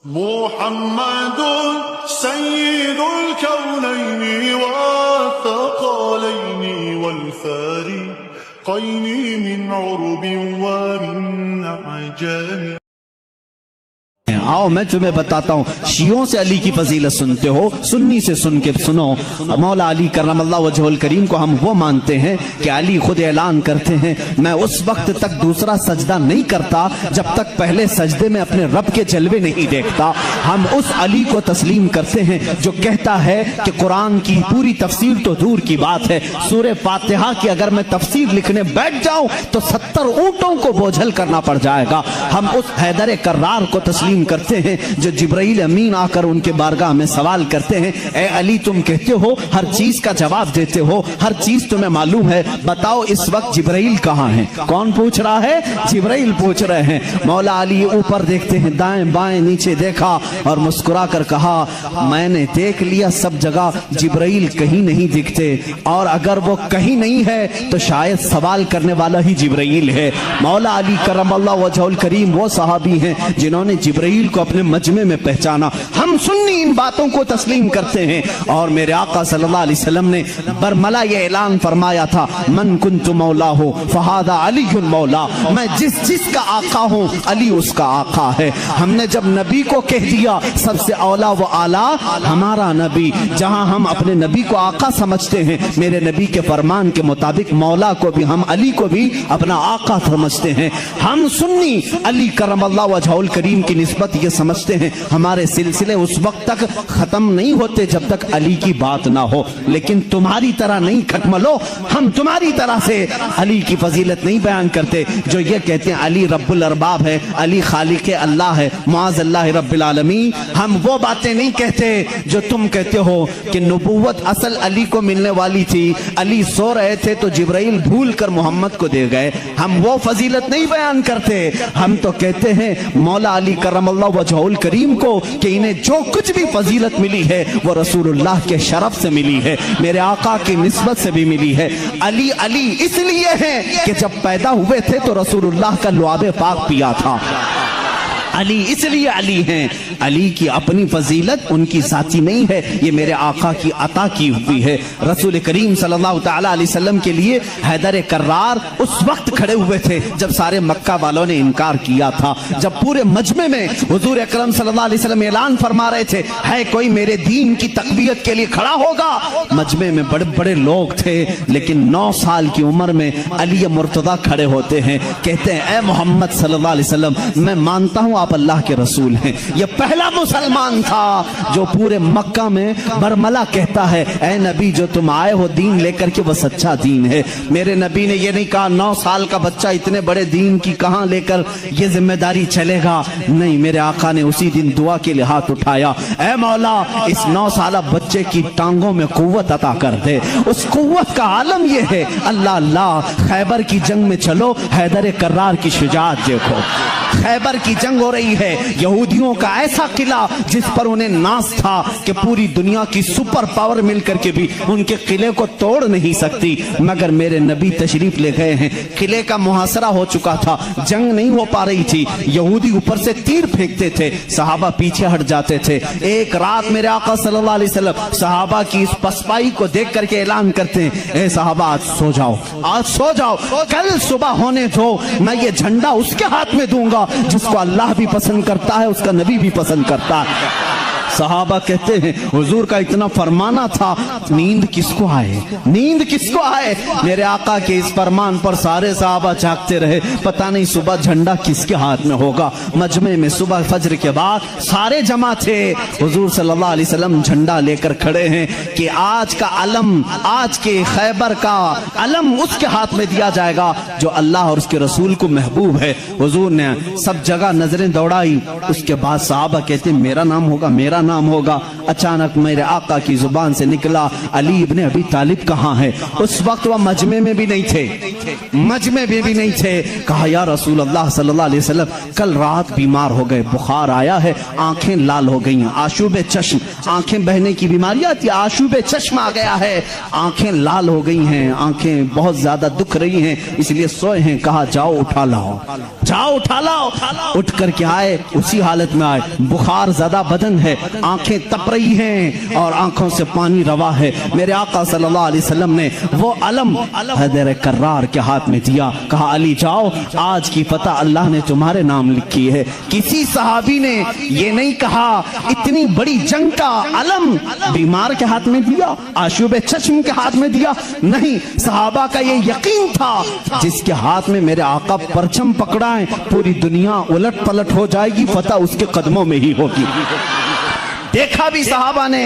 محمد سيد الكونين والثقلين والفارقين من عرب ومن عجم. آؤ میں تمہیں بتاتا ہوں، شیعوں سے علی کی فضیلت سنتے ہو، سنی سے سن کے سنو. مولا علی کرم اللہ وجہ الکریم کو ہم وہ مانتے ہیں کہ علی خود اعلان کرتے ہیں میں اس وقت تک دوسرا سجدہ نہیں کرتا جب تک پہلے سجدے میں اپنے رب کے جلوے نہیں دیکھتا. ہم اس علی کو تسلیم کرتے ہیں جو کہتا ہے کہ قرآن کی پوری تفسیر تو دور کی بات ہے، سورہ فاتحہ کی اگر میں تفسیر لکھنے بیٹھ جاؤں تو 70 اونٹوں کو بوجھل کرنا پڑ جائے گا. ہم اس حیدر کرار کو تسلیم کرتے ہیں جو جبرائیل امین آ کر ان کے بارگاہ میں سوال کرتے ہیں اے علی تم کہتے ہو ہر چیز کا جواب دیتے ہو، ہر چیز تمہیں معلوم ہے، بتاؤ اس وقت جبرائیل کہاں ہیں؟ کون پوچھ رہا ہے؟ جبرائیل پوچھ رہے ہیں. مولا علی اوپر دیکھتے ہیں، دائیں بائیں نیچے دیکھا اور مسکرا کر کہا میں نے دیکھ لیا سب جگہ جبرائیل کہیں نہیں دکھتے، اور اگر وہ کہیں نہیں ہے تو شاید سوال کرنے والا ہی جبرائیل ہے. مولا علی کرم اللہ وجہ الکریم وہ صحابی ہیں جنہوں نے جبرائیل کو اپنے مجمع میں پہچانا. ہم سنی ان باتوں کو تسلیم کرتے ہیں، اور میرے آقا صلی اللہ علیہ وسلم نے برملا یہ اعلان فرمایا تھا من کنت مولا ہو فہذا علی مولا، میں جس کا آقا ہوں علی اس کا آقا ہے. ہم نے جب نبی کو کہہ دیا سب سے اولا و اعلیٰ ہمارا نبی، جہاں ہم اپنے نبی کو آقا سمجھتے ہیں میرے نبی کے فرمان کے مطابق مولا کو بھی ہم علی کو بھی اپنا آقا سمجھتے ہیں. ہم سنی علی کرم اللہ وجہ الکریم کی نسبت یہ سمجھتے ہیں ہمارے سلسلے اس وقت تک ختم نہیں ہوتے جب تک علی کی بات نہ ہو. لیکن تمہاری طرح نہیں کھٹملو، ہم تمہاری طرح سے علی کی فضیلت نہیں بیان کرتے جو یہ کہتے ہیں علی رب الارباب ہے، علی خالق اللہ ہے، معاذ اللہ رب العالمین. ہم وہ باتیں نہیں کہتے جو تم کہتے ہو کہ نبوت اصل علی کو ملنے والی تھی، علی سو رہے تھے تو جبرائیل بھول کر محمد کو دے گئے. ہم وہ فضیلت نہیں بیان کرتے، ہم تو کہتے ہیں مولا علی کرم اللہ وجہ الکریم کو کہ انہیں جو کچھ بھی فضیلت ملی ہے وہ رسول اللہ کے شرف سے ملی ہے، میرے آقا کی نسبت سے بھی ملی ہے. علی علی اس لیے ہیں کہ جب پیدا ہوئے تھے تو رسول اللہ کا لعاب پاک پیا تھا. علی اس لیے علی ہیں. علی کی اپنی فضیلت ان کی ذاتی نہیں ہے، یہ میرے آقا کی عطا کی ہوئی ہے. رسول کریم صلی اللہ تعالیٰ علیہ وسلم کے لیے حیدر کرار اس وقت کھڑے ہوئے تھے جب سارے مکہ والوں نے انکار کیا تھا، جب پورے مجمع میں حضور اکرم صلی اللہ علیہ وسلم اعلان فرما رہے تھے ہے کوئی میرے دین کی تقویت کے لیے کھڑا ہوگا. مجمع میں بڑے بڑے لوگ تھے لیکن 9 سال کی عمر میں علی مرتضیٰ کھڑے ہوتے ہیں، کہتے ہیں اے محمد صلی اللہ علیہ وسلم میں مانتا ہوں آپ اللہ کے رسول ہیں. یہ پہلا مسلمان تھا جو پورے مکہ میں برملا کہتا ہے اے نبی جو تم آئے ہو دین لے کر کے وہ سچا دین ہے. میرے نبی نے یہ نہیں کہا 9 سال کا بچہ اتنے بڑے دین کی کہاں لے کر یہ ذمہ داری چلے گا، نہیں، میرے آقا نے اسی دن دعا کے لیے ہاتھ اٹھایا اے مولا اس 9 سالہ بچے کی ٹانگوں میں قوت عطا کر دے. اس قوت کا عالم یہ ہے اللہ اللہ. خیبر کی جنگ میں چلو، حیدر کرار کی شجاعت دیکھو. خیبر کی جنگ ہو رہی ہے، یہودیوں کا ایسا قلعہ جس پر انہیں ناز تھا کہ پوری دنیا کی سپر پاور مل کر کے بھی ان کے قلعے کو توڑ نہیں سکتی، مگر میرے نبی تشریف لے گئے ہیں. قلعے کا محاصرہ ہو چکا تھا، جنگ نہیں ہو پا رہی تھی، یہودی اوپر سے تیر پھینکتے تھے، صحابہ پیچھے ہٹ جاتے تھے. ایک رات میرے آقا صلی اللہ علیہ وسلم صحابہ کی اس پسپائی کو دیکھ کر کے اعلان کرتے ہیں اے صحابہ آج سو جاؤ، آج سو جاؤ، کل صبح ہونے دو، میں یہ جھنڈا اس کے ہاتھ میں دوں گا جس کو اللہ بھی پسند کرتا ہے، اس کا نبی بھی پسند کرتا ہے. صحابہ کہتے ہیں حضور کا اتنا فرمانا تھا، نیند کس کو آئے، نیند کس کو آئے. میرے آقا کے اس فرمان پر سارے صحابہ جاگتے رہے، پتہ نہیں صبح جھنڈا کس کے ہاتھ میں ہوگا. مجمع میں صبح فجر کے بعد سارے جمع تھے، حضور صلی اللہ علیہ وسلم جھنڈا لے کر کھڑے ہیں کہ آج کا علم، آج کے خیبر کا علم اس کے ہاتھ میں دیا جائے گا جو اللہ اور اس کے رسول کو محبوب ہے. حضور نے سب جگہ نظریں دوڑائی، اس کے بعد صحابہ کہتے ہیں میرا نام ہوگا، میرا नाम होगा। अचानक मेरे आका की जुबान से निकला, अली इब्ने अबी तालिब कहाँ है? उस वक्त वह मजमे में भी नहीं थे, मजमे में भी नहीं थे। कहा या रसूल अल्लाह सल्लल्लाहु अलैहि वसल्लम, कल रात बीमार हो गए, बुखार आया है, आंखें लाल हो गई हैं, आशूब चश्म, आंखें बहने की बीमारी आती है, आशूब चश्म आ गया है, आंखें लाल हो गई हैं, आंखें बहुत ज्यादा दुख रही हैं, इसलिए सोए हैं। कहा जाओ उठा लाओ, जाओ उठा लाओ। उठ करके आए, उसी हालत में आए, बुखार ज्यादा बदन है, आंखें तप रही हैं और आंखों से पानी रवा है। मेरे आका सल्लल्लाहु अलैहि वसल्लम ने वो अलम हैदर कर्रार के हाथ में दिया। कहा अली जाओ, आज की फतह अल्लाह ने तुम्हारे नाम लिखी है। किसी सहाबी ने ये नहीं कहा इतनी बड़ी जंग का अलम बीमार के हाथ में दिया, आशूब चश्म के हाथ में दिया, नहीं, सहाबा का ये यकीन था जिसके हाथ में मेरे आका परचम पकड़ाएं पूरी दुनिया उलट पलट हो जाएगी, फतह उसके कदमों में ही होगी। देखा भी सहाबा ने।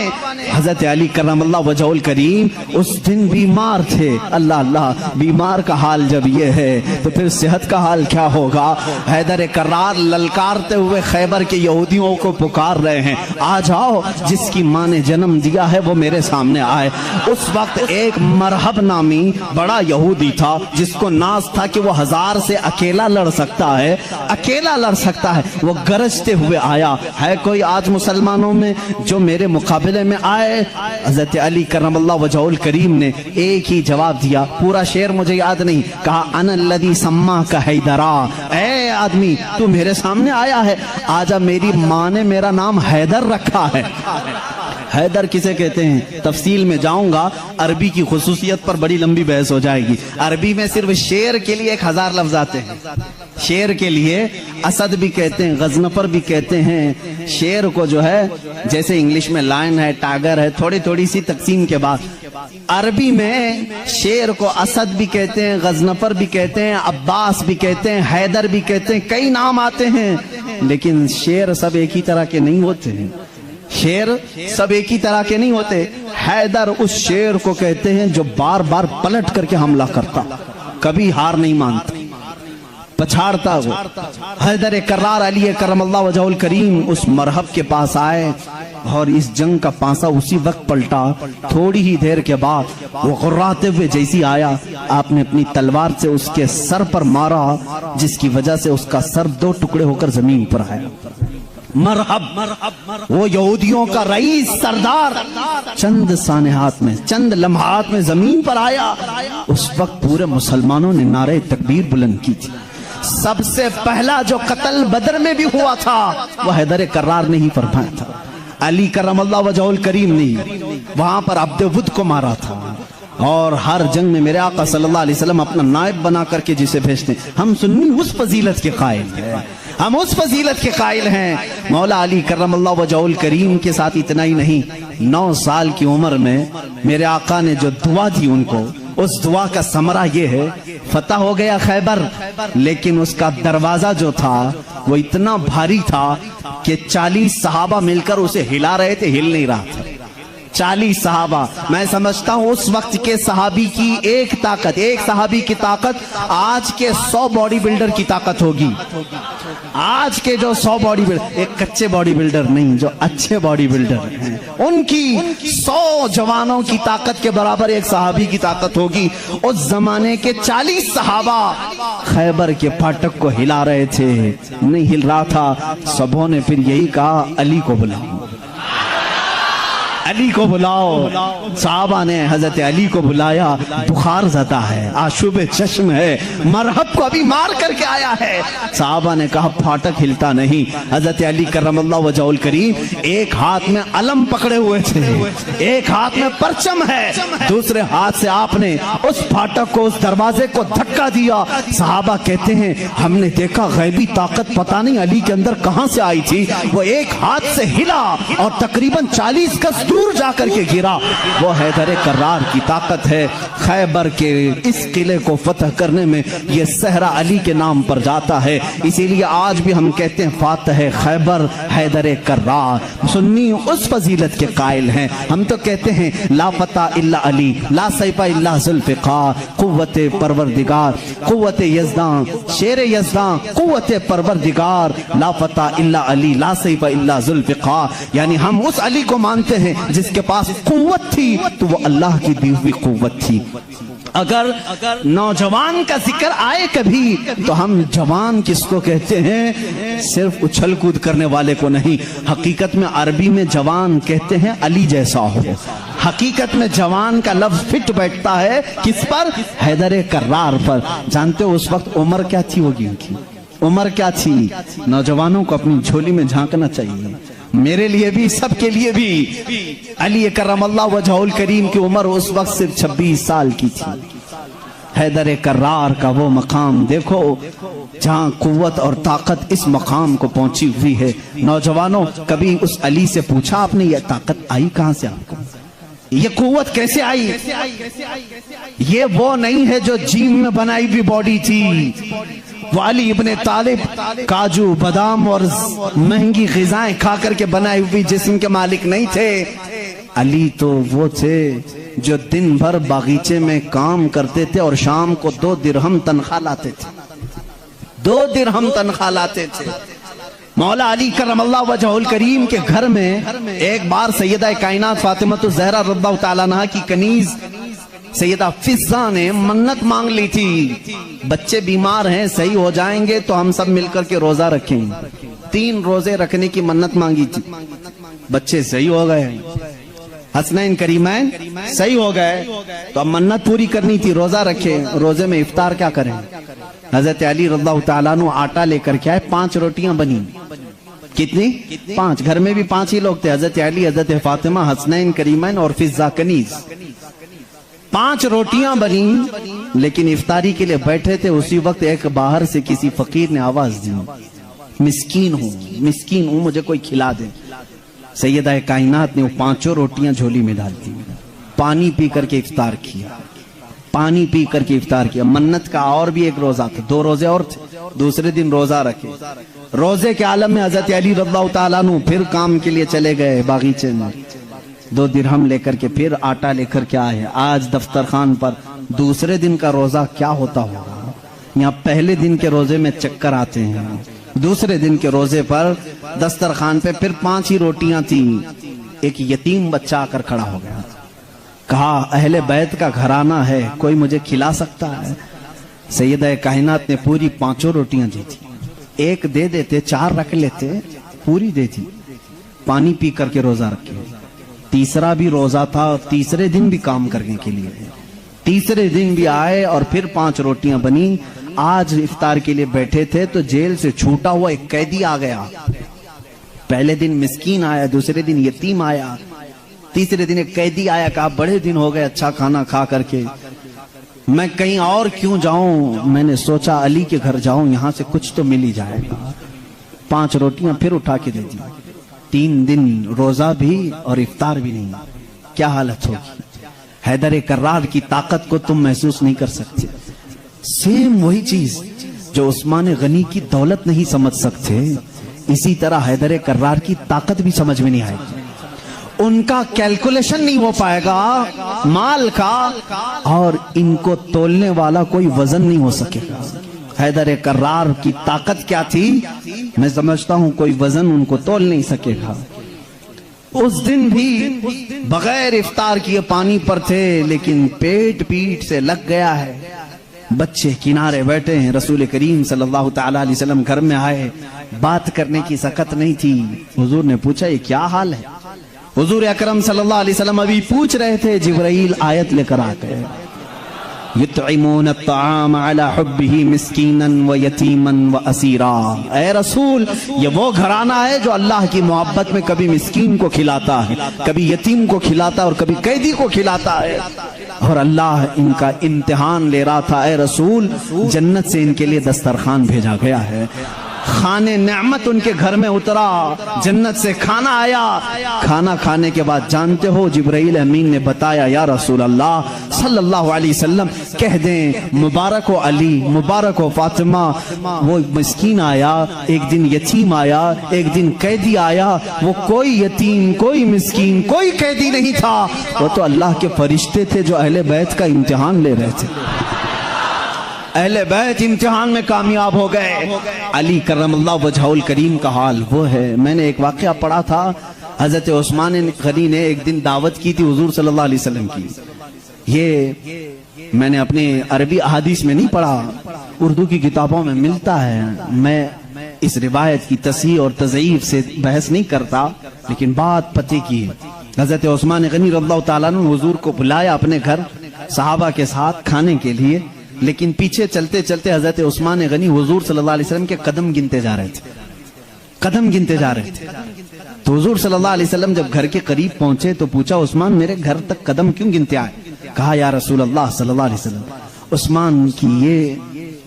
हजरत अली करमल्लाहु वजहुल करीम उस दिन बीमार थे। अल्लाह अल्लाह, बीमार का हाल जब ये है तो फिर सेहत का हाल क्या होगा। हैदर कर्रार ललकारते हुए खैबर के यहूदियों को पुकार रहे हैं, आ जाओ, जिसकी माँ ने जन्म दिया है वो मेरे सामने आए। उस वक्त एक मरहब नामी बड़ा यहूदी था जिसको नाज था कि वो 1000 से अकेला लड़ सकता है, अकेला लड़ सकता है। वो गरजते हुए आया, है कोई आज मुसलमानों में जो मेरे मुकाबले में आए? हज़रत अली करमल्लाहु वजहुल करीम ने एक ही जवाब दिया, पूरा शेर मुझे याद नहीं, कहा अनल्लज़ी सम्मा का हैदरा, ऐ आदमी तू मेरे सामने आया है, आजा, मेरी माँ ने मेरा नाम हैदर रखा है। हैदर किसे कहते हैं तफसील में जाऊंगा, अरबी की खुसूसियत पर बड़ी लंबी बहस हो जाएगी। अरबी में सिर्फ शेर के लिए 1000 लफ्ज आते हैं। शेर के लिए असद भी कहते हैं, गजनफर भी कहते हैं। शेर को जो है जैसे इंग्लिश में लायन है, टाइगर है, थोड़ी थोड़ी सी तकसीम के बाद अरबी में शेर को असद भी कहते हैं, गजनफर भी कहते हैं, अब्बास भी कहते हैं, हैदर भी कहते हैं, कई नाम आते हैं। लेकिन शेर सब एक ही तरह के नहीं होते हैं, शेर सब एक ही तरह के नहीं होते। हैदर उस शेर को कहते हैं जो बार बार पलट करके हमला करता, कभी हार नहीं मानता, पछाड़ता वो। हैदर कर्रार अली करमल्लाहु वजहुल करीम उस मरहब के पास आए और इस जंग का पांसा उसी वक्त पलटा। थोड़ी ही देर के बाद वो गुर्राते हुए जैसी आया, आपने अपनी तलवार से उसके सर पर मारा, जिसकी वजह से उसका सर 2 टुकड़े होकर जमीन पर आया। मरहब, वो यहूदियों का रईस सरदार चंद सानेहात में, चंद लम्हात में जमीन पर आया। उस वक्त पूरे मुसलमानों ने नारे तकबीर बुलंद की थी। सबसे पहला जो कत्ल बदर में भी हुआ था वो हैदर कर्रार ने ही फरमाया था। अली करमल्लाहु वजहुल करीम ने वहां पर अब्द वुद को मारा था। और हर जंग में मेरे आका सल्लल्लाहु अलैहि वसल्लम अपना नायब बना करके जिसे भेजते, हम सुन्नी उस फजीलत के कायल हैं, हम उस फजीलत के कायल हैं। मौला अली करमल्लाहु वजहुल करीम के साथ इतना ही नहीं, 9 साल की उम्र में मेरे आका ने जो दुआ दी उनको, उस दुआ का समरा ये है, फतह हो गया खैबर, लेकिन उसका दरवाजा जो था वो इतना भारी था कि 40 सहाबा मिलकर उसे हिला रहे थे, हिल नहीं रहा था। 40 सहाबा, मैं समझता हूं उस वक्त के सहाबी की एक ताकत, एक सहाबी की ताकत आज के 100 बॉडी बिल्डर की ताकत होगी। आज के जो 100 बॉडी बिल्डर, एक कच्चे बॉडी बिल्डर नहीं, जो अच्छे बॉडी बिल्डर हैं, उनकी 100 जवानों की ताकत के बराबर एक सहाबी की ताकत होगी। उस जमाने के 40 सहाबा खैबर के फाटक को हिला रहे थे, नहीं हिल रहा था। सबों ने फिर यही कहा, अली को बुलाओ, अली को बुलाओ। साहबा ने हजरत अली को बुलाया। बुखार ज़दा है, आशुब चश्म है, मरहब को अभी मार करके आया है। साहबा ने कहा फाटक हिलता नहीं। हजरत अली करमल्लाहु वजहुल करीम एक हाथ में अलम पकड़े हुए थे, एक हाथ में परचम है, दूसरे हाथ से आपने उस फाटक को, उस दरवाजे को धक्का दिया। साहबा कहते हैं हमने देखा गैबी ताकत पता नहीं अली के अंदर कहां से आई थी, वो एक हाथ से हिला और तकरीबन 40 गज दूर जाकर के गिरा। वो हैदर कर्रार की ताकत है। खैबर के इस किले को फतह करने में ये सहरा अली के नाम पर जाता है। इसीलिए आज भी हम कहते हैं फातह खैबर हैदर कर्रार। सुन्नी उस फजीलत के कायल हैं। हम तो कहते हैं ला फता इल्ला अली, ला सैफा इल्ला जुल्फ़िकार, कुव्वत परवरदिगार, कुव्वत यज़दां, शेर यज़दां, कुव्वत परवरदिगार, ला फता इल्ला अली, ला सैफा इल्ला जुल्फ़िकार। यानी हम उस अली को मानते हैं जिसके पास कुव्वत थी तो वो अल्लाह की दी हुई कुव्वत थी। अगर नौजवान का जिक्र आए कभी तो हम जवान किसको कहते हैं? सिर्फ उछल कूद करने वाले को नहीं, हकीकत में अरबी में जवान कहते हैं अली जैसा हो। हकीकत में जवान का लफ्ज फिट बैठता है किस पर? हैदर कर्रार पर। जानते हो उस वक्त उम्र क्या थी होगी उनकी? उम्र क्या थी? नौजवानों को अपनी झोली में झांकना चाहिए, मेरे लिए भी, सबके लिए भी। अली करमल्लाहु वजहुल करीम की उम्र उस वक्त सिर्फ 26 साल की थी। हैदर कर्रार का वो मकाम देखो जहां कुव्वत और ताकत इस मकाम को पहुंची हुई है। नौजवानों, कभी उस अली से पूछा आपने ये ताकत आई कहां से आपको? ये कुव्वत कैसे आई? ये वो नहीं है जो जिम में बनाई हुई बॉडी थी। वो अली इब्ने तालिब काजू बादाम और महंगी ग़िज़ाएं खा करके बनाई हुई जिस्म के मालिक नहीं थे। अली तो वो थे जो दिन भर बागीचे में काम करते थे और शाम को 2 दिरहम तनख्वाह लाते थे। 2 दिरहम तनख्वाह लाते थे। मौला अली करमल्लाहु वजहुल करीम के घर में एक बार सैयदा कायनात फातिमा ज़हरा रज़ियल्लाहु तआला अन्हा की कनीज सैयदा फिज़्ज़ा ने मन्नत मांग ली थी, बच्चे बीमार हैं, सही हो जाएंगे तो हम सब मिलकर के रोजा रखेंगे। 3 रोजे रखने की मन्नत मांगी थी, बच्चे सही हो गए, हसनैन करीमैन सही हो गए, तो अब मन्नत पूरी करनी थी, रोजा रखे। रोजे में इफ्तार क्या करें? हजरत अली रज़ियल्लाहु तआला अन्हु आटा लेकर के आए, 5 रोटियां बनी। कितनी? 5। घर में भी 5 ही लोग थे, हजरत अली, हजरत फातिमा, हसनैन करीमैन और फिज़्ज़ा कनीज। 5 रोटियां बनी, लेकिन इफ्तारी के लिए बैठे थे। उसी वक्त एक बाहर से किसी फकीर ने आवाज दी, मिस्कीन हूं, मुझे कोई खिला दे। सैयदा कायनात ने वो 5 रोटियां झोली में डाल दी, पानी पी करके इफ्तार किया, पानी पी करके इफ्तार किया। मन्नत का और भी एक रोजा था, 2 रोजे और थे, दूसरे दिन रोजा रखे। रोजे के आलम में हजरत अली रज़ियल्लाहु तआला अन्हु फिर काम के लिए चले गए बागीचे में, 2 दिरहम लेकर के फिर आटा लेकर के आए। आज दफ्तर खान पर दूसरे दिन का रोजा क्या होता होगा? यहाँ पहले दिन के रोजे में चक्कर आते हैं, दूसरे दिन के रोजे पर दस्तरखान पे फिर 5 ही रोटियां थी। एक यतीम बच्चा आकर खड़ा हो गया, कहा अहले बैत का घराना है, कोई मुझे खिला सकता है? सैयदा कायनात ने पूरी 5 रोटियां दी थी, एक दे देते, 4 रख लेते, पूरी दे दी। पानी पी करके रोजा रखे। तीसरा भी रोजा था, तीसरे दिन भी काम करने के लिए, तीसरे दिन भी आए और फिर 5 रोटियां बनी। आज इफ्तार के लिए बैठे थे तो जेल से छूटा हुआ एक कैदी आ गया। पहले दिन मिस्कीन आया, दूसरे दिन यतीम आया, तीसरे दिन एक कैदी आया, कहा बड़े दिन हो गए अच्छा खाना खा करके, मैं कहीं और क्यों जाऊं, मैंने सोचा अली के घर जाऊं, यहां से कुछ तो मिल ही जाएगा। 5 रोटियां फिर उठा के दे दी। 3 दिन रोजा भी और इफ्तार भी नहीं। क्या हालत होगी? हैदर कर्रार की ताकत को तुम महसूस नहीं कर सकते। सेम वही चीज जो उस्मान गनी की दौलत नहीं समझ सकते, इसी तरह हैदर कर्रार की ताकत भी समझ में नहीं आएगी। उनका कैलकुलेशन नहीं हो पाएगा माल का, और इनको तोलने वाला कोई वजन नहीं हो सकेगा। हैदर कर्रार की ताकत क्या थी? मैं समझता हूं कोई वजन उनको तोल नहीं सकेगा। उस दिन भी बगैर इफ्तार किए पानी पर थे, लेकिन पेट पीठ से लग गया है। बच्चे किनारे बैठे हैं, रसूल करीम सल्लल्लाहु तआला अलैहि वसल्लम घर में आए, बात करने की सकत नहीं थी। हुजूर ने पूछा ये क्या हाल है? हुजूर अकरम सल्लल्लाहु अलैहि वसल्लम अभी पूछ रहे थे, जिब्राइल आयत लेकर आ गए, युतइमून अत्ताम अला हुब्बिही मिस्कीनन व यतीमन व असीरा। ऐ रसूल, ये वो घराना है जो अल्लाह की मोहब्बत में कभी मिस्कीन को खिलाता है, कभी यतीम को खिलाता है और कभी कैदी को खिलाता है, और अल्लाह इनका इम्तिहान ले रहा था। ऐ रसूल, जन्नत से इनके लिए दस्तरखान भेजा गया है। खाने नेमत उनके घर में उतरा, जन्नत से खाना आया। खाना खाने के बाद जानते हो जिब्राइल अमीन ने बताया, या रसूल अल्लाह सल्लल्लाहु अलैहि वसल्लम कह दें मुबारक हो अली, मुबारक हो फातिमा, वो मिस्कीन आया एक दिन, यतीम आया एक दिन, कैदी आया, वो कोई यतीम कोई मिस्कीन कोई कैदी नहीं था, वो तो अल्लाह के फरिश्ते थे जो अहले बैत का इम्तिहान ले रहे थे। अहले बैत इम्तिहान में कामयाब हो गए। अली करमल्लाहु वजहुल करीम का हाल वो है। मैंने एक वाक़या पढ़ा था, हजरत उस्मान गनी ने एक दिन दावत की थी हुजूर सल्लल्लाहु अलैहि वसल्लम की। ये मैंने अपने अरबी अहादीस में नहीं पढ़ा, उर्दू की किताबों में मिलता है। मैं इस रिवायत की तस्हीह और तज़ईफ से बहस नहीं करता, लेकिन बात पते की है। हजरत उस्मान गनी रज़ियल्लाहु ताला अन्हु हुजूर को बुलाया अपने घर सहाबा के साथ खाने के लिए, लेकिन पीछे चलते चलते हजरत उस्मान गनी हुजूर सल्लल्लाहु अलैहि वसल्लम के कदम गिनते जा रहे थे, कदम गिनते जा रहे थे। तो हुजूर सल्लल्लाहु अलैहि वसल्लम जब घर के करीब पहुंचे तो पूछा, उस्मान मेरे घर तक कदम क्यों गिनते आए? कहा, या रसूल अल्लाह सल्लल्लाहु अलैहि वसल्लम, उस्मान की ये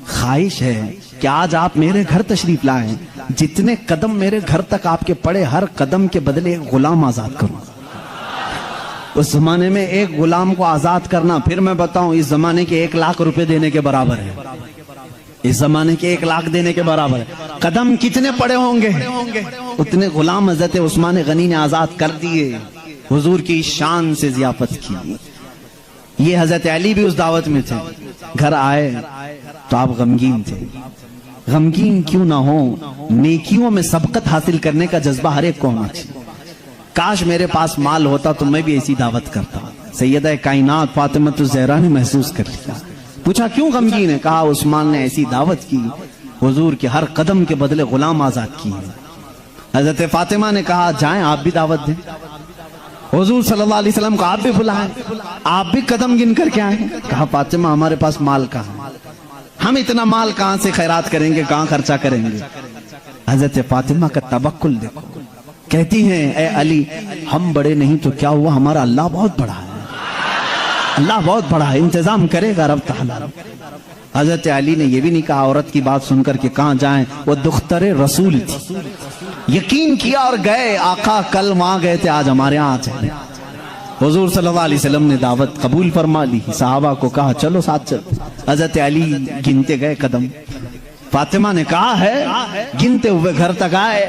ख्वाहिश है कि आज आप मेरे घर तशरीफ लाएं, जितने कदम मेरे घर तक आपके पड़े हर कदम के बदले एक गुलाम आजाद करूं। उस जमाने में एक गुलाम को आजाद करना, फिर मैं बताऊं, इस जमाने के 1 लाख रुपए देने के बराबर है। इस जमाने के 1 लाख देने के बराबर है। कदम कितने पड़े होंगे, उतने गुलाम हजरत उस्मान गनी ने आजाद कर दिए। हुजूर की शान से जियाफत की। ये हजरत अली भी उस दावत में थे। घर आए तो आप गमगीन थे। गमगीन क्यों ना हो, नेकियों में सबकत हासिल करने का जज्बा हर एक को होना चाहिए। काश मेरे पास माल होता तो मैं भी ऐसी दावत करता। सैयदा कायनात फातिमा ज़हरा ने महसूस कर लिया। पूछा क्यों गमगीन है? कहा उस्मान ने ऐसी दावत की, हुजूर के हर कदम के बदले गुलाम आजाद किए। हजरत फातिमा ने कहा जाएं आप भी दावत दें, हुजूर सल्लल्लाहु अलैहि वसल्लम को आप भी बुलाएं, आप भी कदम गिन करके आए। कहा फातिमा हमारे पास माल कहाँ, हम इतना माल कहाँ से खैरात करेंगे, कहाँ खर्चा करेंगे। हजरत फातिमा का तवक्कुल देखो, कहती हैं ए अली हम बड़े नहीं तो क्या हुआ, हमारा अल्लाह बहुत बड़ा है, अल्लाह बहुत बड़ा है, इंतजाम करेगा रब ताला। हजरत अली ने यह भी नहीं कहा औरत की बात सुनकर के कहां जाएं, वो दुख्तरे रसूल थी, यकीन किया और गए। आका कल वहां गए थे, आज हमारे यहाँ आ जाए। हुजूर सल्लल्लाहु अलैहि वसल्लम ने दावत कबूल फरमा ली। सहाबा को कहा चलो साथ चल। हजरत अली गिनते गए कदम। फातिमा ने कहा है, गिनते हुए घर तक आए।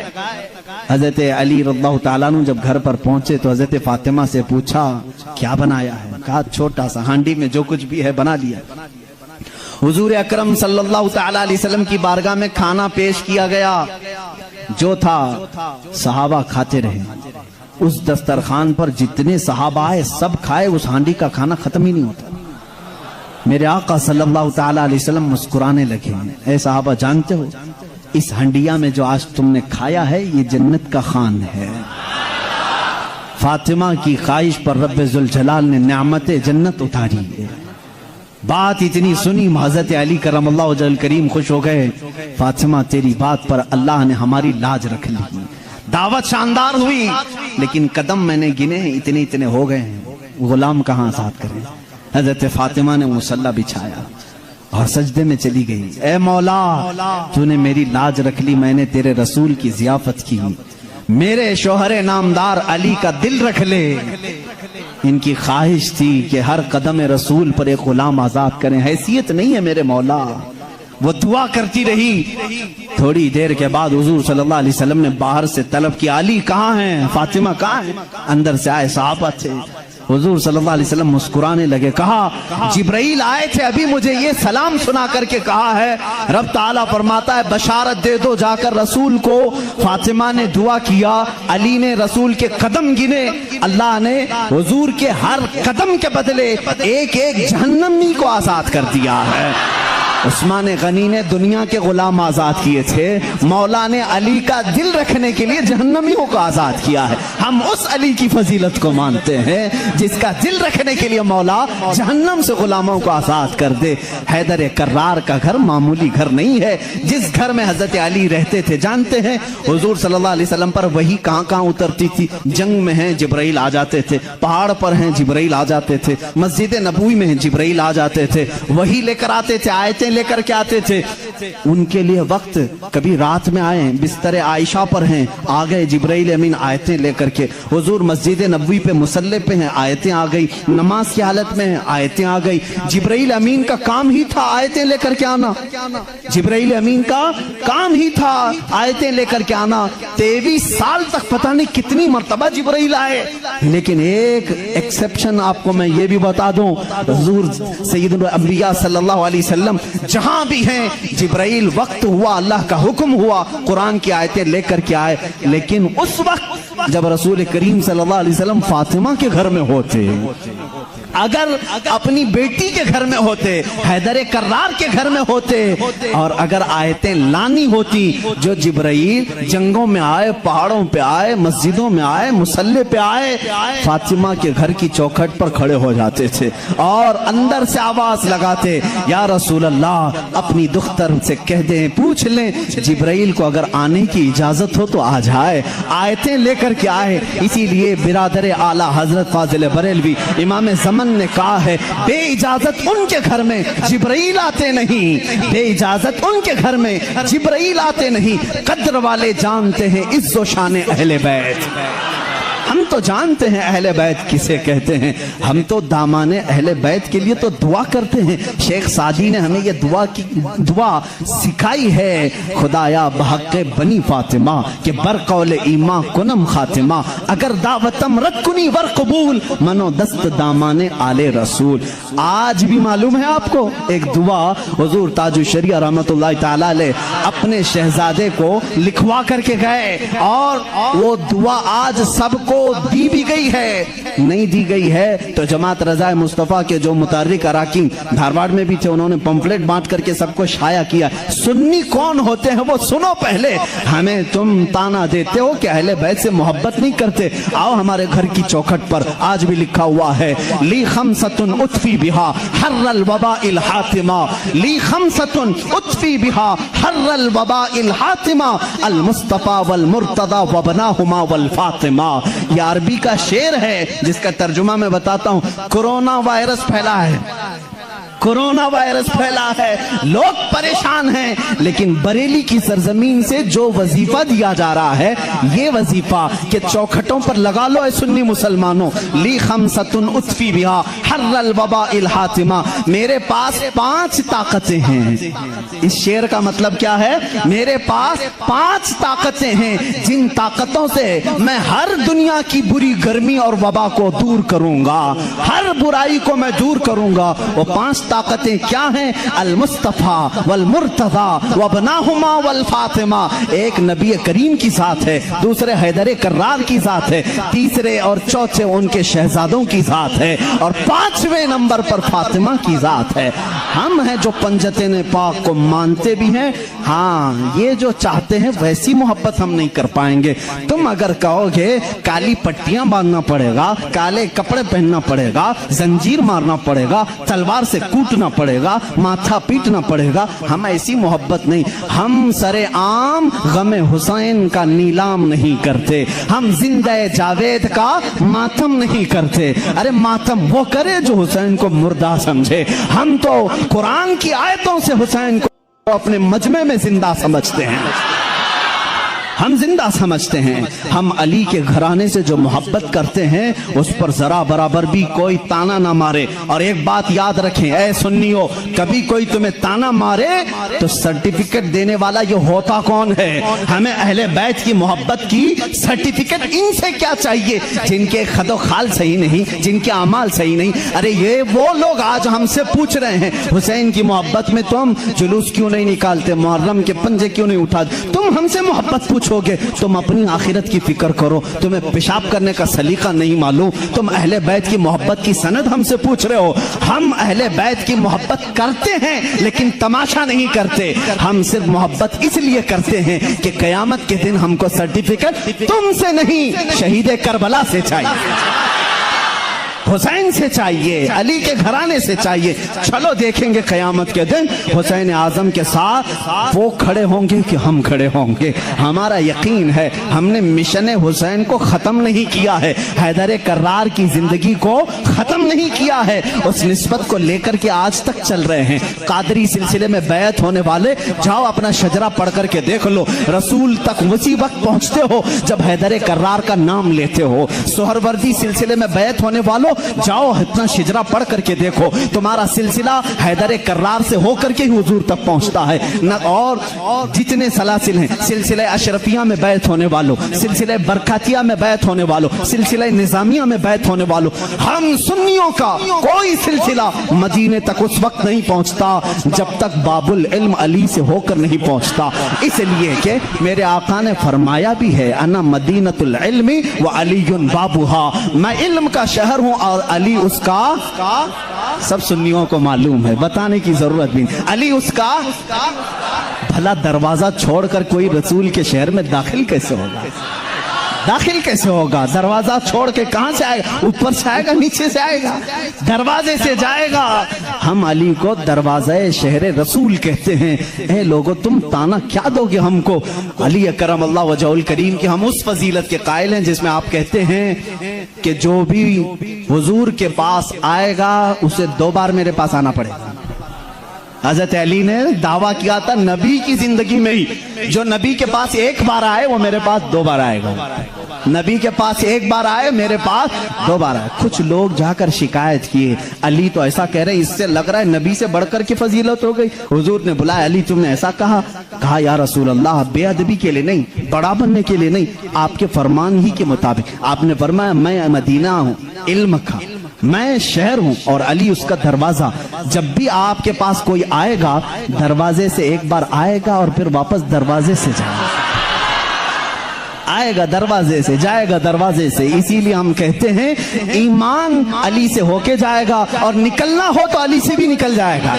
हजरत अली रज़ियल्लाहु ताला अन्हु जब घर पर पहुंचे तो हजरत फातिमा से पूछा क्या बनाया है? कहा छोटा सा हांडी में जो कुछ भी है बना लिया। हुजूर अकरम सल्लल्लाहु ताला अलैहि वसल्लम की बारगाह में खाना पेश किया गया, जो था सहाबा खाते रहे। उस दस्तरखान पर जितने सहाबा आए सब खाए, उस हांडी का खाना खत्म ही नहीं होता। मेरे आका सल्लल्लाहु ताला अलैहि वसल्लम मुस्कुराने लगे। ऐ सहाबा जानते हो इस हंडिया में जो आज तुमने खाया है ये जन्नत का खान है। फातिमा की ख्वाहिश पर रब्बे जुल जलाल ने नेमत जन्नत उतारी है। बात इतनी सुनी हज़रत अली करमल्लाहु वजहुल करीम खुश हो गए। फातिमा तेरी बात पर अल्लाह ने हमारी लाज रख ली। दावत शानदार हुई लेकिन कदम मैंने गिने इतने इतने हो गए हैं, गुलाम कहाँ आजाद करें। हजरत फातिमा ने मुसल्ला बिछाया और सजदे में चली गई। ए मौला तूने मेरी लाज रख ली, मैंने तेरे रसूल की जियाफत की, मेरे शोहरे नामदार अली का दिल रख ले। इनकी ख्वाहिश थी कि हर कदम रसूल पर एक गुलाम आजाद करें। हैसियत नहीं है मेरे मौला। वो दुआ करती रही। थोड़ी देर के बाद हुजूर सल्लल्लाहु अलैहि वसल्लम ने बाहर से तलब किया, अली कहाँ हैं, फातिमा कहाँ हैं? अंदर से आए सहाबा थे। हुजूर सल्लल्लाहु अलैहि वसल्लम मुस्कुराने लगे। कहा जिब्राइल आए थे, अभी मुझे ये सलाम सुना करके कहा है रब ताला फरमाता है बशारत दे दो जाकर रसूल को। फातिमा ने दुआ किया, अली ने रसूल के कदम गिने, अल्लाह ने हुजूर के हर कदम के बदले एक एक जहन्नमी को आजाद कर दिया है। उस्मान गनी ने दुनिया के गुलाम आजाद किए थे, मौला ने अली का दिल रखने के लिए जहन्नमियों को आजाद किया है। हम उस अली की फजीलत को मानते हैं जिसका दिल रखने के लिए मौला जहन्नम से गुलामों को आजाद कर दे। हैदर कर्रार का घर मामूली घर नहीं है। जिस घर में हजरत अली रहते थे जानते हैं हुजूर सल्लल्लाहु अलैहि वसल्लम पर वही कहां कहां उतरती थी। जंग में हैं जिब्राइल आ जाते थे, पहाड़ पर हैं जिब्राइल आ जाते थे, मस्जिद नबवी में हैं जिब्राइल आ जाते थे, वही लेकर आते थे, आयतें لے کر کے آتے تھے. ان کے لیے وقت کبھی رات میں آئے, بستر عائشہ پر ہیں, آ گئے جبرائیل امین آیتیں لے کر کے. حضور مسجد نبوی پہ مصلی پہ ہیں, آیتیں آ گئی. نماز کی حالت میں ہیں, آیتیں آ گئی. جبرائیل امین کا کام ہی تھا آیتیں لے کر کے آنا. جبرائیل امین کا کام ہی تھا آیتیں لے کر کے آنا. 23 سال تک پتہ نہیں کتنی مرتبہ جبرائیل آئے, لیکن ایک ایکسپشن آپ کو میں یہ بھی بتا دوں, حضور سید الانبیاء صلی اللہ علیہ وسلم جہاں بھی ہیں جبرائیل وقت ہوا, اللہ کا حکم ہوا, قرآن کی آیتیں لے کر کے آئے. لیکن اس وقت جب رسول کریم صلی اللہ علیہ وسلم فاطمہ کے گھر میں ہوتے, اگر اپنی بیٹی کے گھر میں ہوتے, حیدر کرار کے گھر میں ہوتے, اور اگر آیتیں لانی ہوتی جو جبرائیل جنگوں میں آئے, پہاڑوں پہ آئے, مسجدوں میں آئے, مصلی پہ آئے, فاطمہ کے گھر کی چوکھٹ پر کھڑے ہو جاتے تھے اور اندر سے آواز لگاتے, یا رسول اللہ اپنی دختر سے کہہ دیں, پوچھ لیں جبرائیل کو اگر آنے کی اجازت ہو تو آ جائے, آیتیں لے کر کے آئے. اسی لیے برادر اعلیٰ حضرت فاضل بریلوی امام زمان نے کہا ہے, بے اجازت ان کے گھر میں جبرائیل آتے نہیں, بے اجازت ان کے گھر میں جبرائیل آتے نہیں. قدر والے جانتے ہیں عز و شان اہل بیت. ہم تو جانتے ہیں اہل بیت کسے کہتے ہیں, ہم تو دامان اہل بیت کے لیے تو دعا کرتے ہیں. شیخ سعدی نے ہمیں یہ دعا سکھائی ہے, خدایا بحق بنی فاطمہ کہ بر قول ایمان کنم خاتمہ, اگر دعوتم رد کنی ور قبول منو دست دامان آل رسول. آج بھی معلوم ہے آپ کو ایک دعا حضور تاج الشریعہ رحمت اللہ تعالی علیہ اپنے شہزادے کو لکھوا کر کے گئے, اور وہ دعا آج سب کو دی بھی گئی ہے, نہیں دی گئی ہے تو جماعت رضا مصطفیٰ کے جو متحرک اراکین دھارواڑ میں بھی تھے, انہوں نے پمفلٹ بانٹ کر کے سب کو شائع کیا. سنی کون ہوتے ہیں وہ سنو پہلے. ہمیں تم تانا دیتے ہو کہ اہل بیت سے محبت نہیں کرتے, آؤ ہمارے گھر کی چوکھٹ پر آج بھی لکھا ہوا ہے, لی خمسۃ اطفی بہا حر الوباء الحاتمہ, لی خمسۃ اطفی بہا حر الوباء الحاتمہ, المصطفیٰ والمرتضی وبناہما والفاطمہ. یہ عربی کا شعر ہے جس کا ترجمہ میں بتاتا ہوں. کرونا وائرس پھیلا ہے, کرونا وائرس پھیلا ہے, لوگ پریشان ہیں, لیکن بریلی کی سرزمین سے جو وظیفہ دیا جا رہا ہے, یہ وظیفہ کہ چوکھٹوں پر لگا لو اے سنی مسلمانوں, لی خمسۃ اطفی بہا حر الوباء الحاتمہ, میرے پاس 5 طاقتیں ہیں. اس شعر کا مطلب کیا ہے, میرے پاس 5 طاقتیں ہیں جن طاقتوں سے میں ہر دنیا کی بری گرمی اور وبا کو دور کروں گا, ہر برائی کو میں دور کروں گا. وہ 5 طاقتیں کیا ہیں, المصطفیٰ والمرتضی وابناہما والفاطمہ. ایک نبی کریم کی ذات ہے, دوسرے حیدر کرار کی ذات ہے, تیسرے اور چوتھے ان کے شہزادوں کی ذات ہے, اور 5ویں نمبر پر فاطمہ کی ذات ہے. ہم ہیں جو پنجتین پاک کو مانتے بھی ہیں, ہاں یہ جو چاہتے ہیں ویسی محبت ہم نہیں کر پائیں گے. تم اگر کہو گے کالی پٹیاں باندھنا پڑے گا, کالے کپڑے پہننا پڑے گا, زنجیر مارنا پڑے گا, تلوار سے کوٹنا پڑے گا, ماتھا پیٹنا پڑے گا, ہم ایسی محبت نہیں. ہم سر عام غم حسین کا نیلام نہیں کرتے, ہم زندہ جاوید کا ماتم نہیں کرتے. ارے ماتم وہ کرے جو حسین کو مردہ سمجھے. ہم تو قرآن کی آیتوں سے حسین کو اپنے مجمع میں زندہ سمجھتے ہیں, ہم زندہ سمجھتے ہیں. ہم علی کے گھرانے سے جو محبت کرتے ہیں اس پر ذرا برابر بھی کوئی تانا نہ مارے. اور ایک بات یاد رکھیں اے سنیو, کبھی کوئی تمہیں تانا مارے تو سرٹیفکیٹ دینے والا یہ ہوتا کون ہے. ہمیں اہل بیت کی محبت کی سرٹیفکیٹ ان سے کیا چاہیے جن کے خد و خال صحیح نہیں, جن کے اعمال صحیح نہیں. ارے یہ وہ لوگ آج ہم سے پوچھ رہے ہیں حسین کی محبت میں تم جلوس کیوں نہیں نکالتے, محرم کے پنجے کیوں نہیں اٹھاتے. تم ہم سے محبت پوچھو گے, تم اپنی آخرت کی فکر کرو. تمہیں پیشاب کرنے کا سلیقہ نہیں معلوم, تم اہل بیت کی محبت کی سند ہم سے پوچھ رہے ہو. ہم اہل بیت کی محبت کرتے ہیں لیکن تماشا نہیں کرتے. ہم صرف محبت اس لیے کرتے ہیں کہ قیامت کے دن ہم کو سرٹیفکیٹ تم سے نہیں شہید کربلا سے چاہیے. हुसैन से चाहिए, अली के घराने से चाहिए। चलो देखेंगे क़यामत के दिन हुसैन आज़म के साथ वो खड़े होंगे कि हम खड़े होंगे। हमारा यकीन है, हमने मिशन हुसैन को ख़त्म नहीं किया है, हैदर कर्रार की ज़िंदगी को ख़त्म नहीं किया है, उस निस्बत को लेकर के आज तक चल रहे हैं। कादरी सिलसिले में बैत होने वाले जाओ अपना शजरा पढ़ करके देख लो, रसूल तक उसी वक्त पहुंचते हो जब हैदर कर्रार का नाम लेते हो। सोहरवर्दी सिलसिले में बैत होने वालों जाओ इतना शजरा पढ़ करके देखो, तुम्हारा सिलसिला हैदर कर्रार से होकर के ही हुजूर तक पहुंचता है न। और जितने सलासिल हैं, सिलसिले अशरफिया में बैत होने वालों, सिलसिले बरकातिया में बैत होने वालों, सिलसिले निजामिया में बैत होने वालों, हम सुन्नियों का कोई सिलसिला मदीने तक उस वक्त नहीं पहुंचता जब तक बाबुल इल्म अली से होकर नहीं पहुंचता। इसलिए कि मेरे आका ने फरमाया भी है, अना मदीनतुल इल्मी व अलीयुन बाबुहा, मैं इल्म का शहर हूं और अली उसका। सब सुन्नियों को मालूम है, बताने की जरूरत भी नहीं। अली उसका। भला दरवाजा छोड़कर कोई रसूल के शहर में दाखिल कैसे होगा? दाखिल कैसे होगा? दरवाजा छोड़ के कहां से आएगा? ऊपर से आएगा, नीचे से आएगा, दरवाजे से जाएगा। हम अली को दरवाज़े शहर रसूल कहते हैं। ए लोगों, तुम ताना क्या दोगे हमको? अली अकरम अल्लाह वजहुल करीम की हम उस फजीलत के कायल हैं जिसमें आप कहते हैं कि जो भी हुजूर के पास आएगा उसे 2 बार मेरे पास आना पड़ेगा। हजरत अली ने दावा किया था नबी की जिंदगी में ही, जो नबी के पास 1 बार आए वो मेरे पास 2 बार आएगा। नबी के पास 1 बार आए, मेरे पास 2 बार आए। कुछ लोग जाकर शिकायत किए, अली तो ऐसा कह रहे, इससे लग रहा है नबी से बढ़कर की फजीलत हो गई। हुजूर ने बुलाया, अली तुमने ऐसा कहा? कहा या रसूल अल्लाह, बेअदबी के लिए नहीं, बड़ा बनने के लिए नहीं, आपके फरमान ही के मुताबिक। आपने फरमाया मैं मदीना हूँ इल्म का, मैं शहर हूं और अली उसका दरवाजा। जब भी आपके पास कोई आएगा दरवाजे से 1 बार आएगा और फिर वापस दरवाजे से जाएगा, आएगा दरवाजे से, जाएगा दरवाजे से। इसीलिए हम कहते हैं ईमान अली से होके जाएगा और निकलना हो तो अली से भी निकल जाएगा।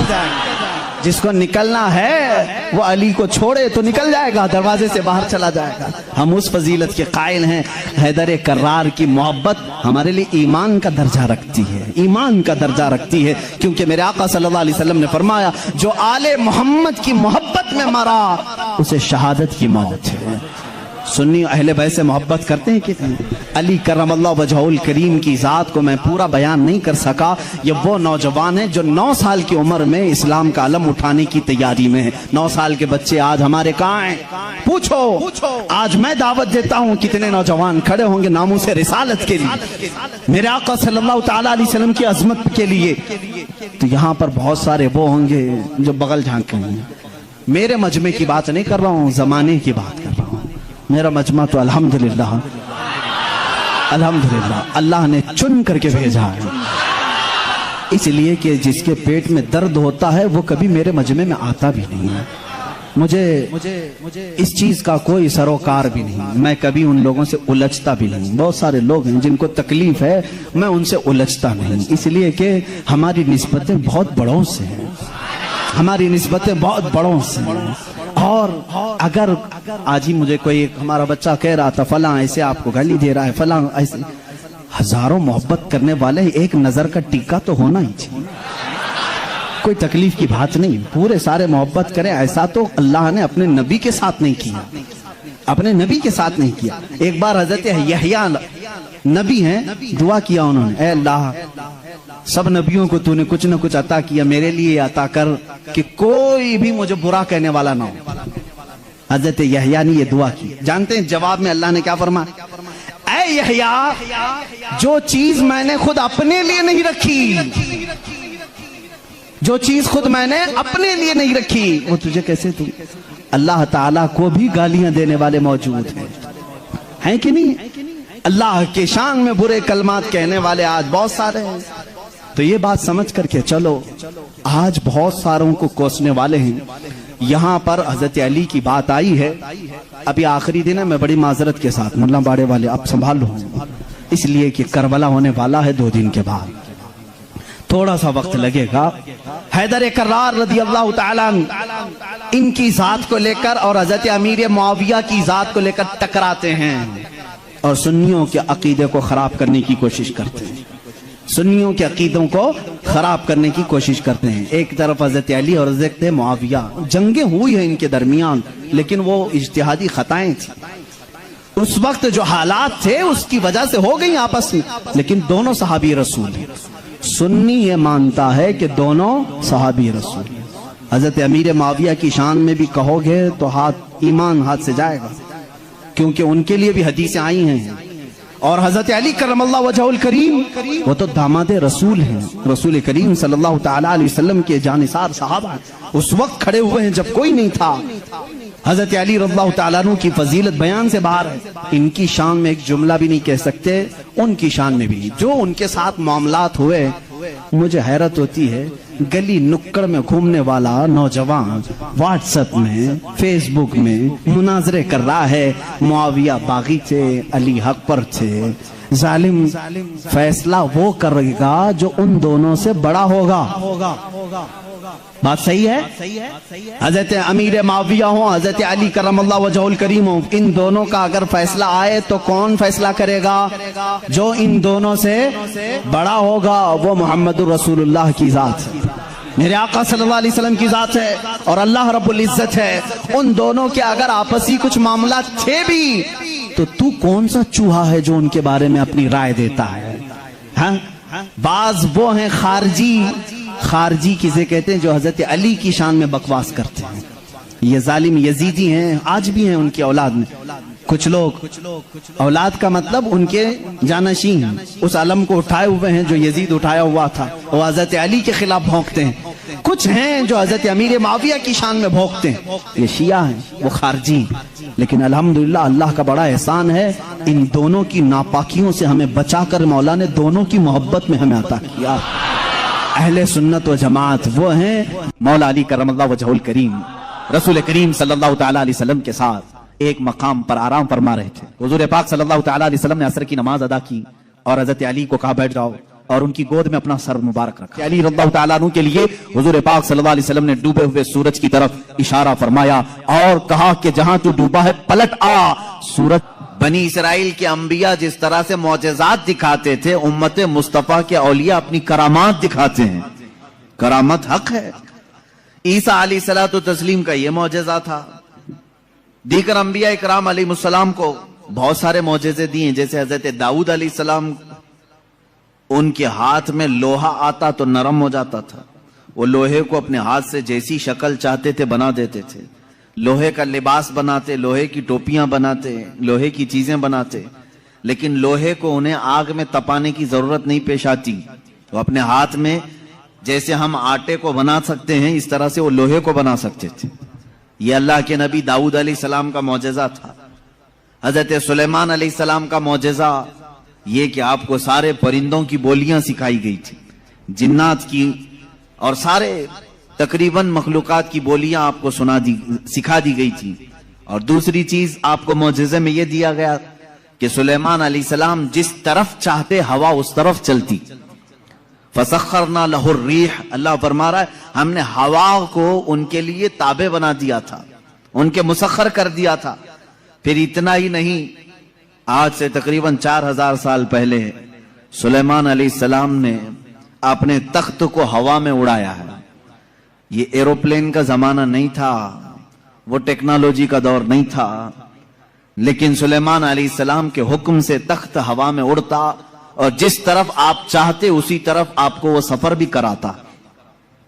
जिसको निकलना है वो अली को छोड़े तो निकल जाएगा, दरवाजे से बाहर चला जाएगा। हम उस फजीलत के कायल हैं। हैदर कर्रार की मोहब्बत हमारे लिए ईमान का दर्जा रखती है, ईमान का दर्जा रखती है, क्योंकि मेरे आका सल्लल्लाहु अलैहि वसल्लम ने फरमाया जो आले मोहम्मद की मोहब्बत में मरा उसे शहादत की मौत है। सुन्नी अहले बैत से मोहब्बत करते हैं कितने? अली करमल्लाहु वजहुल करीम की ज़ात को मैं पूरा बयान नहीं कर सका। ये वो नौजवान है जो 9 साल की उम्र में इस्लाम का अलम उठाने की तैयारी में है। 9 साल के बच्चे आज हमारे कहाँ हैं? पूछो। आज मैं दावत देता हूँ, कितने नौजवान खड़े होंगे नामूसे रिसालत के लिए, मेरे आका सल्लल्लाहु ताला अलैहि वसल्लम की अजमत के लिए। तो यहाँ पर बहुत सारे वो होंगे जो बगल झांकेंगे। मेरे मजमे की बात नहीं कर रहा हूँ, जमाने की बात कर रहा हूँ। मेरा मजमा तो अल्हम्दुलिल्लाह अल्लाह ने चुन करके भेजा है, इसलिए कि जिसके पेट में दर्द होता है वो कभी मेरे मजमे में आता भी नहीं है। मुझे इस चीज का कोई सरोकार भी नहीं, मैं कभी उन लोगों से उलझता भी नहीं। बहुत सारे लोग हैं जिनको तकलीफ है, मैं उनसे उलझता नहीं, इसलिए कि हमारी निस्बतें बहुत बड़ों से हैं, हमारी निस्बतें बहुत बड़ों से हैं। और अगर आज ही मुझे कोई हमारा बच्चा कह रहा था फलां ऐसे आपको गाली दे रहा है, फलां ऐसे, हजारों मोहब्बत करने वाले एक नजर का टीका तो होना ही चाहिए। कोई तकलीफ की बात नहीं, पूरे सारे मोहब्बत करें। ऐसा तो अल्लाह ने अपने नबी के साथ नहीं किया, अपने नबी के साथ नहीं किया। एक बार हजरत यहया नबी हैं, दुआ किया उन्होंने, ऐ अल्लाह सब नबियों को तूने कुछ न कुछ अता किया, मेरे लिए अता कर कि कोई भी मुझे बुरा कहने वाला ना हो। हजरत यहया ने ये दुआ की। जानते हैं जवाब में अल्लाह ने क्या फरमाया? ऐ यहया, जो चीज मैंने खुद अपने लिए नहीं रखी, जो चीज खुद मैंने अपने लिए नहीं रखी वो तुझे कैसे तू? अल्लाह ताला को भी गालियां देने वाले मौजूद हैं कि नहीं? अल्लाह के शान में बुरे कलमात कहने वाले आज बहुत सारे हैं। तो ये बात समझ करके चलो, आज बहुत सारों को कोसने वाले हैं। यहाँ पर हजरत अली की बात आई है, अभी आखिरी दिन है, मैं बड़ी माजरत के साथ मुल्ला बाड़े वाले आप संभाल लो, इसलिए कि करबला होने वाला है 2 दिन के बाद, थोड़ा सा वक्त लगेगा। हैदर कर्रार रज़ियल्लाहु ताला इनकी जात को लेकर और हजरत अमीर मुआविया की जात को लेकर टकराते हैं और सुन्नियों के अकीदे को खराब करने की कोशिश करते हैं। سنیوں کے عقیدوں کو خراب کرنے کی کوشش کرتے ہیں. ایک طرف حضرت علی اور حضرت معاویہ، جنگیں ہوئی ہیں ان کے درمیان، لیکن وہ اجتہادی خطائیں تھیں. اس وقت جو حالات تھے اس کی وجہ سے ہو گئی آپس میں، لیکن دونوں صحابی رسول ہیں. سنی یہ مانتا ہے کہ دونوں صحابی رسول ہیں. حضرت امیر معاویہ کی شان میں بھی کہو گے تو ایمان ہاتھ سے جائے گا، کیونکہ ان کے لیے بھی حدیثیں آئی ہیں. اور حضرت علی کرم اللہ وجہ الکریم وہ تو داماد رسول ہیں، رسول کریم صلی اللہ تعالی علیہ وسلم کے جانثار صحابہ اس وقت کھڑے ہوئے ہیں جب کوئی نہیں تھا. حضرت علی رضی اللہ تعالیٰ عنہ کی فضیلت بیان سے باہر ہے. ان کی شان میں ایک جملہ بھی نہیں کہہ سکتے، ان کی شان میں بھی. جو ان کے ساتھ معاملات ہوئے مجھے حیرت ہوتی ہے. گلی نکڑ میں گھومنے والا نوجوان واٹس ایپ میں، فیس بک میں مناظرے کر رہا ہے معاویہ باغی تھے، علی حق پر تھے. ظالم فیصلہ وہ کرے گا جو ان دونوں سے بڑا ہوگا. بات صحیح ہے؟ حضرت امیر معاویہ ہوں، حضرت علی کرم اللہ وجہ الکریم ہوں، ان دونوں کا اگر فیصلہ آئے تو کون فیصلہ کرے گا؟ جو ان دونوں سے بڑا ہوگا. وہ محمد رسول اللہ کی ذات ہے، میرے آقا صلی اللہ علیہ وسلم کی ذات ہے، اور اللہ رب العزت ہے. ان دونوں کے اگر آپسی کچھ معاملات تھے بھی تو کون سا چوہا ہے جو ان کے بارے میں اپنی رائے دیتا ہے؟ ہاں، بعض وہ ہیں خارجی کسے کہتے ہیں جو حضرت علی کی شان میں بکواس کرتے ہیں. یہ ظالم یزیدی ہیں، آج بھی ہیں ان کی اولاد میں کچھ لوگ. اولاد کا مطلب ان کے جانشین اس علم کو اٹھائے ہوئے ہیں جو یزید اٹھایا ہوا تھا، وہ حضرت علی کے خلاف بھونکتے ہیں. کچھ ہیں جو حضرت امیر معاویہ کی شان میں بھونکتے ہیں، یہ شیعہ ہیں، وہ خارجی. لیکن الحمدللہ اللہ کا بڑا احسان ہے، ان دونوں کی ناپاکیوں سے ہمیں بچا کر مولا نے دونوں کی محبت میں ہمیں عطا کیا. اہل سنت و جماعت وہ ہیں مولا علی کرم اللہ وجہ الکریم رسول کریم صلی اللہ تعالیٰ علیہ وسلم کے ساتھ ایک مقام پر آرام فرما رہے تھے. حضور پاک صلی اللہ تعالیٰ علیہ وسلم نے عصر کی نماز ادا کی اور حضرت علی کو کہا بیٹھ جاؤ، اور ان کی گود میں اپنا سر مبارک رکھا. علی رضی اللہ تعالیٰ عنہ کے لیے حضور پاک صلی اللہ علیہ وسلم نے ڈوبے ہوئے سورج کی طرف اشارہ فرمایا اور کہا کہ جہاں تو ڈوبا ہے پلٹ آ. سورج بنی اسرائیل کے انبیاء جس طرح سے معجزات دکھاتے تھے، امت مصطفیٰ کے اولیاء اپنی کرامات دکھاتے ہیں. کرامت حق ہے. عیسیٰ علیہ الصلوۃ والتسلیم کا یہ معجزہ تھا. دیگر انبیاء اکرام علیہ السلام کو بہت سارے معجزے دیے، جیسے حضرت داؤد علیہ السلام، ان کے ہاتھ میں لوہا آتا تو نرم ہو جاتا تھا. وہ لوہے کو اپنے ہاتھ سے جیسی شکل چاہتے تھے بنا دیتے تھے. لوہے کا لباس بناتے، لوہے کی ٹوپیاں بناتے، لوہے کی چیزیں بناتے. لیکن لوہے کو انہیں آگ میں تپانے کی ضرورت نہیں پیش آتی. وہ اپنے ہاتھ میں جیسے ہم آٹے کو بنا سکتے ہیں اس طرح سے وہ لوہے کو بنا سکتے تھے. یہ اللہ کے نبی داؤد علیہ السلام کا معجزہ تھا. حضرت سلیمان علیہ السلام کا معجزہ یہ کہ آپ کو سارے پرندوں کی بولیاں سکھائی گئی تھی، جنات کی اور سارے تقریباً مخلوقات کی بولیاں آپ کو سکھا دی گئی تھی. اور دوسری چیز آپ کو معجزے میں یہ دیا گیا کہ سلیمان علیہ السلام جس طرف چاہتے ہوا اس طرف چلتی. فسخرنا لہ الریح، اللہ فرما رہا ہے ہم نے ہوا کو ان کے لیے تابع بنا دیا تھا، ان کے مسخر کر دیا تھا. پھر اتنا ہی نہیں، آج سے تقریباً 4000 سال پہلے سلیمان علیہ السلام نے اپنے تخت کو ہوا میں اڑایا ہے. یہ ایروپلین کا زمانہ نہیں تھا، وہ ٹیکنالوجی کا دور نہیں تھا، لیکن سلیمان علیہ السلام کے حکم سے تخت ہوا میں اڑتا اور جس طرف آپ چاہتے اسی طرف آپ کو وہ سفر بھی کراتا.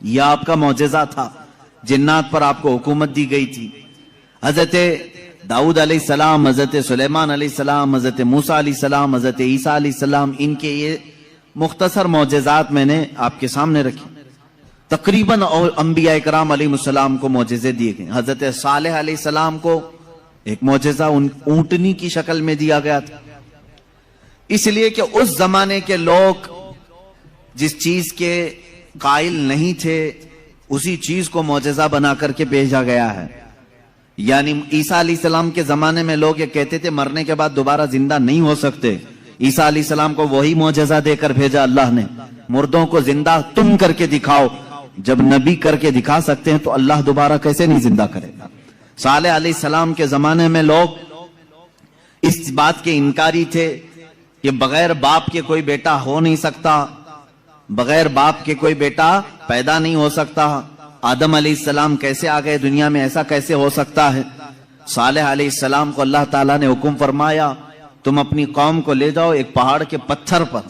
یہ آپ کا معجزہ تھا. جنات پر آپ کو حکومت دی گئی تھی. حضرت داؤد علیہ السلام، حضرت سلیمان علیہ السلام، حضرت موسیٰ علیہ السلام، حضرت عیسیٰ علیہ السلام، ان کے یہ مختصر معجزات میں نے آپ کے سامنے رکھی. تقریباً انبیاء اکرام علیہ السلام کو معجزے دیے گئے. حضرت صالح علیہ السلام کو ایک معجزہ اونٹنی کی شکل میں دیا گیا تھا، اس لیے کہ اس زمانے کے لوگ جس چیز کے قائل نہیں تھے اسی چیز کو معجزہ بنا کر کے بھیجا گیا ہے. یعنی عیسیٰ علیہ السلام کے زمانے میں لوگ یہ کہتے تھے مرنے کے بعد دوبارہ زندہ نہیں ہو سکتے. عیسیٰ علیہ السلام کو وہی معجزہ دے کر بھیجا اللہ نے، مردوں کو زندہ تم کر کے دکھاؤ. جب نبی کر کے دکھا سکتے ہیں تو اللہ دوبارہ کیسے نہیں زندہ کرے گا. صالح علیہ السلام کے زمانے میں لوگ اس بات کے انکاری تھے کہ بغیر باپ کے کوئی بیٹا ہو نہیں سکتا. बगैर बाप के कोई बेटा पैदा नहीं हो सकता। आदम अलैहिस्सलाम कैसे आ गए दुनिया में, ऐसा कैसे हो सकता है। सालेह अलैहिस्सलाम को अल्लाह ताला ने हुक्म फरमाया, तुम अपनी कौम को ले जाओ एक पहाड़ के पत्थर पर,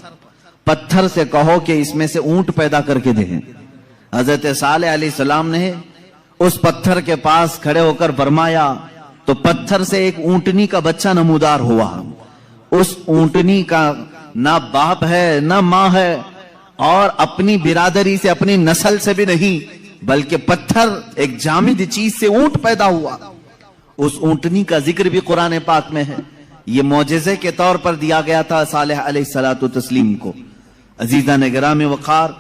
पत्थर से कहो कि इसमें से ऊंट पैदा करके दे। हजरत सालेह अलैहिस्सलाम ने उस पत्थर के पास खड़े होकर फरमाया तो पत्थर से एक ऊंटनी का बच्चा नमूदार हुआ। उस ऊंटनी का ना बाप है ना माँ है और अपनी बिरादरी से अपनी नस्ल से भी नहीं, बल्कि पत्थर एक जामिद चीज से ऊंट पैदा हुआ। उस ऊंटनी का जिक्र भी कुरान पाक में है। ये मौजज़े के तौर पर दिया गया था सालेह अलैहिस्सलातु तस्लीम को। अजीज़ान गिरामी वक़ार,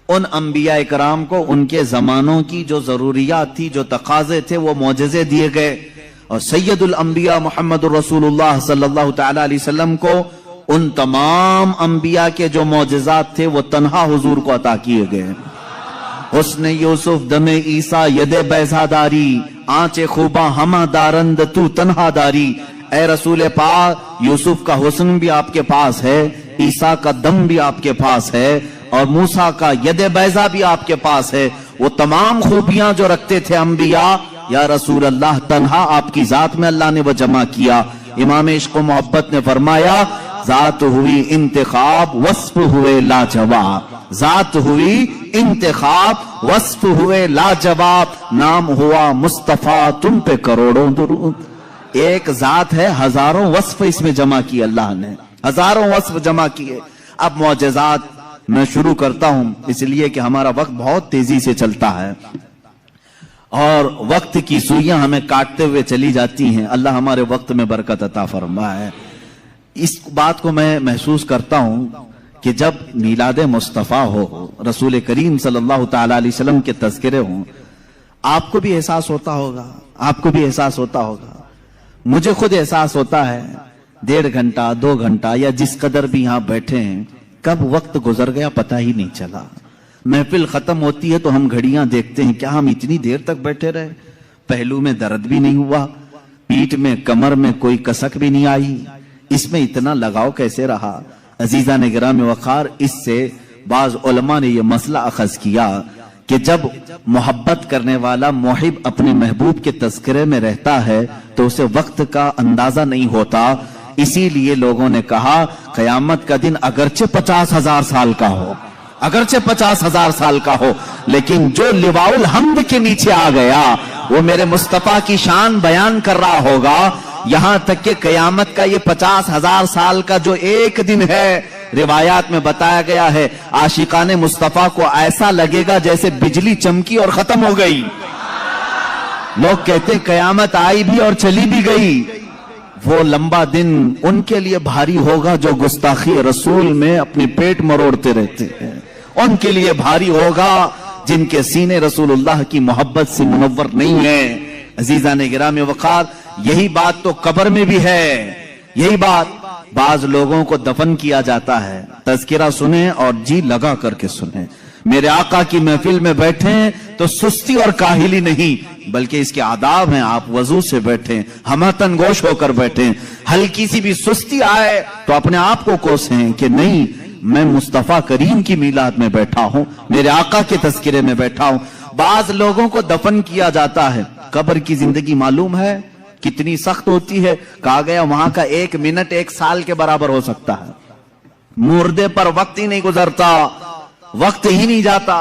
उन अंबिया इकराम को उनके जमानों की जो जरूरियात थी, जो तकाजे थे, वो मौजज़े दिए गए। और सैयदुल अंबिया मुहम्मदुर रसूलुल्लाह सल्लल्लाहु तआला अलैहि वसल्लम को उन तमाम अंबिया के जो मौजज़ात थे वो तन्हा हुजूर को अता किए गए। उसने यूसुफ दमे ईसा यदे बैजादारी, आंचे खूबा हमा दारंद तू तन्हादारी। ए रसूल पाक, यूसुफ का हुस्न भी आपके पास है, ईसा का दम भी आपके पास है और मूसा का यदे बैजा भी आपके पास है। वो तमाम खूबियां जो रखते थे अंबिया, या रसूल अल्लाह, तन्हा आपकी जात में अल्लाह ने वो जमा किया। इमाम इश्क व मोहब्बत ने फरमाया, जात हुई इंतखाब वस्फ हुए लाजवाब, जात हुई इंतखाब वस्फ हुए लाजवाब, नाम हुआ मुस्तफा तुम पे करोड़ों दुरूद। एक जात है, हजारों वस्फ इसमें जमा किए अल्लाह ने, हजारों वस्फ जमा किए। अब मौजज़ात मैं शुरू करता हूं, इसलिए कि हमारा वक्त बहुत तेजी से चलता है और वक्त की सुइयां हमें काटते हुए चली जाती हैं। अल्लाह हमारे वक्त में बरकत अता फरमाए। इस बात को मैं महसूस करता हूं कि जब मीलाद मुस्तफ़ा हो, रसूल करीम सल्लल्लाहु तआला अलैहि वसल्लम के तज़किरे हों, आपको भी एहसास होता होगा, आपको भी एहसास होता होगा, मुझे खुद एहसास होता है। 1.5 घंटा 2 घंटा या जिस कदर भी यहां बैठे हैं, कब वक्त गुजर गया पता ही नहीं चला। महफिल खत्म होती है तो हम घड़ियां देखते हैं, क्या हम इतनी देर तक बैठे रहे। पहलू में दर्द भी नहीं हुआ, पीठ में कमर में कोई कसक भी नहीं आई, इसमें इतना लगाव कैसे रहा। अजीजा ने गिरामी वक़ार, इससे बाज उलमा ने यह मसला अखज़ किया कि जब मोहब्बत करने वाला मुहिब अपने महबूब के तज़किरे में रहता है तो उसे वक्त का अंदाजा नहीं होता। इसीलिए लोगों ने कहा क़यामत का दिन अगरचे 50,000 साल का हो, अगरचे 50,000 साल का हो, लेकिन जो लिवाउल हम्द के नीचे आ गया वो मेरे मुस्तफा की शान बयान कर रहा होगा। यहां तक कि कयामत का ये 50,000 साल का जो एक दिन है, रिवायात में बताया गया है, आशिकाने मुस्तफा को ऐसा लगेगा जैसे बिजली चमकी और खत्म हो गई। लोग कहते कयामत आई भी और चली भी गई। वो लंबा दिन उनके लिए भारी होगा जो गुस्ताखी रसूल में अपने पेट मरोड़ते रहते हैं, उनके लिए भारी होगा जिनके सीने रसूलुल्लाह की मोहब्बत से मुनव्वर नहीं है। अजीजा ने गिरामी वक़ार, यही बात तो कब्र में भी है। यही बात, बाज लोगों को दफन किया जाता है, तज़किरा सुने और जी लगा करके सुने। मेरे आका की महफिल में बैठे तो सुस्ती और काहिली नहीं, बल्कि इसके आदाब हैं। आप वजू से बैठे, हमतन गोश होकर बैठे। हल्की सी भी सुस्ती आए तो अपने आप को कोसें कि नहीं, मैं मुस्तफा करीम की मीलाद में बैठा हूं, मेरे आका के तज़किरे में बैठा हूं। बाज लोगों को दफन किया जाता है। कब्र की जिंदगी मालूम है कितनी सख्त होती है। कहा गया वहां का 1 मिनट 1 साल के बराबर हो सकता है। मुर्दे पर वक्त ही नहीं गुजरता, वक्त ही नहीं जाता,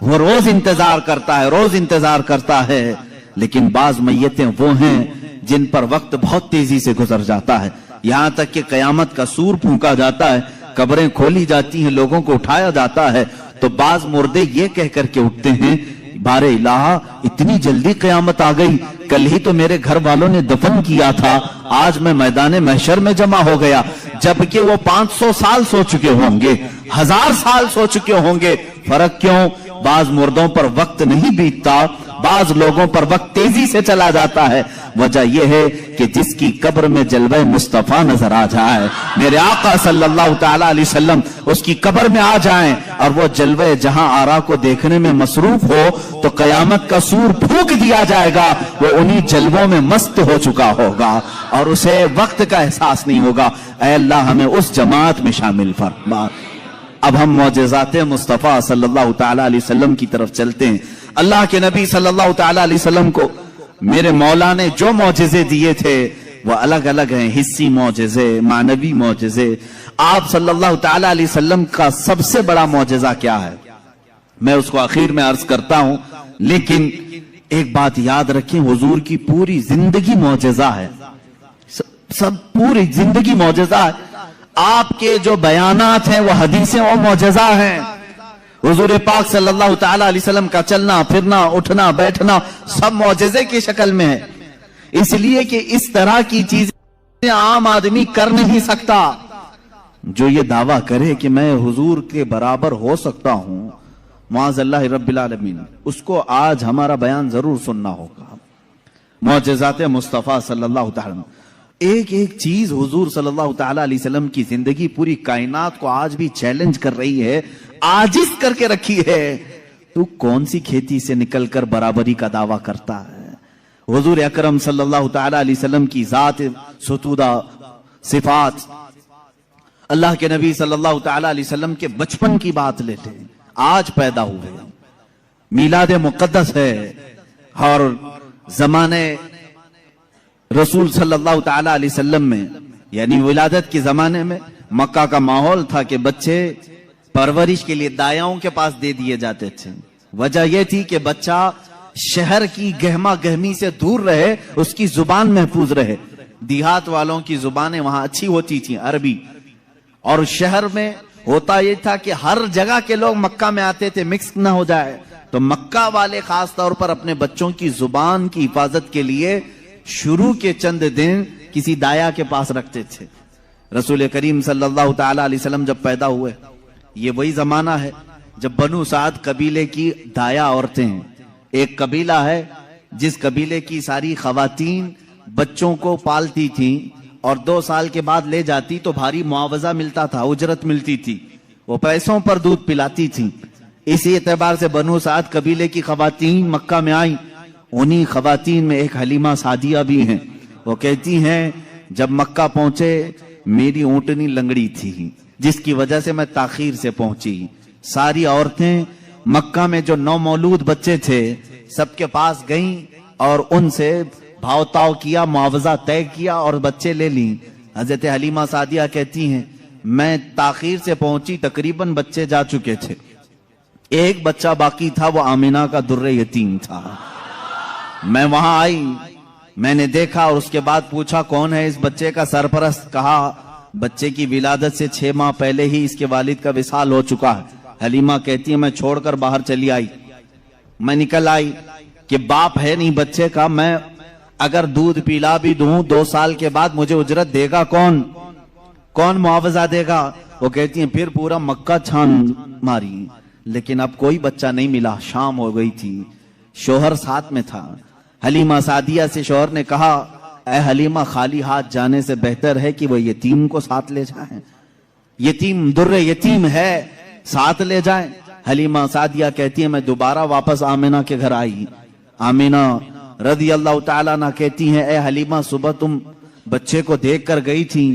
वो रोज इंतजार करता है, रोज इंतजार करता है। लेकिन बाज मैयतें वो हैं जिन पर वक्त बहुत तेजी से गुजर जाता है। यहां तक कि कयामत का सूर फूंका जाता है, कब्रें खोली जाती हैं, लोगों को उठाया जाता है, तो बाज मुर्दे ये कह करके उठते हैं, बारे इलाहा इतनी जल्दी कयामत आ गई, कल ही तो मेरे घर वालों ने दफन किया था, आज मैं मैदान महशर में जमा हो गया। जबकि वो 500 साल सो चुके होंगे, 1000 साल सो चुके होंगे। फर्क क्यों? बाज मुर्दों पर वक्त नहीं बीतता, बाज लोगों पर वक्त तेजी से चला जाता है। वजह यह है कि जिसकी कब्र में जलवे मुस्तफा नजर आ जाए, मेरे आका सल्लल्लाहु तआला अलैहि वसल्लम उसकी कब्र में आ जाएं और वो जलवे जहां आरा को देखने में मसरूफ हो, तो कयामत का सूर फूंक दिया जाएगा। वो उन्हीं जलवों में मस्त हो चुका होगा और उसे वक्त का एहसास नहीं होगा। ऐ अल्लाह हमें उस जमात में शामिल फरमा। अब हम मौजज़ात मुस्तफ़ा सल्लल्लाहु ताला अलैहि वसल्लम की तरफ चलते हैं। अल्लाह के नबी सल्लल्लाहु ताला अलैहि वसल्लम को मेरे मौला ने जो मौजज़े दिए थे वह अलग अलग हैं, हिस्सी मौजज़े, मानवी मौजज़े। आप सल्लल्लाहु ताला अलैहि वसल्लम का सबसे बड़ा मौजज़ा क्या है, मैं उसको आखिर में अर्ज करता हूं, लेकिन एक बात याद रखें, हुजूर की पूरी जिंदगी मौजज़ा है, सब पूरी जिंदगी मौजज़ा है। आपके जो बयानात हैं वो हदीसें और मौजज़ा हैं। हुजूर पाक सल्लल्लाहु ताला अलैहि वसल्लम का चलना फिरना उठना बैठना सब मौजज़े की शक्ल में है, इसलिए कि इस तरह की चीजें आम आदमी कर नहीं सकता। जो ये दावा करे कि मैं हुजूर के बराबर हो सकता हूं, मुआज़ल्लाह रब्बिल आलमीन, उसको आज हमारा बयान जरूर सुनना होगा। मौजज़ात मुस्तफ़ा सल्लल्लाहु ताला, एक एक चीज हुजूर सल्लल्लाहु ताला अलैहि वसल्लम की जिंदगी पूरी कायनात को आज भी चैलेंज कर रही है, आजिज करके रखी है। तू कौन सी खेती से निकलकर बराबरी का दावा करता है? हुजूर अकरम सल्लल्लाहु ताला अलैहि वसल्लम की जात सुतूदा सिफात, अल्लाह के नबी सल्लल्लाहु ताला अलैहि वसल्लम के बचपन की बात लेते हैं, आज पैदा हुए, मीलाद मुक़द्दस है, और जमाने रसूल सल्लल्लाहु ताला अलैहि वसल्लम में यानी विलादत के जमाने में मक्का का माहौल था कि बच्चे परवरिश के लिए दायाओं के पास दे दिए जाते थे। वजह यह थी कि बच्चा शहर की गहमा गहमी से दूर रहे, उसकी जुबान महफूज रहे। देहात वालों की जुबानें वहां अच्छी होती थी, अरबी, और शहर में होता यह था कि हर जगह के लोग मक्का में आते थे, मिक्स ना हो जाए। तो मक्का वाले खास तौर पर अपने बच्चों की जुबान की हिफाजत के लिए शुरू के चंद दिन किसी दाया के पास रखते थे। रसूल करीम सल्लल्लाहु ताला अलैहि वसल्लम जब पैदा हुए, ये वही जमाना है जब बनु साद कबीले की दाया औरतें हैं। एक कबीला है जिस कबीले की सारी खवातीन बच्चों को पालती थी और 2 साल के बाद ले जाती तो भारी मुआवजा मिलता था, उजरत मिलती थी, वो पैसों पर दूध पिलाती थी। इसी एतबार से बनु साद कबीले की खवातीन मक्का में आई। उन्हीं खवातीन में एक हलीमा सादिया भी हैं। वो कहती हैं, जब मक्का पहुंचे मेरी ऊंटनी लंगड़ी थी, जिसकी वजह से मैं ताखीर से पहुंची। सारी औरतें मक्का में जो नौमौलूद बच्चे थे सबके पास गईं और उनसे भावताव किया, मुआवजा तय किया और बच्चे ले ली। हजरत हलीमा सादिया कहती हैं, मैं ताखीर से पहुंची, तकरीबन बच्चे जा चुके थे, एक बच्चा बाकी था, वो आमिना का दुर्रे यतीम था। मैं वहां आई, मैंने देखा और उसके बाद पूछा कौन है इस बच्चे का सरपरस्त। कहा बच्चे की विलादत से 6 माह पहले ही इसके वालिद का विसाल हो चुका है। हलीमा कहती है, मैं छोड़कर बाहर चली आई। मैं निकल आई कि बाप है नहीं बच्चे का, मैं अगर दूध पिला भी दूं 2 साल के बाद मुझे उजरत देगा कौन, कौन मुआवजा देगा? वो कहती है, फिर पूरा मक्का छान मारी, लेकिन अब कोई बच्चा नहीं मिला। शाम हो गई थी, शोहर साथ में था। हलीमा सादिया से शोहर ने कहा, ऐ हलीमा, खाली हाथ जाने से बेहतर है कि वो यतीम को साथ ले जाएं। यतीम दुर्रे यतीम है, साथ ले जाएं। हलीमा सादिया कहती है, मैं दोबारा वापस आमिना के घर आई। आमिना रज़ी अल्लाह ताला अन्हा कहती हैं, ऐ हलीमा, सुबह तुम बच्चे को देख कर गई थी,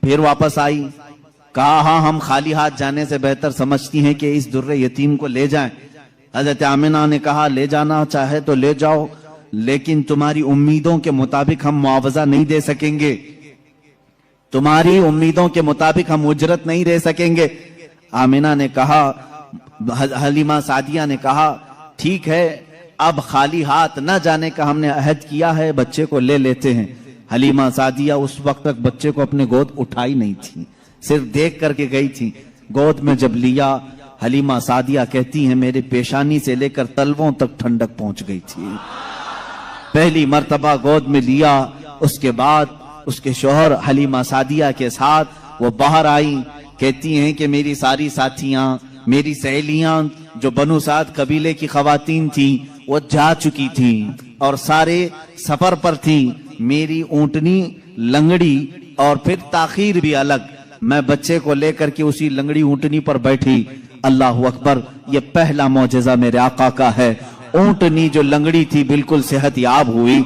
फिर वापस आई। कहा, हाँ, हम खाली हाथ जाने से बेहतर समझती हैं कि इस दुर्रे यतीम को ले जाएं। हजरत आमिना ने कहा, ले जाना चाहे तो ले जाओ, लेकिन तुम्हारी उम्मीदों के मुताबिक हम मुआवजा नहीं दे सकेंगे, तुम्हारी उम्मीदों के मुताबिक हम उजरत नहीं दे सकेंगे। आमिना ने कहा, हलीमा सादिया ने कहा, ठीक है, अब खाली हाथ न जाने का हमने अहद किया है, बच्चे को ले लेते हैं। हलीमा सादिया उस वक्त तक बच्चे को अपने गोद उठाई नहीं थी, सिर्फ देख करके गई थी। गोद में जब लिया, हलीमा सादिया कहती हैं, मेरे पेशानी से लेकर तलवों तक ठंडक पहुंच गई थी। पहली मर्तबा गोद में लिया, उसके बाद उसके शोहर हलीमा सादिया के साथ वो बाहर आई। कहती हैं कि मेरी सारी साथियां, मेरी सहेलियां जो बनु साद कबीले की खवातीन थी, वो जा चुकी थी और सारे सफर पर थी। मेरी ऊंटनी लंगड़ी और फिर ताखीर भी अलग। मैं बच्चे को लेकर के उसी लंगड़ी ऊंटनी पर बैठी। अल्लाह अकबर, ये पहला मौजज़ा मेरे आका का है। ऊंटनी जो लंगड़ी थी बिल्कुल सेहत याब हुई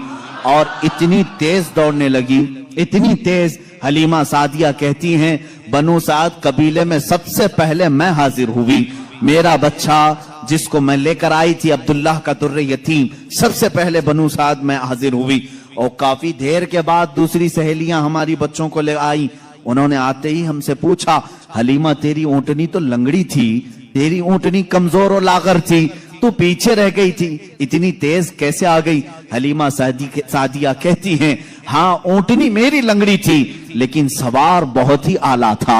और इतनी तेज दौड़ने लगी, इतनी तेज। हलीमा सादिया कहती हैं, बनु साद कबीले में सबसे पहले मैं हाजिर हुई। मेरा बच्चा जिसको मैं लेकर आई थी, अब्दुल्लाह का दुर्रे यतीम, सबसे पहले बनु साद में हाजिर हुई। और काफी देर के बाद दूसरी सहेलियां हमारी बच्चों को ले आई। उन्होंने आते ही हमसे पूछा, हलीमा तेरी ऊंटनी तो लंगड़ी थी, तेरी ऊंटनी कमजोर और लागर थी, तू पीछे रह गई थी, इतनी तेज कैसे आ गई? हलीमा सादिया कहती हैं, हाँ ऊंटनी मेरी लंगड़ी थी, लेकिन सवार बहुत ही आला था।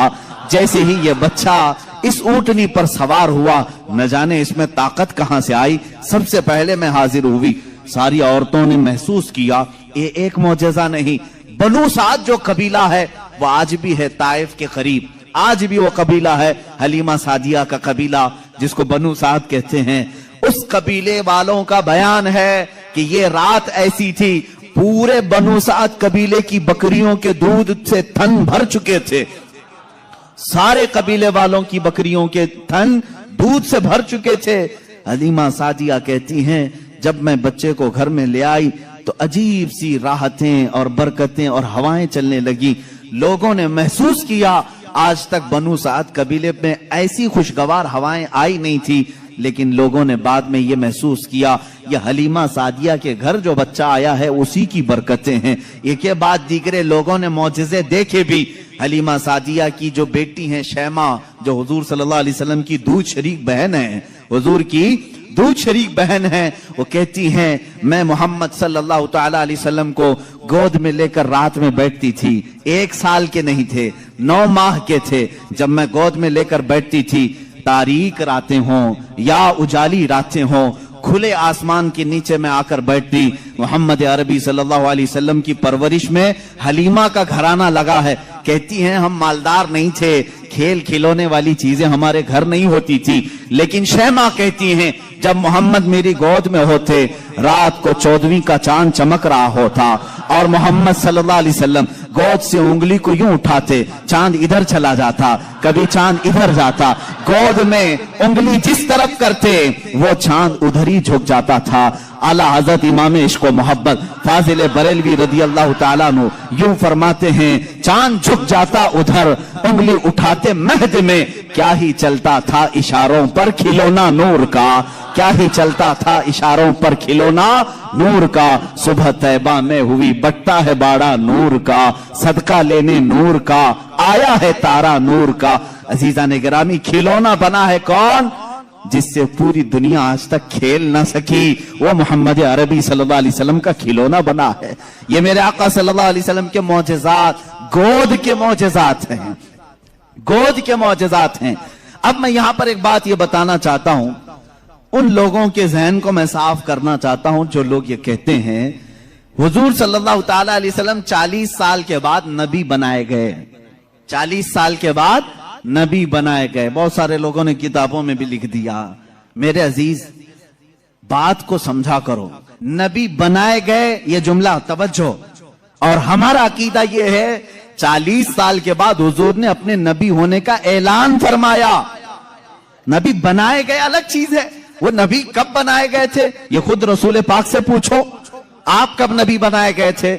जैसे ही ये बच्चा इस ऊंटनी पर सवार हुआ, न जाने इसमें ताकत कहां से आई, सबसे पहले मैं हाजिर हुई। सारी औरतों ने महसूस किया ये एक मौजज़ा नहीं। बनु साद जो कबीला है वो आज भी है ताइफ के करीब, आज भी वो कबीला है हलीमा सादिया का कबीला, जिसको बनु साद कहते हैं। उस कबीले वालों का बयान है कि ये रात ऐसी थी, पूरे बनु साद कबीले की बकरियों के दूध से थन भर चुके थे। सारे कबीले वालों की बकरियों के थन दूध से भर चुके थे। हलीमा सादिया कहती हैं, जब मैं बच्चे को घर में ले आई तो अजीब सी राहतें और बरकतें और हवाएं चलने लगी। लोगों ने महसूस किया आज तक बनु साद कबीले में ऐसी खुशगवार हवाएं आई नहीं थी, लेकिन लोगों ने बाद में ये महसूस किया ये हलीमा सादिया के घर जो बच्चा आया है उसी की बरकतें हैं। एक के बाद दीगरे लोगों ने मौजज़े देखे भी। हलीमा सादिया की जो बेटी हैं शैमा, जो हुजूर सल्लल्लाहु अलैहि वसल्लम की दूध शरीक बहन है, हुजूर की दूध शरीक बहन है, वो कहती हैं, मैं मोहम्मद सल्लल्लाहु ताला अलैहि वसल्लम को गोद में लेकर रात में बैठती थी। 1 साल के नहीं थे, 9 माह के थे जब मैं गोद में लेकर बैठती थी। तारीक रातें हों या उजाली रातें हों, खुले आसमान के नीचे में आकर बैठती। मोहम्मद अरबी सल्लल्लाहु अलैहि वसल्लम की परवरिश में हलीमा का घराना लगा है। कहती हैं, हम मालदार नहीं थे, खेल खिलौने वाली चीजें हमारे घर नहीं होती थी, लेकिन शैमा कहती हैं, जब मोहम्मद मेरी गोद में होते, रात को 14वीं का चांद चमक रहा होता और मोहम्मद सल्लल्लाहु अलैहि वसल्लम गोद से उंगली को यूं उठाते, चांद इधर चला जाता, कभी चांद इधर जाता, गोद में उंगली जिस तरफ करते वो चांद उधर ही झुक जाता था। आला हजरत इमाम इश्क व मोहब्बत फाजिल बरेलवी रदी अल्लाह ताला अन्हु यूं फरमाते हैं, चांद झुक जाता उधर, उंगली उठाते महद में, क्या ही चलता था इशारों पर खिलौना नूर का, क्या ही चलता था इशारों पर खिलौना नूर का। सुबह तैबा में हुई बट्टा है बाड़ा नूर का, सदका लेने नूर का, आया है तारा नूर का। अजीजा ने गिरामी, खिलौना बना है कौन? जिससे पूरी दुनिया आज तक खेल ना सकी, वो मोहम्मद अरबी सल्लल्लाहु अलैहि वसल्लम का खिलौना बना है। ये मेरे आका सल्लल्लाहु अलैहि वसल्लम के मौजज़ात, गोद के मौजज़ात हैं, गोद के मौजज़ात हैं। अब मैं यहां पर एक बात ये बताना चाहता हूं, उन लोगों के जहन को मैं साफ करना चाहता हूं जो लोग ये कहते हैं हुजूर सल्लल्लाहु ताला अलैहि वसल्लम 40 साल के बाद नबी बनाए गए, 40 साल के बाद नबी बनाए गए। बहुत सारे लोगों ने किताबों में भी लिख दिया। मेरे अजीज, बात को समझा करो, नबी बनाए गए ये जुमला तवज्जो, और हमारा अकीदा ये है 40 साल के बाद हुजूर ने अपने नबी होने का ऐलान फरमाया। नबी बनाए गए अलग चीज है, वो नबी कब बनाए गए थे ये खुद रसूल पाक से पूछो, आप कब नबी बनाए गए थे?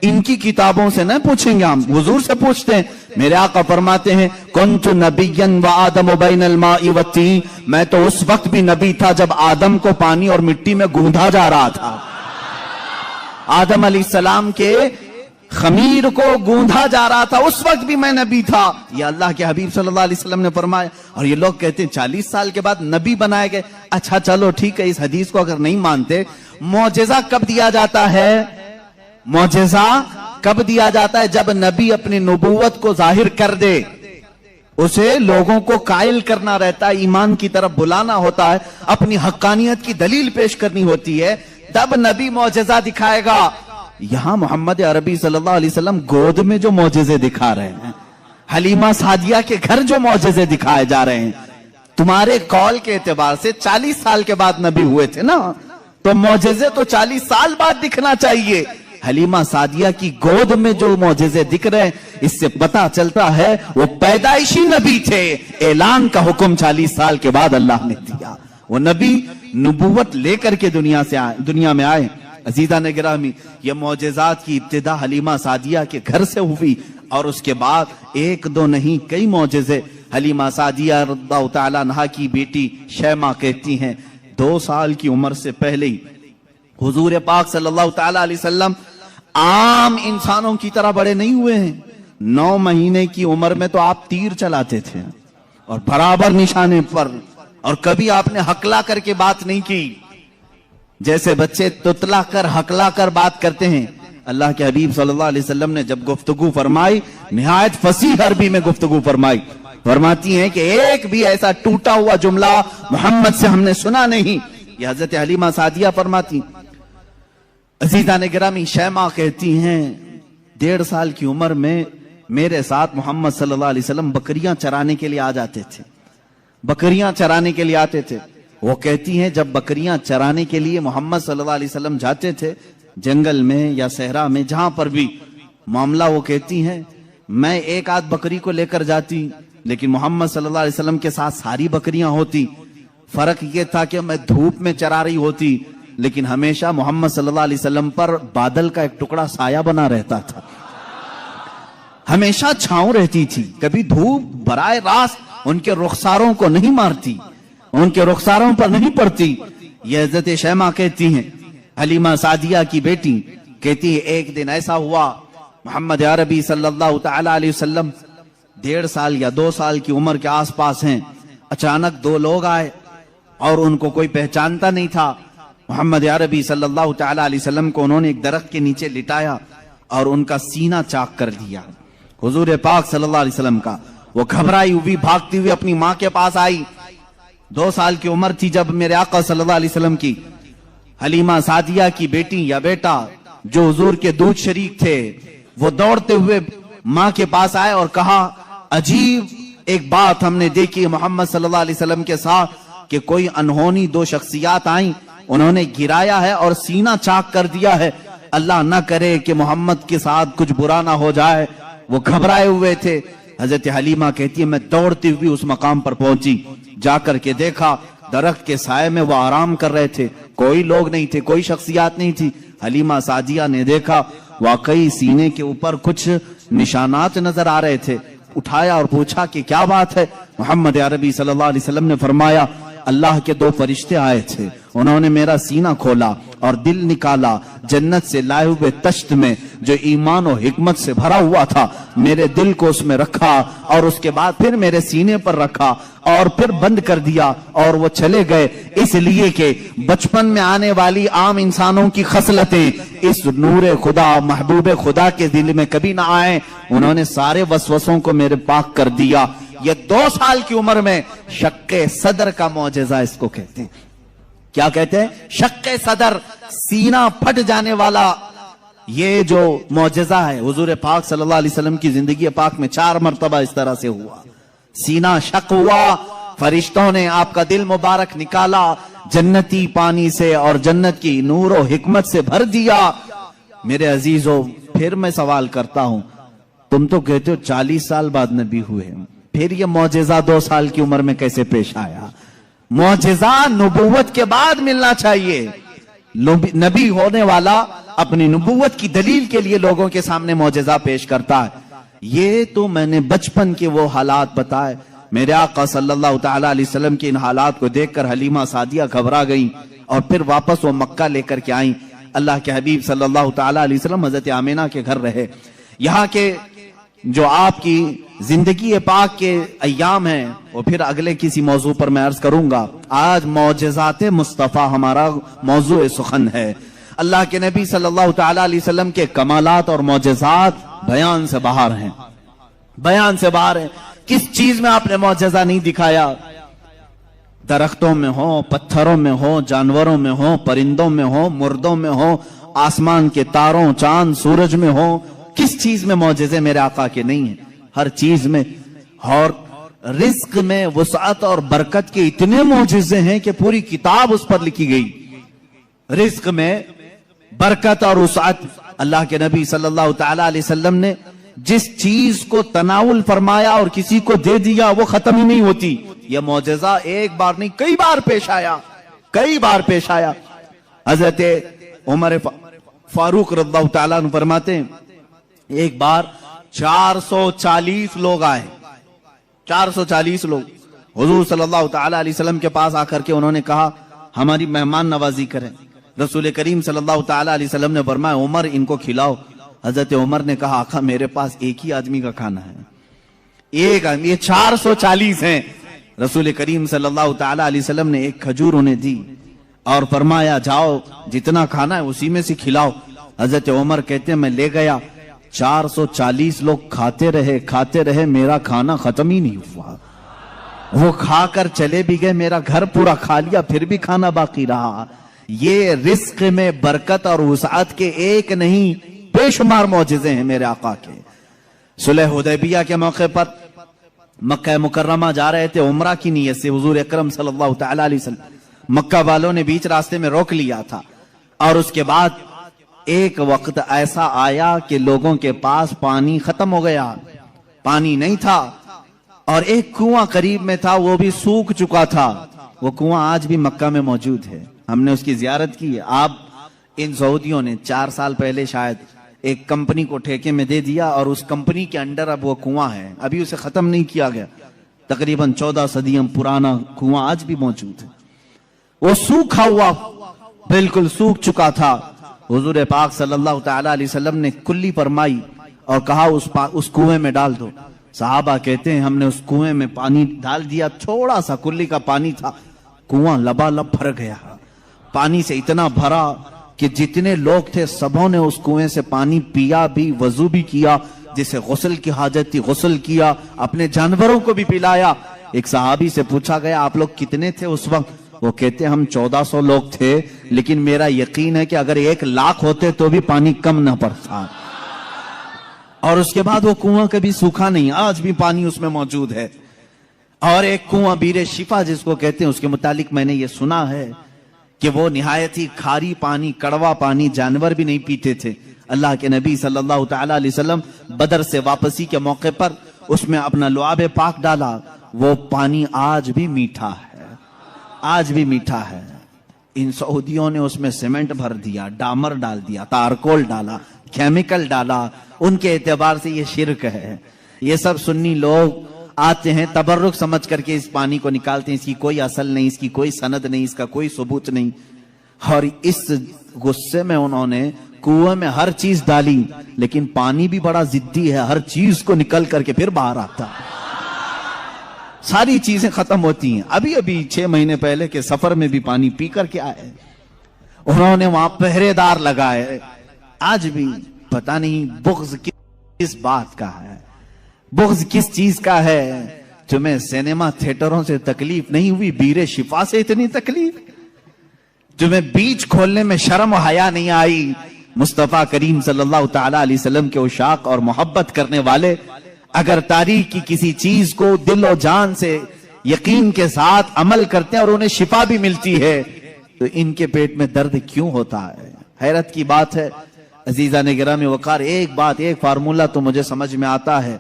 इनकी किताबों से न पूछेंगे, हम हुजूर से पूछते हैं। मेरे आका फरमाते हैं, कुन्तु नबिय्यन व आदम बैनल माई व तीन, मैं तो उस वक्त भी नबी था जब आदम को पानी और मिट्टी में गूंधा जा रहा था। आदम अलैहिस्सलाम के खमीर को गूंधा जा रहा था, उस वक्त भी मैं नबी था। ये अल्लाह के हबीब सल्लल्लाहु अलैहि वसल्लम ने फरमाया। और ये लोग कहते हैं 40 साल के बाद नबी बनाए गए। अच्छा चलो ठीक है, इस हदीस को अगर नहीं मानते, मौजज़ा कब दिया जाता है? मौजज़ा कब दिया जाता है? जब नबी अपनी नबूवत को जाहिर कर दे, उसे लोगों को कायल करना रहता है, ईमान की तरफ बुलाना होता है, अपनी हक्कानियत की दलील पेश करनी होती है, तब नबी मौजज़ा दिखाएगा। यहां मोहम्मद अरबी सल्लल्लाहु अलैहि वसल्लम गोद में जो मौजज़े दिखा रहे हैं, हलीमा सादिया के घर जो मौजज़े दिखाए जा रहे हैं, तुम्हारे कौल के एतबार से 40 साल के बाद नबी हुए थे ना, तो मौजज़े तो 40 साल बाद दिखना चाहिए। हलीमा सादिया की गोद में जो मौजज़े दिख रहे हैं, इससे पता चलता है वो पैदाइशी नबी थे। ऐलान का हुक्म 40 साल के बाद अल्लाह ने दिया। वो नबी नबूवत लेकर के दुनिया में आए। عزیزان گرامی، یہ معجزات کی ابتدا حلیمہ سعدیہ کے گھر سے ہوئی، اور اس کے بعد ایک دو نہیں کئی معجزے۔ حلیمہ سعدیہ رضی اللہ تعالیٰ عنہا کی بیٹی شیمہ کہتی ہیں 2 سال کی عمر سے پہلے ہی حضور پاک صلی اللہ تعالیٰ علیہ وسلم عام انسانوں کی طرح بڑے نہیں ہوئے ہیں۔ 9 مہینے کی عمر میں تو آپ تیر چلاتے تھے اور برابر نشانے پر، اور کبھی آپ نے ہکلا کر کے بات نہیں کی جیسے بچے تتلا کر ہکلا کر بات کرتے ہیں۔ اللہ کے حبیب صلی اللہ علیہ وسلم نے جب گفتگو فرمائی نہایت فصیح عربی میں گفتگو فرمائی، فرماتی ہیں کہ ایک بھی ایسا ٹوٹا ہوا جملہ محمد سے ہم نے سنا نہیں۔ یہ حضرت حلیمہ سعدیہ فرماتی۔ عزیزان گرامی، شیمہ کہتی ہیں 1.5 سال کی عمر میں میرے ساتھ محمد صلی اللہ علیہ وسلم بکریاں چرانے کے لیے آ جاتے تھے، بکریاں چرانے کے لیے آتے تھے۔ وہ کہتی ہیں جب بکریاں چرانے کے لیے محمد صلی اللہ علیہ وسلم جاتے تھے جنگل میں یا صحرا میں جہاں پر بھی معاملہ، وہ کہتی ہیں میں ایک آدھ بکری کو لے کر جاتی لیکن محمد صلی اللہ علیہ وسلم کے ساتھ ساری بکریاں ہوتی۔ فرق یہ تھا کہ میں دھوپ میں چرا رہی ہوتی لیکن ہمیشہ محمد صلی اللہ علیہ وسلم پر بادل کا ایک ٹکڑا سایہ بنا رہتا تھا، ہمیشہ چھاؤں رہتی تھی، کبھی دھوپ براہ راست ان کے رخساروں کو نہیں مارتی، ان کے رخساروں پر نہیں پڑتی۔ یہ حضرت شیمہ کہتی ہیں، حلیمہ سعدیہ کی بیٹی کہتی ہے ایک دن ایسا ہوا محمد عربی صلی اللہ تعالیٰ علیہ وسلم 1.5 سال یا 2 سال کی عمر کے آس پاس ہیں، اچانک 2 لوگ آئے اور ان کو کوئی پہچانتا نہیں تھا۔ محمد عربی صلی اللہ تعالیٰ علیہ وسلم کو انہوں نے ایک درخت کے نیچے لٹایا اور ان کا سینہ چاک کر دیا حضور پاک صلی اللہ علیہ وسلم کا۔ وہ گھبرائی ہوئی بھاگتی ہوئی اپنی ماں کے پاس آئی، 2 سال کی عمر تھی جب میرے آقا صلی اللہ علیہ وسلم کی۔ حلیمہ سعدیہ کی بیٹی یا بیٹا جو حضور کے دودھ شریک تھے وہ دوڑتے ہوئے ماں کے پاس آئے اور کہا عجیب ایک بات ہم نے دیکھی محمد صلی اللہ علیہ وسلم کے ساتھ کہ کوئی انہونی 2 شخصیات آئیں، انہوں نے گرایا ہے اور سینہ چاک کر دیا ہے، اللہ نہ کرے کہ محمد کے ساتھ کچھ برا نہ ہو جائے۔ وہ گھبرائے ہوئے تھے۔ حضرت حلیمہ کہتی ہے میں دوڑتی ہوئی اس مقام پر پہنچی، جا کر کے دیکھا درخت کے سائے میں وہ آرام کر رہے تھے، کوئی لوگ نہیں تھے، کوئی شخصیات نہیں تھی۔ حلیمہ سعدیہ نے دیکھا واقعی سینے کے اوپر کچھ نشانات نظر آ رہے تھے، اٹھایا اور پوچھا کہ کیا بات ہے؟ محمد عربی صلی اللہ علیہ وسلم نے فرمایا اللہ کے 2 فرشتے آئے تھے، انہوں نے میرا سینہ کھولا اور دل نکالا، جنت سے لائے ہوئے تشت میں جو ایمان و حکمت سے بھرا ہوا تھا میرے دل کو اس میں رکھا اور اس کے بعد پھر میرے سینے پر رکھا اور پھر بند کر دیا اور وہ چلے گئے، اس لیے کہ بچپن میں آنے والی عام انسانوں کی خصلتیں اس نور خدا محبوب خدا کے دل میں کبھی نہ آئیں، انہوں نے سارے وسوسوں کو میرے پاک کر دیا۔ یہ 2 سال کی عمر میں شق صدر کا معجزہ اس کو کہتے ہیں۔ کیا کہتے ہیں؟ شق صدر، سینہ پھٹ جانے والا یہ جو معجزہ ہے حضور پاک صلی اللہ علیہ وسلم کی زندگی پاک میں 4 مرتبہ اس طرح سے ہوا، سینہ شق ہوا، فرشتوں نے آپ کا دل مبارک نکالا، جنتی پانی سے اور جنت کی نور و حکمت سے بھر دیا۔ میرے عزیزو پھر میں سوال کرتا ہوں، تم تو کہتے ہو 40 سال بعد نبی ہوئے، پھر یہ معجزہ 2 سال کی عمر میں کیسے پیش آیا؟ معجزہ نبوت کے بعد ملنا چاہیے۔ نبی ہونے والا اپنی نبوت کی دلیل کے لیے لوگوں کے سامنے معجزہ پیش کرتا ہے۔ یہ تو میں نے بچپن کے وہ حالات بتائے، میرے آقا صلی اللہ تعالیٰ علیہ وسلم کے ان حالات کو دیکھ کر حلیمہ سعدیہ گھبرا گئیں اور پھر واپس وہ مکہ لے کر کے آئیں۔ اللہ کے حبیب صلی اللہ تعالیٰ علیہ وسلم حضرت آمینہ کے گھر رہے۔ یہاں کے جو آپ کی زندگی پاک کے ایام ہیں وہ پھر اگلے کسی موضوع پر میں عرض کروں گا۔ آج معجزات مصطفیٰ ہمارا موضوع سخن ہے۔ اللہ کے نبی صلی اللہ تعالیٰ علیہ وسلم کے کمالات اور معجزات بیان سے باہر ہیں، بیان سے باہر ہیں۔ کس چیز میں آپ نے معجزہ نہیں دکھایا؟ درختوں میں ہو، پتھروں میں ہو، جانوروں میں ہو، پرندوں میں ہو، مردوں میں ہو، آسمان کے تاروں، چاند، سورج میں ہو، کس چیز میں معجزے میرے آقا کے نہیں ہیں؟ ہر چیز میں۔ اور رزق میں وسعت اور برکت کے اتنے معجزے ہیں کہ پوری کتاب اس پر لکھی گئی۔ رزق میں برکت اور وسعت، اللہ کے نبی صلی اللہ تعالیٰ علیہ وسلم نے جس چیز کو تناول فرمایا اور کسی کو دے دیا وہ ختم ہی نہیں ہوتی۔ یہ معجزہ ایک بار نہیں کئی بار پیش آیا، کئی بار پیش آیا۔ حضرت عمر फारूक रज़ियल्लाहु ताला अन्हु फरमाते हैं, एक बार 440 लोग आए, 440 लोग हुजूर सल्लल्लाहु ताला अलैहि वसल्लम के पास आकर के उन्होंने कहा हमारी मेहमान नवाजी करें। रसूल करीम सल्लल्लाहु ताला अलैहि वसल्लम ने फरमाया उमर इनको खिलाओ। हजरत उमर ने कहा आका मेरे पास एक ही आदमी का खाना है, एक आदमी, ये 440 हैं। रसूल करीम सल्लल्लाहु ताला अलैहि वसल्लम ने एक खजूर उन्हें दी और फरमाया जाओ जितना खाना है उसी में से खिलाओ। हजरत उमर कहते हैं मैं ले गया, 440 लोग खाते रहे, मेरा खाना खत्म ही नहीं हुआ। वो खाकर चले भी गए, मेरा घर पूरा खा लिया, फिर भी खाना बाकी रहा। ये रिस्क में बरकत और वुसअत के एक नहीं बेशुमार मौजिज़े हैं मेरे आका के। सुलह हुदैबिया के मौके पर मक्का मुकर्रमा जा रहे थे उमरा की नीयत से, हुजूर अकरम सल्लल्लाहु ताला अलैहि वसल्लम मक्का वालों ने बीच रास्ते में रोक लिया था। और उसके बाद एक वक्त ऐसा आया कि लोगों के पास पानी खत्म हो गया, पानी नहीं था, और एक कुआं करीब में था वो भी सूख चुका था। वो कुआं आज भी मक्का में मौजूद है, हमने उसकी जियारत की है। आप इन सऊदियों ने 4 साल पहले शायद एक कंपनी को ठेके में दे दिया और उस कंपनी के अंडर अब वो कुआं है, अभी उसे खत्म नहीं किया गया। तकरीबन 14 सदियों पुराना कुआं आज भी मौजूद है। वो सूखा हुआ, बिल्कुल सूख चुका था। हुजूर पाक सल्लल्लाहु ताला अलैहि वसल्लम ने कुल्ली फरमाई और कहा उस कुएं में डाल दो। सहाबा कहते हैं हमने उस कुएं में पानी डाल दिया, थोड़ा सा कुल्ली का पानी था, कुआं लबालब भर गया। पानी से इतना भरा कि जितने लोग थे सबों ने उस कुएं से पानी पिया भी, वजू भी किया, जिसे गुस्ल की हाजत थी गुस्ल किया, अपने जानवरों को भी पिलाया। एक सहाबी से पूछा गया आप लोग कितने थे उस वक्त? वो कहते हम 1400 लोग थे, लेकिन मेरा यकीन है कि अगर 1 लाख होते तो भी पानी कम न पड़ता। और उसके बाद वो कुआं कभी सूखा नहीं, आज भी पानी उसमें मौजूद है। और एक कुआं बीरे शिफा जिसको कहते हैं, उसके मुतालिक मैंने ये सुना है कि वो निहायत ही खारी पानी, कड़वा पानी, जानवर भी नहीं पीते थे। अल्लाह के नबी सल्लल्लाहु ताला अलैहि वसल्लम बदर से वापसी के मौके पर उसमें अपना लुआब पाक डाला, वो पानी आज भी मीठा है, आज भी मीठा है। इन सऊदियों ने उसमें सीमेंट भर दिया, डामर डाल दिया, तारकोल डाला, केमिकल डाला, उनके एतबार से ये शिरक है। ये सब सुन्नी लोग आते हैं तबर्रुक समझ करके इस पानी को निकालते हैं, इसकी कोई असल नहीं, इसकी कोई सनद नहीं, इसका कोई सबूत नहीं। और इस गुस्से में उन्होंने कुएं में हर चीज डाली, लेकिन पानी भी बड़ा जिद्दी है, हर चीज को निकल करके फिर बाहर आता है, सारी चीजें खत्म होती हैं। अभी अभी 6 महीने पहले के सफर में भी पानी पी करके आए, उन्होंने वहां पहरेदार लगाए। आज भी पता नहीं बुग़्ज़ किस बात का है, बुग़्ज़ किस चीज का है। तुम्हें सिनेमा थिएटरों से तकलीफ नहीं हुई, बीरे शिफा से इतनी तकलीफ? तुम्हें बीच खोलने में शर्म हया नहीं आई? मुस्तफा करीम सल्लल्लाहु ताला अलैहि वसल्लम के उशाक और मोहब्बत करने वाले अगर तारीख की किसी चीज को दिल और जान से यकीन के साथ अमल करते हैं और उन्हें शिफा भी मिलती है, तो इनके पेट में दर्द क्यों होता है? हैरत की बात है। अजीजा ने गिरामी वकार, एक बात, एक फार्मूला तो मुझे समझ में आता है,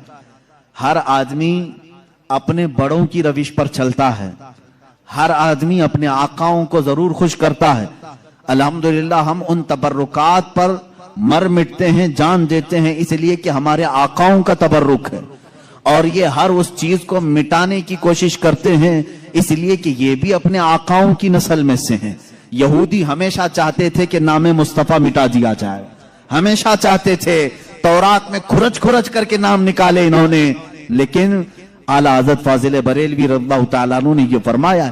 हर आदमी अपने बड़ों की रविश पर चलता है, हर आदमी अपने आकाओं को जरूर खुश करता है। अल्हम्दुलिल्लाह हम उन तबर्रुकात पर मर मिटते हैं, जान देते हैं, इसलिए कि हमारे आकाओं का तबर्रुक है। और ये हर उस चीज को मिटाने की कोशिश करते हैं, इसलिए कि ये भी अपने आकाओं की नस्ल में से हैं। यहूदी हमेशा चाहते थे कि नाम मुस्तफा मिटा दिया जाए, हमेशा चाहते थे, तौरात में खुरच खुरच करके नाम निकाले इन्होंने। लेकिन आला हज़रत फाजिल बरेलवी रज़ियल्लाहु ताला अन्हु ने ये फरमाया,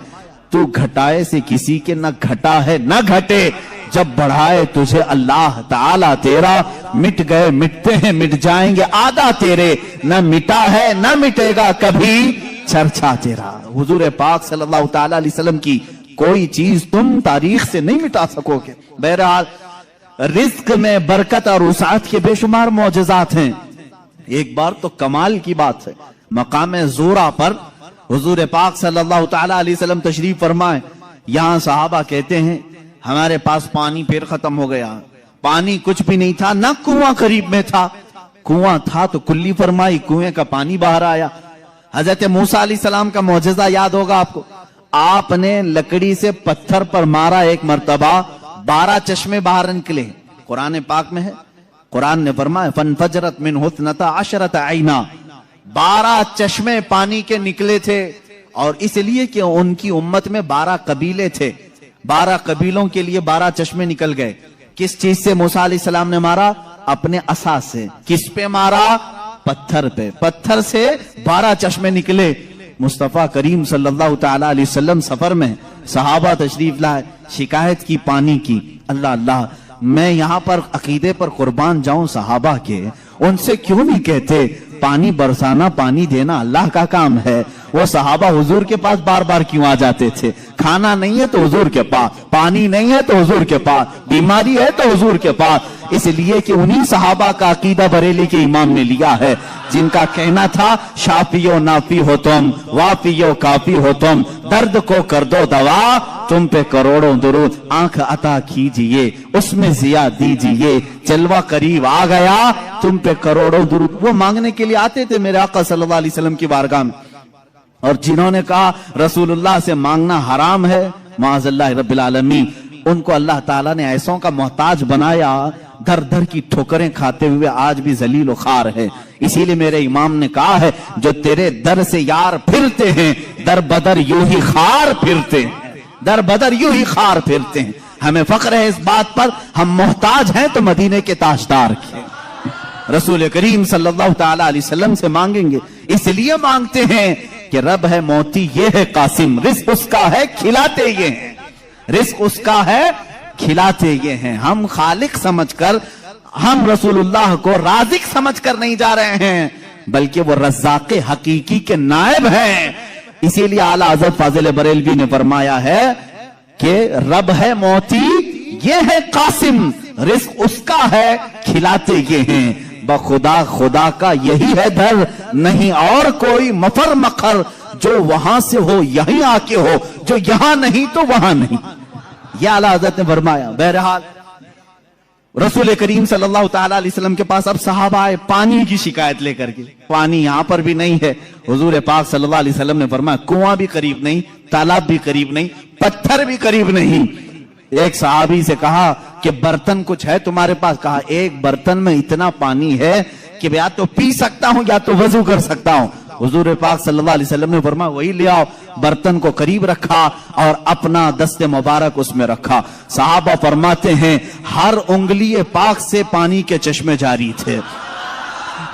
तू घटाए से किसी के न घटा है न घटे, जब बढ़ाए तुझे अल्लाह ताला तेरा, मिट गए मिटते हैं मिट जाएंगे आदा तेरे, न मिटा है न मिटेगा कभी चर्चा तेरा। हुजूर पाक सल्लल्लाहु ताला अलैहि वसल्लम की कोई चीज तुम तारीख से नहीं मिटा सकोगे। बहरहाल रिस्क में बरकत और वुसअत के बेशुमार मौजज़ात हैं। एक बार तो कमाल की बात है, मकाम ज़ूरा पर हुजूर पाक सल्लल्लाहु ताला अलैहि वसल्लम तशरीफ फरमाए। यहां सहाबा कहते हैं हमारे पास पानी फिर खत्म हो गया, पानी कुछ भी नहीं था, ना कुआं करीब में था, कुआं था तो कुल्ली फरमाई, कुएं का पानी बाहर आया। हजरत मूसा अलैहिस्सलाम का मौजज़ा याद होगा आपको, आपने लकड़ी से पत्थर पर मारा एक मर्तबा, 12 चश्मे बाहर निकले। कुरान पाक में है, कुरान ने फरमाया फनफजरत मिन हुस्नता अशरत आईना, 12 चश्मे पानी के निकले थे। और इसलिए कि उनकी उम्मत में 12 कबीले थे, 12 कबीलों के लिए 12 चश्मे निकल गए। किस चीज से मूसा अलैहिस्सलाम ने मारा? अपने असा से। किस पे मारा? पत्थर पे। पत्थर से 12 चश्मे निकले। मुस्तफा करीम सल्लल्लाहु ताला अलैहि वसल्लम सफर में, सहाबा तशरीफ लाए, शिकायत की पानी की। अल्लाह अल्लाह, मैं यहां पर अकीदे पर कुर्बान जाऊं सहाबा के, उनसे क्यों नहीं कहते पानी बरसाना, पानी देना अल्लाह का काम है। वो सहाबा हुजूर के पास बार बार क्यों आ जाते थे? खाना नहीं है तो हुजूर के पास, पानी नहीं है तो हुजूर के पास, बीमारी है तो हुजूर के पास। इसलिए कि उन्हीं सहाबा का अकीदा बरेली के इमाम ने लिया है, जिनका कहना था शाफियो नाफी हो तुम, वाफियो काफी हो तुम, दर्द को कर दो दवा, तुम पे करोड़ों दुरूद, आंख अता कीजिए उसमें जिया दीजिए, जलवा करीब आ गया तुम पे करोड़ों दुरूद। वो मांगने के लिए आते थे मेरे आका सल्लल्लाहु अलैहि वसल्लम की बारगाह में, और जिन्होंने कहा रसूलुल्लाह से मांगना हराम है, माअज़ल्लाह रब्बिल आलमीन, उनको अल्लाह ताला ने ऐसों का मोहताज बनाया, दर दर की ठोकरें खाते हुए आज भी जलील व खार है। इसीलिए मेरे इमाम ने कहा है, जो तेरे दर से यार फिरते हैं, दर बदर यूं ही खार फिरते हैं, दर बदर यूं ही खार फिरते हैं। हमें फख्र है इस बात पर, हम मोहताज हैं तो मदीने के ताजदार के रसूल करीम सल्लल्लाहु ताला अलैहि वसल्लम से मांगेंगे। इसलिए मांगते हैं कि रब है मोती ये है कासिम, रिस्क उसका है खिलाते ये हैं, रिस्क उसका है खिलाते ये हैं। हम खालिक समझकर, हम रसूलुल्लाह को राज़िक समझकर नहीं जा रहे हैं, बल्कि वो रज़्ज़ाक़े हकीकी के नायब हैं। इसीलिए आला हज़रत फाज़िल बरेलवी ने फरमाया है कि रब है मोती ये है कासिम, रिस्क उसका है खिलाते ये हैं। बखुदा खुदा का यही है दर, नहीं और कोई मफर मखर, जो वहां से हो यहीं आके हो, जो यहां नहीं तो वहां नहीं। यह आला हज़रत ने फरमाया। बहरहाल रसूल करीम सल्लल्लाहु ताला अलैहि वसल्लम के पास अब सहाबा आए पानी की शिकायत लेकर के। पानी यहां पर भी नहीं है। हुजूर पाक सल्लल्लाहु अलैहि वसल्लम ने फरमाया कुआं भी करीब नहीं, तालाब भी करीब नहीं, पत्थर भी करीब नहीं। एक सहाबी से कहा कि बर्तन कुछ है तुम्हारे पास? कहा एक बर्तन में इतना पानी है कि या तो पी सकता हूं या तो वजू कर सकता हूं। हुजूर पाक सल्लल्लाहु अलैहि वसल्लम ने फरमाया वही ले आओ। बर्तन को करीब रखा और अपना दस्ते मुबारक उसमें रखा। सहाबा फरमाते हैं हर उंगली पाक से पानी के चश्मे जारी थे,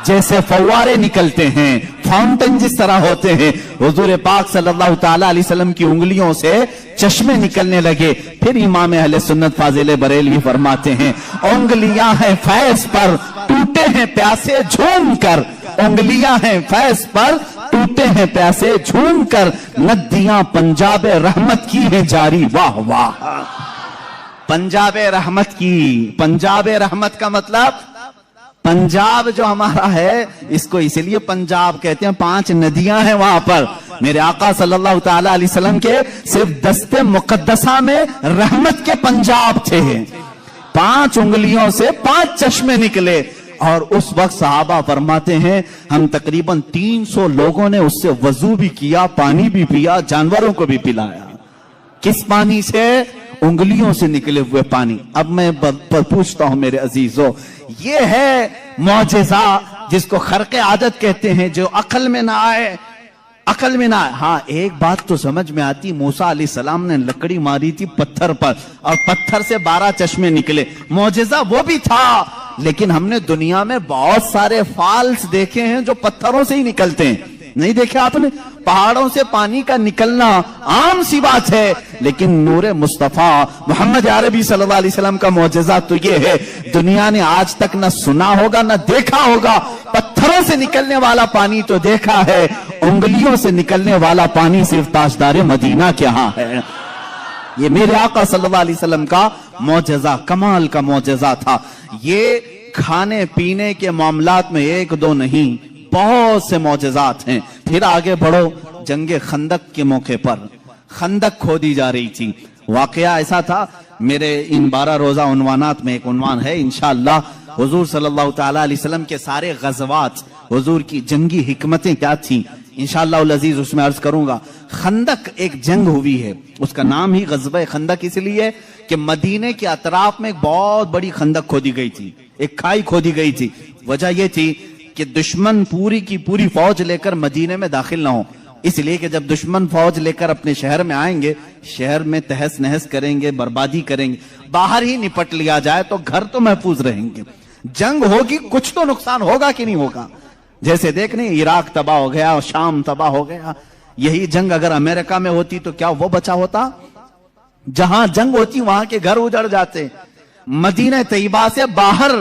जैसे फव्वारे निकलते हैं, फाउंटेन जिस तरह होते हैं। हुजूर पाक सल्लल्लाहु ताला अलैहि वसल्लम की उंगलियों से चश्मे निकलने लगे। फिर इमाम अहले सुन्नत फाजिल बरेलवी फरमाते हैं उंगलियां हैं फैज पर, टूटे हैं प्यासे झूम कर, उंगलियां हैं फैज पर, टूटे हैं प्यासे झूम कर, नदियां पंजाब रहमत की है जारी। वाह वाह, पंजाब रहमत की। पंजाब रहमत का मतलब पंजाब जो हमारा है, इसको इसलिए पंजाब कहते हैं, 5 नदियां हैं वहां पर। मेरे आका सल्लल्लाहु ताला अलैहि वसल्लम के सिर्फ दस्ते मुकद्दसा में रहमत के पंजाब थे। 5 उंगलियों से 5 चश्मे निकले। और उस वक्त सहाबा फरमाते हैं हम तकरीबन 300 लोगों ने उससे वजू भी किया, पानी भी पिया, जानवरों को भी पिलाया। किस पानी से? उंगलियों से निकले हुए पानी। अब मैं पूछता हूं मेरे अजीजों, ये है मौजिजा जिसको खर्क़े आदत कहते हैं, जो अकल में ना आए, अकल में ना आए। हाँ, एक बात तो समझ में आती, मूसा अलैहिस्सलाम ने लकड़ी मारी थी पत्थर पर और पत्थर से 12 चश्मे निकले, मौजिजा वो भी था। लेकिन हमने दुनिया में बहुत सारे फाल्स देखे हैं जो पत्थरों से ही निकलते हैं। नहीं देखे आपने? पहाड़ों से पानी का निकलना आम सी बात है, लेकिन नूरे मुस्तफा मोहम्मद अरबी सल्लल्लाहु अलैहि वसल्लम का मौजज़ा तो ये है, दुनिया ने आज तक न सुना होगा न देखा होगा। पत्थरों से निकलने वाला पानी तो देखा है, उंगलियों से निकलने वाला पानी सिर्फ ताजदार मदीना के यहां है। ये मेरे आका सल्लल्लाहु अलैहि वसल्लम का मौजज़ा, कमाल का मौजज़ा था। ये खाने पीने के मामलात में 1-2 नहीं, बहुत से मौजज़ात हैं। फिर आगे बढ़ो, जंगे खंदक के मौके पर खंदक खोदी जा रही थी। वाकया ऐसा था, मेरे इन 12 रोजा उन्वानात में एक उन्वान है इंशाअल्लाह, हुजूर सल्लल्लाहु ताला अलैहि वसल्लम के सारे गज़वात, हुजूर की जंगी हिकमतें क्या थी, इंशाअल्लाह उल अजीज उसमें अर्ज करूंगा। खंदक एक जंग हुई है, उसका नाम ही गज़वा खंदक इसलिए کہ مدینے کے اطراف میں ایک بہت بڑی خندق کھودی گئی تھی، ایک کھائی کھودی گئی تھی۔ وجہ یہ تھی کہ دشمن پوری کی پوری فوج لے کر مدینے میں داخل نہ ہو، اس لیے کہ جب دشمن فوج لے کر اپنے شہر میں آئیں گے، شہر میں تہس نہس کریں گے، بربادی کریں گے، باہر ہی نپٹ لیا جائے تو گھر تو محفوظ رہیں گے۔ جنگ ہوگی، کچھ تو نقصان ہوگا کہ نہیں ہوگا؟ جیسے دیکھنے عراق تباہ ہو گیا، شام تباہ ہو گیا۔ یہی جنگ اگر امریکہ میں ہوتی تو کیا وہ بچا ہوتا؟ جہاں جنگ ہوتی وہاں کے گھر اجڑ جاتے۔ مدینہ طیبہ سے باہر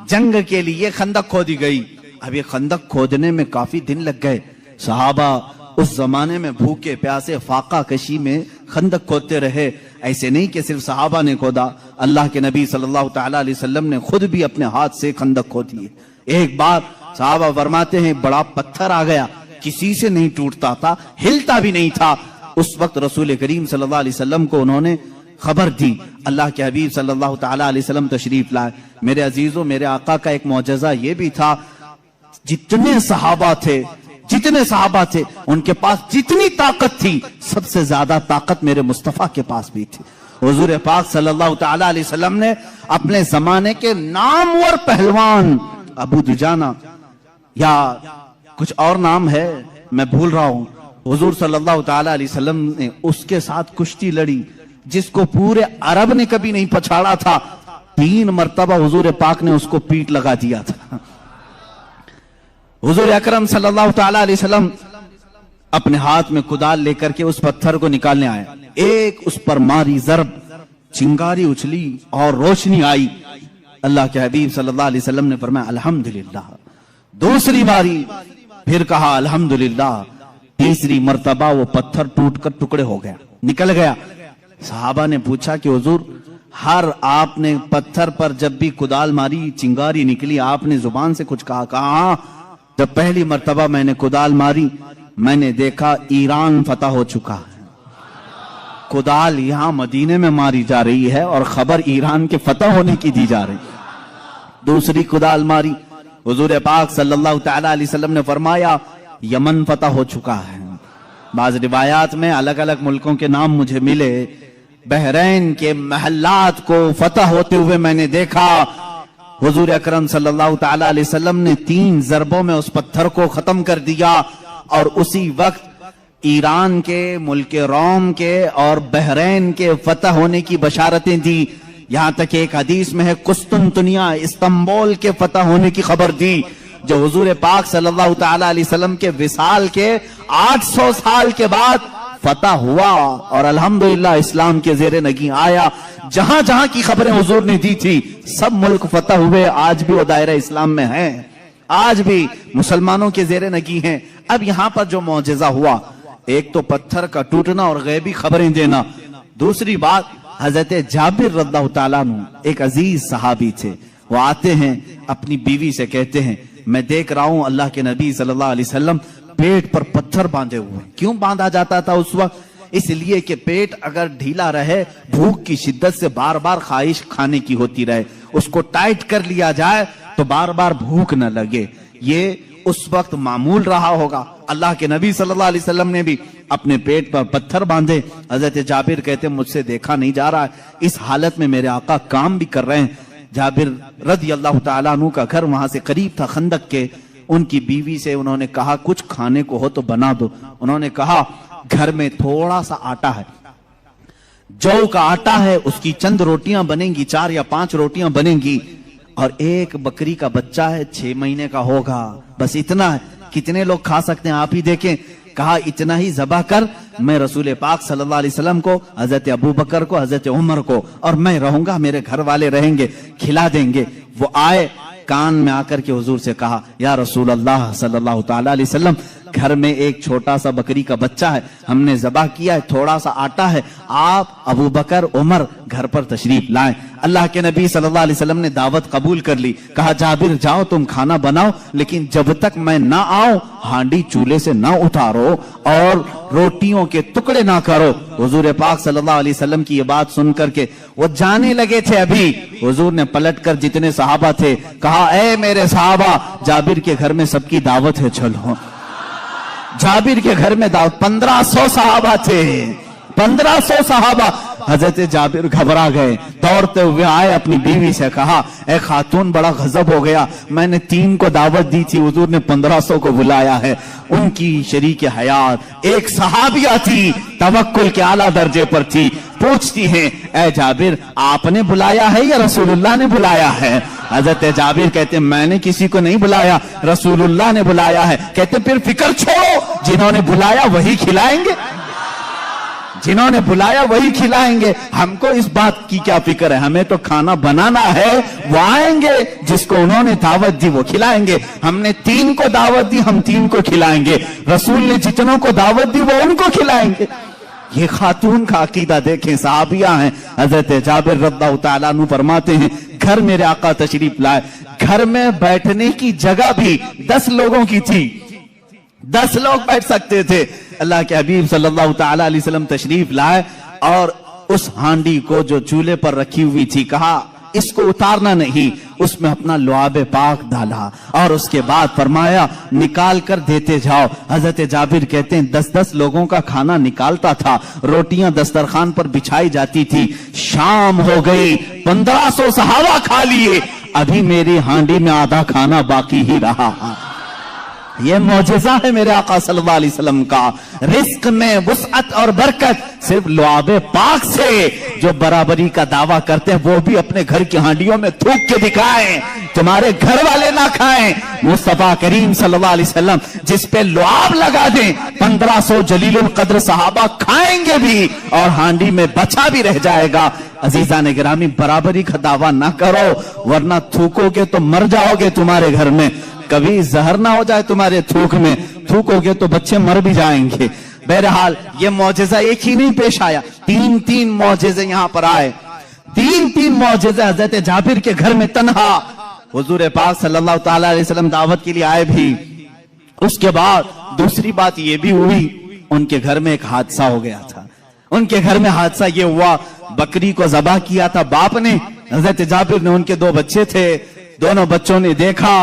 جنگ کے لیے خندق کھودی گئی۔ اب یہ خندق کھودنے میں کافی دن لگ گئے۔ صحابہ اس زمانے میں بھوکے پیاسے فاقہ کشی میں خندق کھودتے رہے۔ ایسے نہیں کہ صرف صحابہ نے کھودا، اللہ کے نبی صلی اللہ تعالی علیہ وسلم نے خود بھی اپنے ہاتھ سے خندق کھودی ہے۔ ایک بار صحابہ فرماتے ہیں بڑا پتھر آ گیا، کسی سے نہیں ٹوٹتا تھا، ہلتا بھی نہیں تھا۔ اس وقت رسول کریم صلی اللہ علیہ وسلم کو انہوں نے خبر دی، اللہ کے حبیب صلی اللہ تعالی علیہ وسلم تشریف لائے۔ میرے عزیزوں، میرے آقا کا ایک معجزہ یہ بھی تھا، جتنے صحابہ تھے ان کے پاس جتنی طاقت تھی، سب سے زیادہ طاقت میرے مصطفیٰ کے پاس بھی تھی۔ حضور پاک صلی اللہ تعالی علیہ وسلم نے اپنے زمانے کے نامور پہلوان ابو دجانہ یا کچھ اور نام ہے میں بھول رہا ہوں، حضور صلی اللہ تعالی علیہ وسلم نے اس کے ساتھ کشتی لڑی جس کو پورے عرب نے کبھی نہیں پچھاڑا تھا۔ 3 مرتبہ حضور پاک نے اس کو پیٹ لگا دیا تھا۔ حضور اکرم صلی اللہ تعالی علیہ وسلم اپنے ہاتھ میں کدال لے کر کے اس پتھر کو نکالنے آئے، ایک اس پر ماری ضرب، چنگاری اچھلی اور روشنی آئی۔ اللہ کے حبیب صلی اللہ علیہ وسلم نے فرمایا الحمدللہ۔ دوسری باری پھر کہا الحمدللہ۔ تیسری مرتبہ وہ پتھر ٹوٹ کر ٹکڑے ہو گیا، نکل گیا۔ صحابہ نے پوچھا کہ حضور ہر آپ نے پتھر پر جب بھی کدال ماری چنگاری نکلی، آپ نے زبان سے کچھ کہا؟ کہا جب پہلی مرتبہ میں نے کدال ماری میں نے دیکھا ایران فتح ہو چکا ہے۔ کدال یہاں مدینے میں ماری جا رہی ہے اور خبر ایران کے فتح ہونے کی دی جا رہی۔ دوسری کدال ماری، حضور پاک صلی اللہ تعالی علیہ وسلم نے فرمایا یمن فتح ہو چکا ہے۔ بعض روایات میں الگ الگ ملکوں کے نام مجھے ملے، بحرین کے محلات کو فتح ہوتے ہوئے میں نے دیکھا۔ حضور اکرم صلی اللہ تعالی علیہ وسلم نے 3 ضربوں میں اس پتھر کو ختم کر دیا، اور اسی وقت ایران کے، ملک روم کے اور بحرین کے فتح ہونے کی بشارتیں دی۔ یہاں تک ایک حدیث میں ہے قسطنطنیہ، استنبول کے فتح ہونے کی خبر دی، جو حضور پاک صلی اللہ تعالی علیہ وسلم کے وصال کے 800 سال کے بعد فتح ہوا، اور الحمدللہ اسلام کے زیر نگیں آیا۔ جہاں جہاں کی خبریں حضور نے دی تھی سب ملک فتح ہوئے، آج بھی وہ دائرہ اسلام میں ہیں، آج بھی مسلمانوں کے زیر نگیں ہیں۔ اب یہاں پر جو معجزہ ہوا، ایک تو پتھر کا ٹوٹنا اور غیبی خبریں دینا، دوسری بات حضرت جابر رضی اللہ تعالیٰ عنہ ایک عزیز صحابی تھے، وہ آتے ہیں اپنی بیوی سے کہتے ہیں میں دیکھ رہا ہوں اللہ کے نبی صلی اللہ علیہ وسلم پیٹ پر پتھر باندھے ہوئے۔ کیوں باندھا جاتا تھا اس وقت؟ اس لیے کہ پیٹ اگر ڈھیلا رہے، بھوک کی شدت سے بار بار خواہش کھانے کی ہوتی رہے، اس کو ٹائٹ کر لیا جائے تو بار بار بھوک نہ لگے۔ یہ اس وقت معمول رہا ہوگا۔ اللہ کے نبی صلی اللہ علیہ وسلم نے بھی اپنے پیٹ پر پتھر باندھے۔ حضرت جابر کہتے ہیں مجھ سے دیکھا نہیں جا رہا ہے، اس حالت میں میرے آقا کام بھی کر رہے ہیں۔ جابر رضی اللہ تعالیٰ عنہ کا گھر وہاں سے قریب تھا خندق کے۔ ان کی بیوی سے انہوں نے کہا کچھ کھانے کو ہو تو بنا دو۔ انہوں نے کہا گھر میں تھوڑا سا آٹا ہے، جو کا آٹا ہے، اس کی چند روٹیاں بنیں گی، 4 یا 5 روٹیاں بنیں گی، اور ایک بکری کا بچہ ہے 6 مہینے کا ہوگا، بس اتنا ہے۔ کتنے لوگ کھا سکتے ہیں آپ ہی دیکھیں۔ کہا اتنا ہی ذبح کر، میں رسول پاک صلی اللہ علیہ وسلم کو، حضرت ابو بکر کو، حضرت عمر کو، اور میں رہوں گا، میرے گھر والے رہیں گے، کھلا دیں گے۔ وہ آئے، کان میں آ کر کے حضور سے کہا یا رسول اللہ صلی اللہ تعالی علیہ وسلم، گھر میں ایک چھوٹا سا بکری کا بچہ ہے، ہم نے ذبح کیا ہے، تھوڑا سا آٹا ہے، آپ ابو بکر عمر گھر پر تشریف لائیں۔ اللہ کے نبی صلی اللہ علیہ وسلم نے دعوت قبول کر لی۔ کہا جابر جاؤ تم کھانا بناؤ، لیکن جب تک میں نہ آؤں ہانڈی چولہے سے نہ اتارو اور روٹیوں کے ٹکڑے نہ کرو۔ حضور پاک صلی اللہ علیہ وسلم کی یہ بات سن کر کے وہ جانے لگے تھے، ابھی حضور نے پلٹ کر جتنے صحابہ تھے کہا اے میرے صحابہ، جابر کے گھر میں سب کی دعوت ہے، چلو۔ جابر کے گھر میں دعوت، 1500 صحابہ تھے، 1500 صحابہ حضرت جابر گھبرا گئے، دوڑتے ہوئے آئے، اپنی بیوی سے کہا اے خاتون بڑا غضب ہو گیا، میں نے 3 کو دعوت دی تھی، حضور نے 1500 کو بلایا ہے۔ ان کی شریک حیات ایک صحابیہ تھی، توکل کے اعلیٰ درجے پر تھی، پوچھتی ہیں اے جابر آپ نے بلایا ہے یا رسول اللہ نے بلایا ہے؟ حضرت جابر کہتے ہیں میں نے کسی کو نہیں بلایا، رسول اللہ نے بلایا ہے۔ کہتے پھر فکر چھوڑو، جنہوں نے بلایا وہی کھلائیں گے، جنہوں نے بلایا وہی کھلائیں گے، ہم کو اس بات کی کیا فکر ہے، ہمیں تو کھانا بنانا ہے، وہ آئیں گے، جس کو انہوں نے دعوت دی وہ کھلائیں گے، ہم نے 3 کو دعوت دی ہم 3 کو کھلائیں گے، رسول نے جتنوں کو دعوت دی وہ ان کو کھلائیں گے۔ یہ خاتون کا عقیدہ دیکھیں، صحابیہ ہیں۔ حضرت جابر رضی اللہ تعالیٰ عنہ فرماتے ہیں گھر میرے آقا تشریف لائے، گھر میں بیٹھنے کی جگہ بھی 10 لوگوں کی تھی، 10 لوگ بیٹھ سکتے تھے۔ اللہ کے حبیب صلی اللہ تعالیٰ علیہ وسلم تشریف لائے اور اس ہانڈی کو جو چولہے پر رکھی ہوئی تھی کہا اس کو اتارنا نہیں، اس میں اپنا لعاب پاک ڈالا اور اس کے بعد فرمایا نکال کر دیتے جاؤ۔ حضرت جابر کہتے ہیں 10 لوگوں کا کھانا نکالتا تھا، روٹیاں دسترخوان پر بچھائی جاتی تھی، شام ہو گئی، 1500 صحابہ کھا لیے، ابھی میری ہانڈی میں آدھا کھانا باقی ہی رہا۔ یہ معجزہ ہے میرے آقا صلی اللہ علیہ وسلم کا، رزق میں وسعت اور برکت صرف لعاب پاک سے۔ جو برابری کا دعویٰ کرتے ہیں وہ بھی اپنے گھر کی ہانڈیوں میں تھوک کے دکھائیں، تمہارے گھر والے نہ کھائیں۔ مصطفیٰ کریم صلی اللہ علیہ وسلم جس پہ لعاب لگا دیں 1500 جلیل القدر صحابہ کھائیں گے بھی اور ہانڈی میں بچا بھی رہ جائے گا۔ عزیزان گرامی برابری کا دعویٰ نہ کرو ورنہ تھوکو گے تو مر جاؤ گے تمہارے گھر میں، کبھی زہر نہ ہو جائے تمہارے تھوک میں، تھوکو گے تو بچے مر بھی جائیں گے۔ بہرحال یہ معجزہ ایک ہی نہیں پیش آیا، 3 معجزے یہاں پر آئے، 3 معجزے حضرت جابر کے گھر میں تنہا۔ حضور پاک صلی اللہ تعالیٰ علیہ وسلم دعوت کے لیے آئے بھی، اس کے بعد دوسری بات یہ بھی ہوئی ان کے گھر میں ایک حادثہ ہو گیا تھا۔ ان کے گھر میں حادثہ یہ ہوا بکری کو ذبح کیا تھا باپ نے، حضرت جابر نے، ان کے 2 بچے تھے، دونوں بچوں نے دیکھا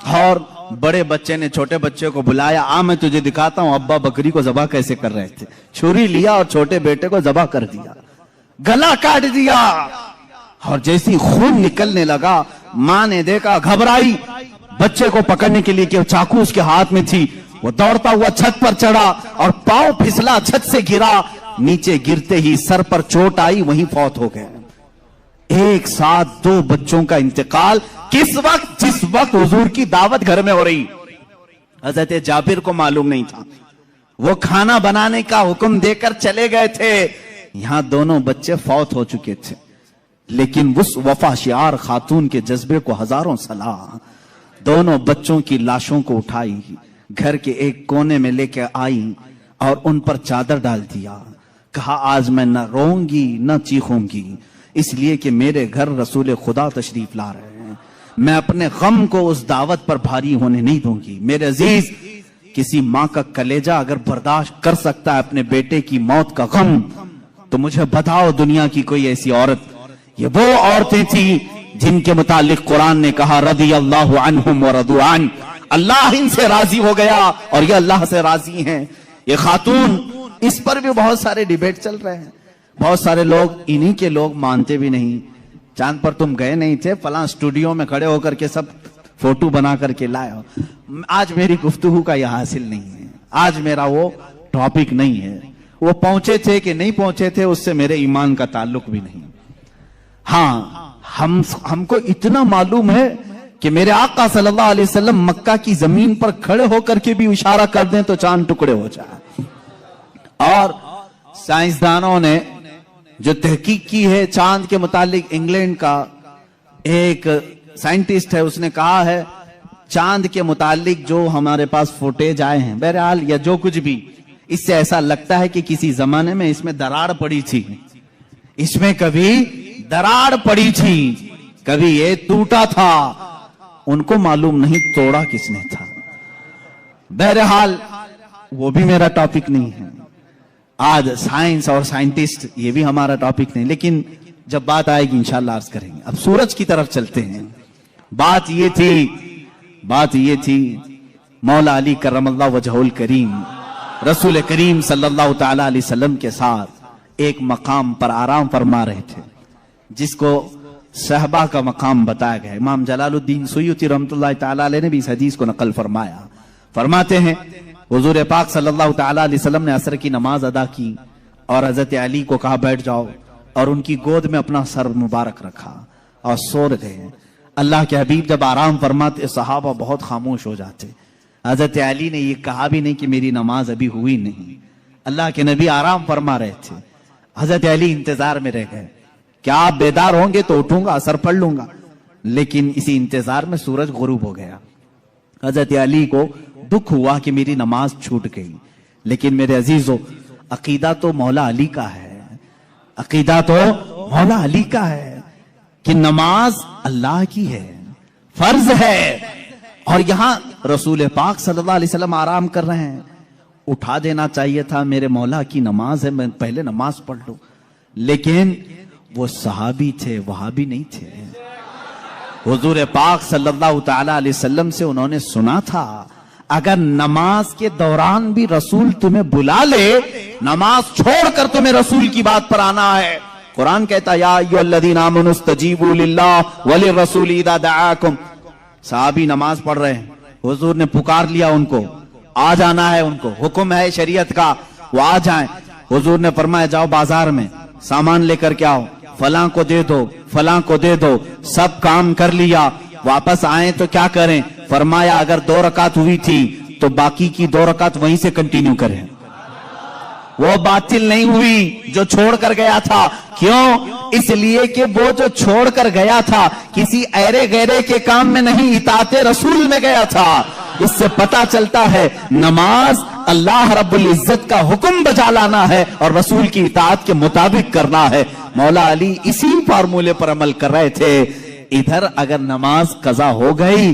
اور بڑے بچے نے چھوٹے بچے کو بلایا، میں تجھے دکھاتا ہوں ابا بکری کو ذبح کیسے کر رہے تھے۔ چھری لیا اور چھوٹے بیٹے کو ذبح کر دیا، گلا کاٹ دیا، اور جیسی خون نکلنے لگا ماں نے دیکھا، گھبرائی، بچے کو پکڑنے کے لیے کہ چاقو اس کے ہاتھ میں تھی، وہ دوڑتا ہوا چھت پر چڑھا اور پاؤں پھسلا، چھت سے گرا، نیچے گرتے ہی سر پر چوٹ آئی، وہیں فوت ہو گئے۔ ایک ساتھ 2 بچوں کا انتقال، کس وقت؟ جس وقت حضور کی دعوت گھر میں ہو رہی۔ حضرت جابر کو معلوم نہیں تھا، وہ کھانا بنانے کا حکم دے کر چلے گئے تھے، یہاں دونوں بچے فوت ہو چکے تھے، لیکن اس وفا شعار خاتون کے جذبے کو ہزاروں سلام۔ دونوں بچوں کی لاشوں کو اٹھائی، گھر کے ایک کونے میں لے کے آئی اور ان پر چادر ڈال دیا، کہا آج میں نہ روؤں گی نہ چیخوں گی، اس لیے کہ میرے گھر رسول خدا تشریف لا رہے ہیں، میں اپنے غم کو اس دعوت پر بھاری ہونے نہیں دوں گی۔ میرے عزیز، کسی ماں کا کلیجہ اگر برداشت کر سکتا ہے اپنے بیٹے کی موت کا غم، تو مجھے بتاؤ دنیا کی کوئی ایسی عورت۔ یہ وہ عورتیں تھیں جن کے متعلق قرآن نے کہا رضی اللہ عنہم ورضوا عنہ، اللہ ان سے راضی ہو گیا اور یہ اللہ سے راضی ہیں۔ یہ خاتون، اس پر بھی بہت سارے ڈیبیٹ چل رہے ہیں، بہت سارے لوگ، انہی کے لوگ مانتے بھی نہیں، چاند پر تم گئے نہیں تھے، فلاں اسٹوڈیو میں کھڑے ہو کر کے سب فوٹو بنا کر کے لائے ہو۔ آج میری گفتگو کا یہ حاصل نہیں ہے، آج میرا وہ ٹاپک نہیں ہے، وہ پہنچے تھے کہ نہیں پہنچے تھے اس سے میرے ایمان کا تعلق بھی نہیں۔ ہاں ہم کو اتنا معلوم ہے کہ میرے آقا صلی اللہ علیہ وسلم مکہ کی زمین پر کھڑے ہو کر کے بھی اشارہ کر دیں تو چاند ٹکڑے ہو جائے۔ اور سائنسدانوں نے جو تحقیق کی ہے چاند کے متعلق، انگلینڈ کا ایک سائنٹسٹ ہے، اس نے کہا ہے چاند کے متعلق جو ہمارے پاس فوٹیج آئے ہیں، بہرحال یا جو کچھ بھی، اس سے ایسا لگتا ہے کہ کسی زمانے میں اس میں دراڑ پڑی تھی، اس میں کبھی دراڑ پڑی تھی، کبھی یہ ٹوٹا تھا، ان کو معلوم نہیں توڑا کس نے تھا۔ بہرحال وہ بھی میرا ٹاپک نہیں ہے، آج سائنس اور سائنٹسٹ یہ بھی ہمارا ٹاپک نہیں، لیکن جب بات آئے گی انشاءاللہ عرض کریں گے۔ اب سورج کی طرف چلتے ہیں۔ بات یہ تھی مولا علی کرم اللہ وجہہ الکریم، رسول کریم صلی اللہ تعالی علیہ وسلم کے ساتھ ایک مقام پر آرام فرما رہے تھے جس کو صحبہ کا مقام بتایا گیا. امام جلال الدین سیوطی رحمۃ اللہ تعالی علیہ نے بھی اس حدیث کو نقل فرمایا. فرماتے ہیں حضور پاک صلی اللہ تعالی علیہ وسلم نے عصر کی نماز ادا کی اور حضرت علی کو کہا بیٹھ جاؤ, اور ان کی گود میں اپنا سر مبارک رکھا اور سو گئے. اللہ کے حبیب جب آرام فرماتے صحابہ بہت خاموش ہو جاتے. حضرت علی نے یہ کہا بھی نہیں کہ میری نماز ابھی ہوئی نہیں. اللہ کے نبی آرام فرما رہے تھے, حضرت علی انتظار میں رہ گئے. کیا آپ بیدار ہوں گے تو اٹھوں گا, اثر پڑھ لوں گا. لیکن اسی انتظار میں سورج غروب ہو گیا. حضرت علی کو دکھ ہوا کہ میری نماز چھوٹ گئی. لیکن میرے عزیزو, عقیدہ تو مولا علی کا ہے, عقیدہ تو مولا علی کا ہے کہ نماز اللہ کی ہے, فرض ہے. اور یہاں رسول پاک صلی اللہ علیہ وسلم آرام کر رہے ہیں. اٹھا دینا چاہیے تھا, میرے مولا کی نماز ہے, میں پہلے نماز پڑھ لوں. لیکن وہ صحابی تھے, وہابی نہیں تھے. حضور پاک صلی اللہ تعالی علیہ وسلم سے انہوں نے سنا تھا اگر نماز کے دوران بھی رسول تمہیں بلا لے, نماز چھوڑ کر تمہیں رسول کی بات پر آنا ہے. قرآن کہتا یا ایھا الذین آمنوا استجیبوا للہ وللرسول اذا دعاکم. صحابی نماز پڑھ رہے ہیں, حضور نے پکار لیا ان کو, آ جانا ہے, ان کو حکم ہے شریعت کا, وہ آ جائیں. حضور نے فرمایا جاؤ بازار میں سامان لے کر کے آؤ, فلاں کو دے دو, فلاں کو دے دو. سب کام کر لیا, واپس آئیں تو کیا کریں؟ فرمایا اگر 2 رکعت ہوئی تھی تو باقی کی 2 رکعت وہیں سے کنٹینیو کریں, وہ باطل نہیں ہوئی جو چھوڑ کر گیا تھا. کیوں؟ اس لیے کہ وہ جو چھوڑ کر گیا تھا کسی ایرے غیرے کے کام میں نہیں, اطاعت رسول میں گیا تھا. اس سے پتا چلتا ہے نماز اللہ رب العزت کا حکم بجا لانا ہے اور رسول کی اطاعت کے مطابق کرنا ہے. مولا علی اسی فارمولے پر عمل کر رہے تھے. ادھر اگر نماز قضا ہو گئی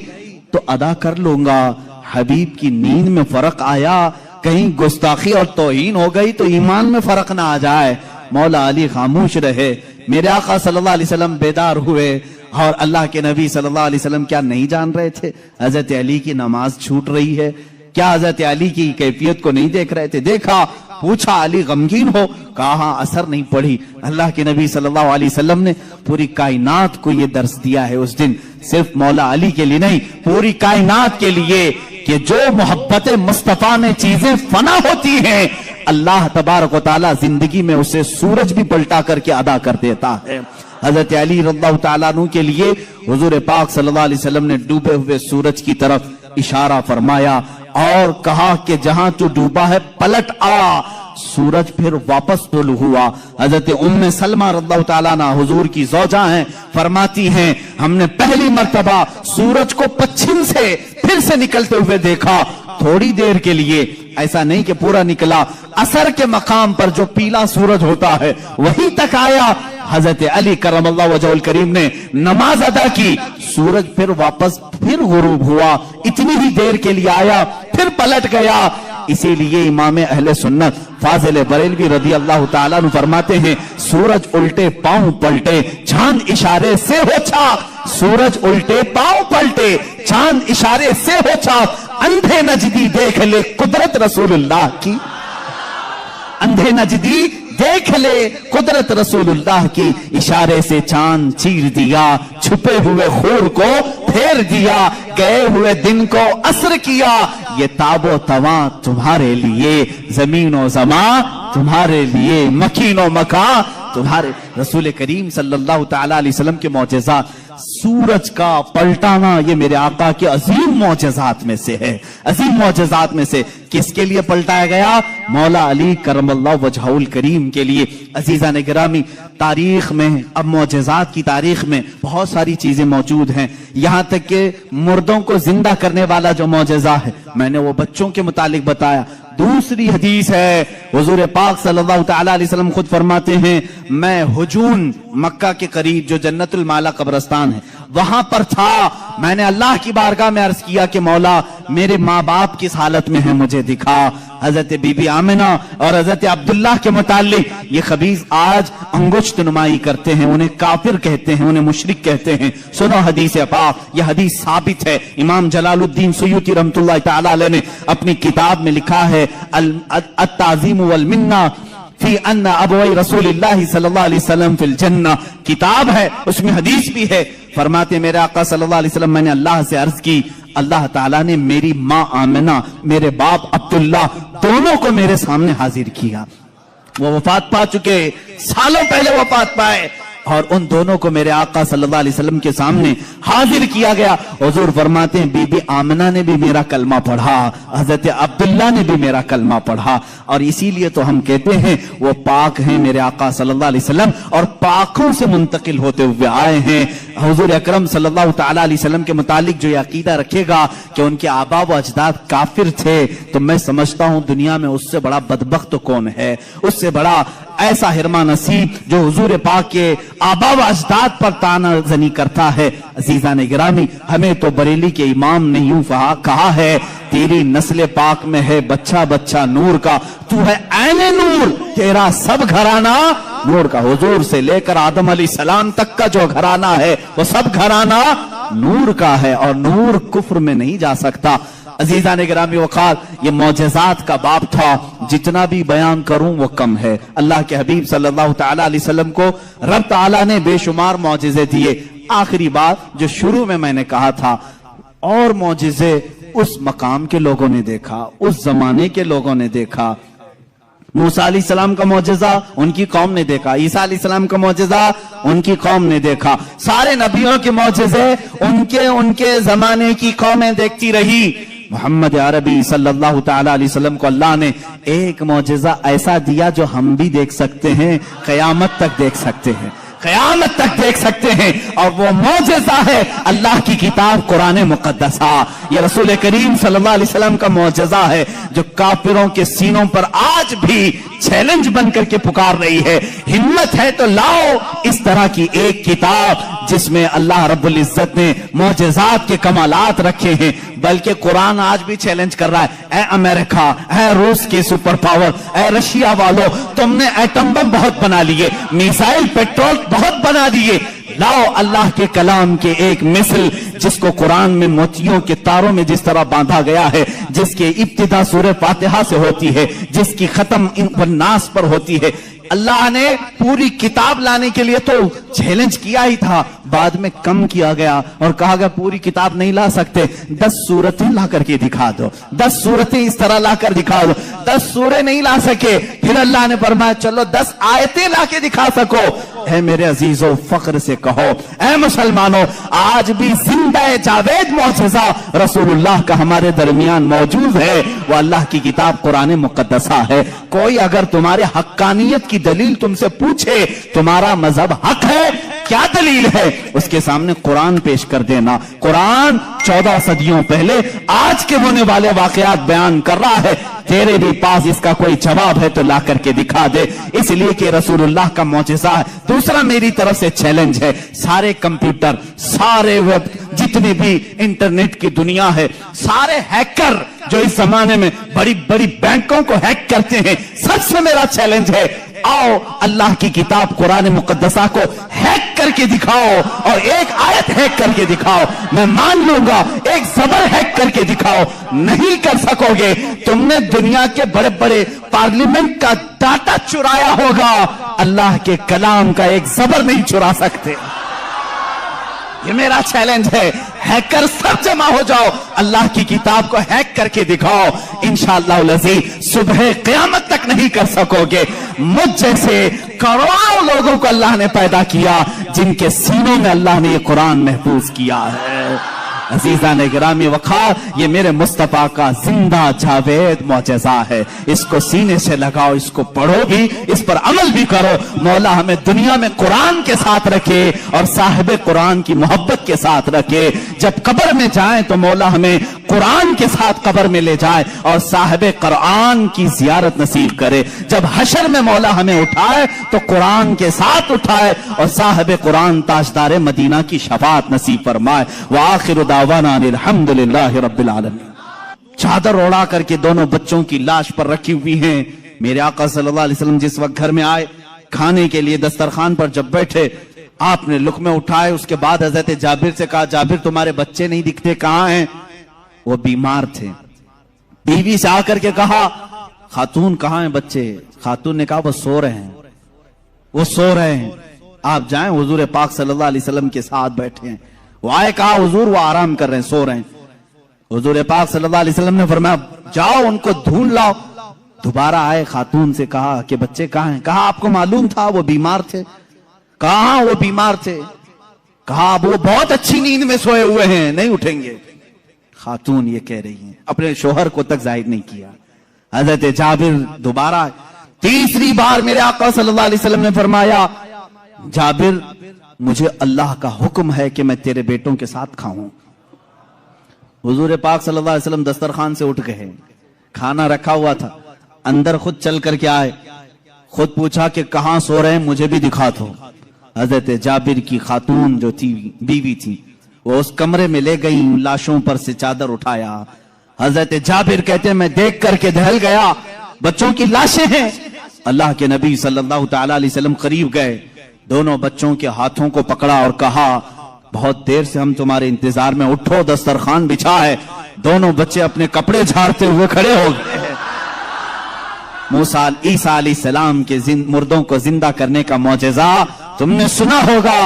تو ادا کر لوں گا, حبیب کی نیند میں فرق آیا, کہیں گستاخی اور توہین ہو گئی تو ایمان میں فرق نہ آ جائے. مولا علی خاموش رہے. میرے آقا صلی اللہ علیہ وسلم بیدار ہوئے, اور اللہ کے نبی صلی اللہ علیہ وسلم کیا نہیں جان رہے تھے حضرت علی کی نماز چھوٹ رہی ہے؟ کیا حضرت علی کی کیفیت کو نہیں دیکھ رہے تھے؟ دیکھا, پوچھا علی غمگین ہو؟ کہا اثر نہیں پڑی. اللہ کے نبی صلی اللہ علیہ وسلم نے پوری کائنات کو یہ درس دیا ہے اس دن, صرف مولا علی کے لیے نہیں, پوری کائنات کے لیے, کہ جو محبت مصطفیٰ میں چیزیں فنا ہوتی ہیں اللہ تبارک و تعالی زندگی میں اسے سورج بھی پلٹا کر کے ادا کر دیتا ہے. حضرت علی رضی اللہ تعالیٰ عنہ کے لیے حضور پاک صلی اللہ علیہ وسلم نے ڈوبے ہوئے سورج کی طرف اشارہ فرمایا اور کہا کہ جہاں تو ڈوبا ہے پلٹ آ. سورج پھر واپس طلوع ہوا. حضرت ام سلمہ رضی اللہ تعالیٰ عنہ حضور کی زوجہ ہیں, فرماتی ہیں ہم نے پہلی مرتبہ سورج کو پچھم سے پھر سے نکلتے ہوئے دیکھا, تھوڑی دیر کے لیے, ایسا نہیں کہ پورا نکلا. عصر کے مقام پر جو پیلا سورج ہوتا ہے وہی تک آیا. حضرت علی کرم اللہ وجہہ الکریم نے نماز ادا کی, سورج پھر واپس پھر غروب ہوا, اتنی ہی دیر کے لیے آیا پھر پلٹ گیا. اسی لیے امام اہل سنت فاضل بریلوی رضی اللہ تعالیٰ عنہ فرماتے ہیں سورج الٹے پاؤں پلٹے چاند اشارے سے ہو چھا. سورج الٹے پاؤں پلٹے چاند اشارے سے ہو چھا. اندھے نجدی دیکھ لے قدرت رسول اللہ کی, اندھے نجدی دیکھ لے قدرت رسول اللہ کی. اشارے سے چاند چیر دیا, چھپے ہوئے خور کو پھیر دیا, گئے ہوئے دن کو عصر کیا. یہ تاب و تواں تمہارے لیے, زمین و زمان تمہارے لیے, مکین و مکان تمہارے. رسول کریم صلی اللہ تعالی علیہ وسلم کے معجزات, سورج کا پلٹانا یہ میرے آقا کے عظیم معجزات میں سے ہے, عظیم معجزات میں سے. کس کے لیے پلٹایا گیا؟ مولا علی کرم اللہ وجہہ الکریم کے لیے. عزیزان گرامی, تاریخ میں, اب معجزات کی تاریخ میں بہت ساری چیزیں موجود ہیں, یہاں تک کہ مردوں کو زندہ کرنے والا جو معجزہ ہے میں نے وہ بچوں کے متعلق بتایا. دوسری حدیث ہے, حضور پاک صلی اللہ تعالی علیہ وسلم خود فرماتے ہیں میں حجون, مکہ کے قریب جو جنت المالا قبرستان ہے وہاں پر تھا. میں نے اللہ کی بارگاہ میں عرض کیا کہ مولا میرے ماں باپ کس حالت میں ہیں مجھے دکھا. حضرت بی بی آمنہ اور حضرت عبداللہ کے متعلق یہ خبیث آج انگشت نمائی کرتے ہیں, انہیں کافر کہتے ہیں, انہیں مشرک کہتے ہیں. سنو حدیث پاک, یہ حدیث ثابت ہے. امام جلال الدین سیوطی رحمۃ اللہ تعالی علیہ نے اپنی کتاب میں لکھا ہے التعظیم والمنہ फी अन्ना अबवई रसूलिल्लाह सल्लल्लाहु अलैहि वसल्लम फिल जन्नह, किताब है उसमें हदीस भी है। फरमाते मेरे आका सल्लल्लाहु अलैहि वसल्लम, मैंने अल्लाह से अर्ज की, अल्लाह ताला ने मेरी माँ आमिना, मेरे बाप अब्दुल्ला, दोनों को मेरे सामने हाजिर किया। वो वफात पा चुके, सालों पहले वफात पाए, और उन दोनों को मेरे आका सल्लल्लाहु अलैहि वसल्लम के सामने हाजिर किया गया। हुजूर फरमाते हैं बीबी आमिना ने भी मेरा कलमा पढ़ा, हजरत अब्दुल्ला ने भी मेरा कलमा पढ़ा, और इसीलिए तो हम कहते हैं वो पाक हैं मेरे आका सल्लल्लाहु अलैहि वसल्लम, और पाकों से मुंतकिल होते हुए आए हैं। हुजूर अकरम सल्लल्लाहु ताला अलैहि वसल्लम के मुतालिक जो ये अकीदा रखेगा कि उनके आबा व अजदाद काफिर थे, तो मैं समझता हूं दुनिया में उससे बड़ा बदबख्त कौन है, उससे बड़ा ऐसा हिरमा नसीब जो हुजूर पाक के आबा व अजदाद पर तानाजनी करता है। अजीजान गिरामी, हमें तो बरेली के इमाम ने यूं कहा है, तेरी नस्ल पाक में है बच्चा बच्चा नूर का, तू है ऐने नूर, तेरा सब घराना नूर का। हुजूर से लेकर आदम अलैहिस्सलाम तक का जो घराना है वो सब घराना नूर का है, और नूर कुफ्र में नहीं जा सकता। अजीजान गिरामी वक़ार, ये मौजज़ात का बाब था, जितना भी बयान करूं वो कम है। अल्लाह के हबीब सल्लल्लाहु ताला अलैहि वसल्लम को रब ताला ने बेशुमार मौजज़े दिए। आखिरी बात जो शुरू में मैंने कहा था, और मौजज़े उस मकाम के लोगों ने देखा, उस जमाने के लोगों ने देखा। मूसा अलैहिस्सलाम का मौजज़ा उनकी कौम ने देखा, ईसा अलैहिस्सलाम का मौजज़ा उनकी कौम ने देखा, सारे नबियों के मौजज़े उनके जमाने की कौमें देखती रही। मोहम्मद अरबी सल्लल्लाहु ताला अलैहि वसल्लम को अल्लाह ने एक मौजज़ा ऐसा दिया जो हम भी देख सकते हैं, क़यामत तक देख सकते हैं, क़यामत तक देख सकते हैं, और वो मौजज़ा है अल्लाह की किताब कुरान मुक़द्दसा। ये रसूल करीम सल्लल्लाहु अलैहि वसल्लम का मौजज़ा है जो काफिरों के सीनों पर आज भी चैलेंज बन करके पुकार रही है। हिम्मत है तो लाओ इस तरह की एक किताब जिसमें अल्लाह रब्बुल इज्जत ने मौजज़ात के कमालात रखे हैं। बल्कि कुरान आज भी चैलेंज कर रहा है, ऐ अमेरिका, ऐ रूस के सुपर पावर, ऐ रशिया वालों, तुमने एटम बम बहुत बना लिए, मिसाइल पेट्रोल बहुत बना दिए, लाओ अल्लाह के कलाम के एक मिसल जिसको कुरान में मोतियों के तारों में जिस तरह बांधा गया है, जिसके इब्तिदा सूरह फातिहा से होती है, जिसकी खत्म इन नास पर होती है। अल्लाह ने पूरी किताब लाने के लिए तो चैलेंज किया ही था, बाद में कम किया गया और कहा गया पूरी किताब नहीं ला सकते, 10 सूरतें ला करके दिखा दो, 10 सूरतें इस तरह ला कर दिखा दो। 10 सूरतें नहीं ला सके, फिर अल्लाह ने फरमाया चलो 10 आयतें ला के दिखा सको। है मेरे अजीजों, फख्र से कहो, ऐ मुसलमानों, आज भी जिंदा जावेद मौजज़ा रसूलुल्लाह का हमारे दरमियान मौजूद है, वो अल्लाह की किताब कुरान मुक़द्दसा है। कोई अगर तुम्हारे हक्कानियत की दलील तुमसे पूछे, तुम्हारा मजहब हक है, क्या दलील है, उसके सामने कुरान पेश कर देना। कुरान 14 सदियों पहले आज के होने वाले वाकयात बयान कर रहा है, तेरे भी पास इसका कोई जवाब है तो ला करके दिखा दे, इसलिए कि रसूलुल्लाह का मौजज़ा है। दूसरा मेरी तरफ से चैलेंज है, सारे कंप्यूटर, सारे वेब, जितने भी इंटरनेट की दुनिया है, सारे हैकर जो इस जमाने में बड़ी बड़ी बैंकों को हैक करते हैं, सबसे मेरा चैलेंज है, आओ अल्लाह की किताब कुरान मुक़द्दसा को हैक करके दिखाओ और एक आयत हैक करके दिखाओ, मैं मान लूंगा। एक ज़बर हैक करके दिखाओ, नहीं कर सकोगे। तुमने दुनिया के बड़े बड़े पार्लियामेंट का डाटा चुराया होगा, अल्लाह के कलाम का एक ज़बर नहीं चुरा सकते। ये मेरा चैलेंज है, हैकर सब जमा हो जाओ, अल्लाह की किताब को हैक करके दिखाओ, इंशाअल्लाह अज़ीज़ सुबह क़यामत तक नहीं कर सकोगे। मुझ जैसे करोड़ों लोगों को अल्लाह ने पैदा किया जिनके सीनों में अल्लाह ने ये कुरान महफूज किया है। अजीज़ान गिरामी वक़ार, ये मेरे मुस्तफ़ा का जिंदा जावेद मौजज़ा है, इसको सीने से लगाओ, इसको पढ़ो भी, इस पर अमल भी करो। मौला हमें दुनिया में कुरान के साथ रखे और साहिब कुरान की मोहब्बत के साथ रखे। जब कब्र में जाए तो मौला हमें कुरान के साथ कब्र में ले जाए और साहिब कुरान की जियारत नसीब करे। जब हशर में मौला हमें उठाए तो कुरान के साथ उठाए और साहिब कुरान ताजदार मदीना की शफाअत नसीब फरमाए। व आखिर दावाना अल्हम्दुलिल्लाहि रब्बिल आलमीन। चादर ओढ़ा करके दोनों बच्चों की लाश पर रखी हुई हैं। मेरे आका सल्लल्लाहु अलैहि वसल्लम जिस वक्त घर में आए, खाने के लिए दस्तरखान पर जब बैठे, आपने लुक़मे उठाए, उसके बाद हजरत जाबिर से कहा, जाबिर तुम्हारे बच्चे नहीं दिखते, कहां हैं? वो बीमार थे। बीवी से आकर के कहा, खातून कहाँ हैं बच्चे? खातून ने कहा वो सो रहे हैं, वो सो रहे हैं, आप जाएं। हुजूर पाक सल्लल्लाहु अलैहि वसल्लम के साथ बैठे हैं। वो आए, कहा हुजूर वो आराम कर रहे हैं, सो रहे हैं। हुजूर पाक सल्लल्लाहु अलैहि वसल्लम ने फरमाया जाओ उनको ढूंढ लाओ। दोबारा आए, खातून से कहा कि बच्चे कहाँ हैं? कहा आपको मालूम था वो बीमार थे। कहा वो बीमार थे? कहा वो बहुत अच्छी नींद में सोए हुए हैं, नहीं उठेंगे। खातून ये कह रही हैं, अपने शोहर को तक जाहिर नहीं किया। हजरत जाबिर दोबारा, तीसरी बार मेरे आका सल्लल्लाहु अलैहि वसल्लम ने फरमाया जाबिर मुझे अल्लाह का हुक्म है कि मैं तेरे बेटों के साथ खाऊं। हुजूर पाक सल्लल्लाहु अलैहि वसल्लम दस्तरखान से उठ गए, खाना रखा हुआ था, अंदर खुद चल करके आए, खुद पूछा कि कहां सो रहे हैं, मुझे भी दिखा दो। हजरत जाबिर की खातून जो थी, बीवी थी, वो उस कमरे में ले गई, लाशों पर से चादर उठाया। हजरत जाबिर कहते हैं मैं देख करके दहल गया, बच्चों की लाशें हैं। अल्लाह के नबी सल्लल्लाहु ताला अलैहि वसल्लम करीब गए, दोनों बच्चों के हाथों को पकड़ा और कहा बहुत देर से हम तुम्हारे इंतजार में, उठो दस्तरखान बिछा है। दोनों बच्चे अपने कपड़े झाड़ते हुए खड़े हो गए। मूसा ईसा अलैहिस्सलाम के मुर्दों को जिंदा करने का मौजज़ा तुमने सुना होगा।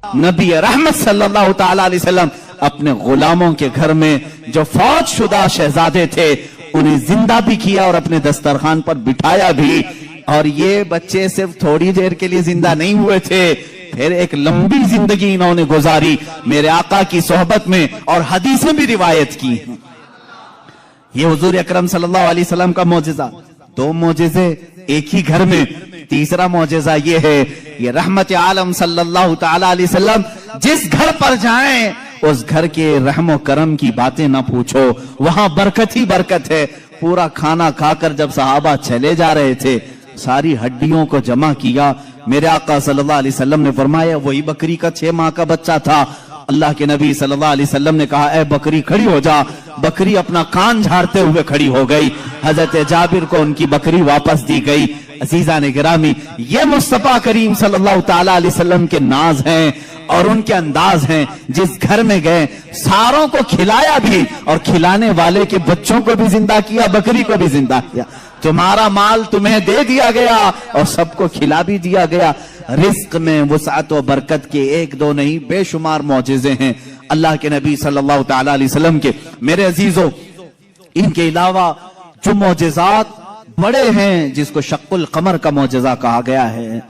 नबी रहमत सल्लल्लाहु ताला अलैहि वसल्लम अपने गुलामों के घर में जो फौज शुदा शहजादे थे उन्हें जिंदा भी किया और अपने दस्तरखान पर बिठाया भी। और ये बच्चे सिर्फ थोड़ी देर के लिए जिंदा नहीं हुए थे, फिर एक लंबी जिंदगी इन्होंने गुजारी मेरे आका की सोहबत में और हदीसें भी रिवायत की। ये हुजूर अकरम सल्लल्लाहु अलैहि वसल्लम का मौजज़ा। दो मौजज़े एक ही घर में। तीसरा मौजज़ा ये है, ये रहमत आलम सल्लल्लाहु ताला अलैहि वसल्लम जिस घर पर जाएं उस घर के रहमो करम की बातें ना पूछो, वहां बरकत ही बरकत है। पूरा खाना खाकर जब सहाबा चले जा रहे थे, सारी हड्डियों को जमा किया। मेरे आका सल्लल्लाहु अलैहि वसल्लम ने फरमाया वही बकरी का 6 माह का बच्चा था। अल्लाह के नबी सल्लल्लाहु अलैहि वसल्लम ने कहा ए बकरी खड़ी हो जा। बकरी अपना कान झाड़ते हुए खड़ी हो गई। हजरत जाबिर को उनकी बकरी वापस दी गई। अजीजा ने गिरामी, ये मुस्तफा करीम सल्लल्लाहु ताला अलैहि वसल्लम के नाज हैं और उनके अंदाज हैं। जिस घर में गए सारों को खिलाया भी और खिलाने वाले के बच्चों को भी जिंदा किया, बकरी को भी जिंदा किया। तुम्हारा माल तुम्हें दे दिया गया और सबको खिला भी दिया गया। रिस्क में वुसअत व बरकत के एक दो नहीं बेशुमार मौजज़े हैं अल्लाह के नबी सल्लल्लाहु ताला अलैहि वसल्लम के। मेरे अजीजों, इनके अलावा जो मौजज़ात बड़े हैं, जिसको शक्कुल कमर का मौजज़ा कहा गया है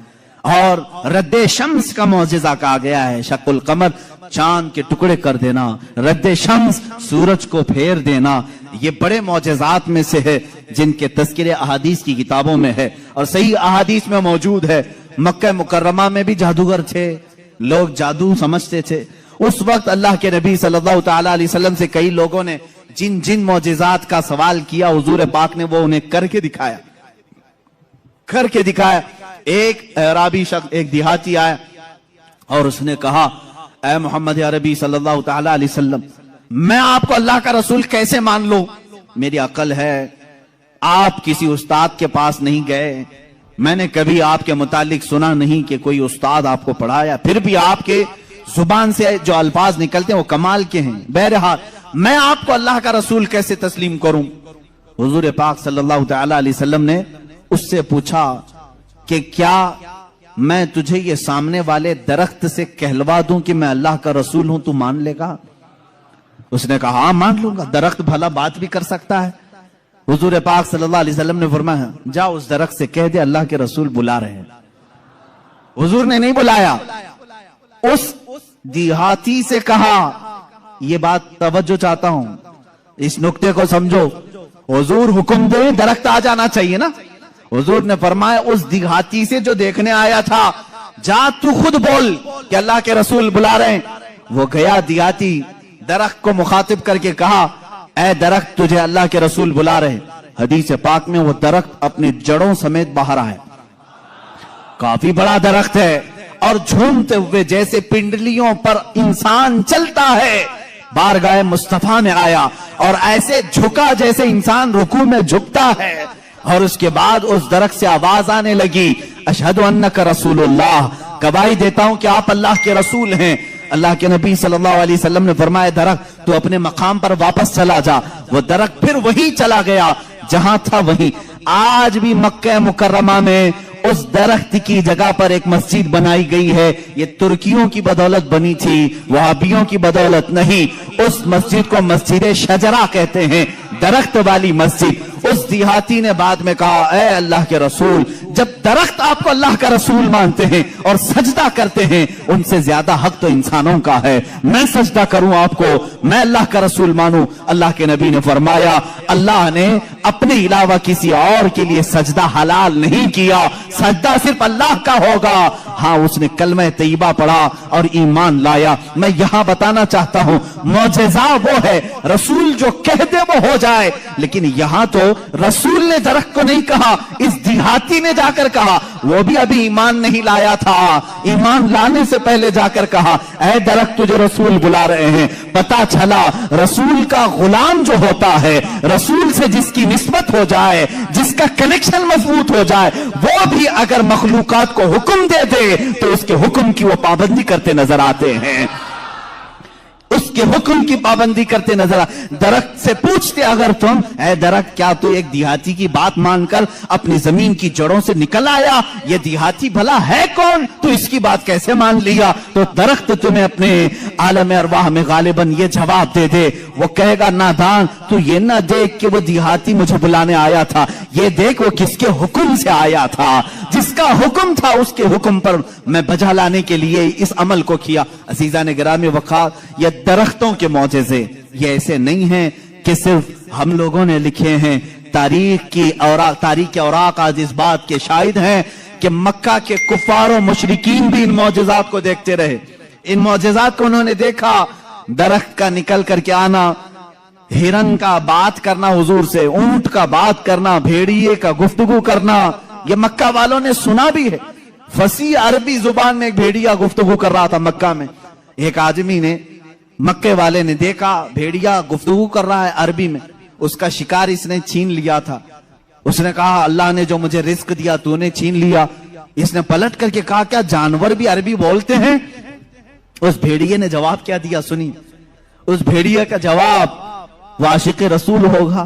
और रद्दे शम्स का मौजज़ा कहा गया है। शक्कुल कमर चांद के टुकड़े कर देना, रद्दे शम्स सूरज को फेर देना, ये बड़े मौजज़ात में से है जिनके तज़किरे अहादीस की किताबों में है और सही अहादीस में मौजूद है। मक्का मुकर्रमा में भी जादूगर थे, लोग जादू समझते थे। उस वक्त अल्लाह के नबी सल्लल्लाहु ताला अलैहि वसल्लम से कई लोगों ने जिन जिन मौजज़ात का सवाल किया, हुजूर पाक ने वो उन्हें करके दिखाया, करके दिखाया। एक अराबी शख्स, एक देहाती आया और उसने कहा ऐ मोहम्मद अरबी सल्लल्लाहु ताला अलैहि वसल्लम, मैं आपको अल्लाह का रसूल कैसे मान लूं? मेरी अकल है, आप किसी उस्ताद के पास नहीं गए, मैंने कभी आपके मुतालिक सुना नहीं कि कोई उस्ताद आपको पढ़ाया, फिर भी आपके जुबान से जो अल्फाज निकलते हैं वो कमाल के हैं। बहरहाल मैं आपको अल्लाह का रसूल कैसे तस्लीम करूं? हुजूर पाक सल्लल्लाहु ताला अलैहि वसल्लम ने उससे पूछा कि क्या मैं तुझे ये सामने वाले दरख्त से कहलवा दूं कि मैं अल्लाह का रसूल हूं, तू मान लेगा? उसने कहा हाँ मान लूंगा, दरख्त भला बात भी कर सकता है। हुजूर पाक सल्लल्लाहु अलैहि वसल्लम ने फरमाया जा उस दरख्त से कह दे अल्लाह के रसूल बुला रहे हैं। हुजूर ने नहीं बुलाया, उस देहाती से कहा, ये बात तवज्जो चाहता हूं, इस नुक्ते को समझो। हुजूर हुक्म दे दरख्त आ जाना चाहिए ना। हुजूर ने फरमाया उस देहाती से जो देखने आया था, जा तू खुद बोल कि अल्लाह के रसूल बुला रहे हैं। वो गया देहाती, दरख्त को मुखातिब करके कहा ऐ दरख्त तुझे अल्लाह के रसूल बुला रहे। हदीस पाक में वो दरख्त अपनी जड़ों समेत बाहर आया, काफी बड़ा दरख्त है और झूमते हुए जैसे पिंडलियों पर इंसान चलता है, बारगाह मुस्तफा में आया और ऐसे झुका जैसे इंसान रुकू में झुकता है। और उसके बाद उस दरख्त से आवाज आने लगी अशहदु अन्नका रसूलुल्लाह, गवाही देता हूं कि आप अल्लाह के रसूल हैं। اللہ کے نبی صلی اللہ علیہ وسلم نے فرمایا درخت تو اپنے مقام پر واپس چلا جا. وہ درخت پھر وہی چلا گیا جہاں تھا وہیں. آج بھی مکہ مکرمہ میں اس درخت کی جگہ پر ایک مسجد بنائی گئی ہے. یہ ترکیوں کی بدولت بنی تھی, وہابیوں کی بدولت نہیں. اس مسجد کو مسجد شجرہ کہتے ہیں, درخت والی مسجد. اس دیہاتی نے بعد میں کہا اے اللہ کے رسول, جب درخت آپ کو اللہ کا رسول مانتے ہیں اور سجدہ کرتے ہیں, ان سے زیادہ حق تو انسانوں کا ہے. میں سجدہ کروں آپ کو, میں اللہ کا رسول مانوں؟ اللہ کے نبی نے فرمایا اللہ نے اپنے علاوہ کسی اور کے لیے سجدہ حلال نہیں کیا, سجدہ صرف اللہ کا ہوگا. ہاں اس نے کلمہ طیبہ پڑھا اور ایمان لایا. میں یہاں بتانا چاہتا ہوں معجزہ وہ ہے رسول جو کہہ دے وہ ہو جائے, لیکن یہاں تو رسول نے درخت کو نہیں کہا, اس دیہاتی نے جا کر کہا. وہ بھی ابھی ایمان نہیں لایا تھا, ایمان لانے سے پہلے جا کر کہا اے درخت تجھے رسول بلا رہے ہیں. پتا چلا رسول کا غلام جو ہوتا ہے, رسول سے جس کی نسبت ہو جائے, جس کا کنیکشن مضبوط ہو جائے, وہ بھی اگر مخلوقات کو حکم دے دے تو اس کے حکم کی وہ پابندی کرتے نظر آتے ہیں, اس کے حکم کی پابندی کرتے نظر. درخت سے پوچھتے اگر تم اے درخت کیا تو ایک دیہاتی کی بات مان کر اپنی زمین کی جڑوں سے نکل آیا؟ یہ دیہاتی بھلا ہے کون, تو اس کی بات کیسے مان لیا؟ تو درخت تمہیں اپنے عالم ارواح میں غالباً یہ جواب دے دے. وہ کہے گا نادان تو یہ نہ دیکھ کہ وہ دیہاتی مجھے بلانے آیا تھا, یہ دیکھ وہ کس کے حکم سے آیا تھا, جس کا حکم تھا اس کے حکم پر میں بجا لانے کے لیے اس عمل کو کیا. عزیزان گرامی وقار, یہ درختوں کے معجزے یہ ایسے نہیں ہیں کہ صرف ہم لوگوں نے لکھے ہیں. تاریخ کے اوراق آج اس بات کے شاہد ہیں کہ مکہ کے کفار و مشرکین بھی ان معجزات کو دیکھتے رہے. ان معجزات کو انہوں نے دیکھا, درخت کا نکل کر کے آنا, ہرن کا بات کرنا حضور سے, اونٹ کا بات کرنا, بھیڑیے کا گفتگو کرنا, یہ مکہ والوں نے سنا بھی ہے. فصیح عربی زبان میں ایک بھیڑیا گفتگو کر رہا تھا مکہ میں. ایک آدمی نے, مکے والے نے دیکھا بھیڑیا گفتگو کر رہا ہے عربی میں, اس کا شکار اس نے چھین لیا تھا. اس نے کہا اللہ نے جو مجھے رزق دیا تو نے چھین لیا. اس نے پلٹ کر کے کہا کیا جانور بھی عربی بولتے ہیں؟ اس بھیڑیے نے جواب کیا دیا سنی. اس بھیڑیے کا جواب وہ عاشق رسول ہوگا.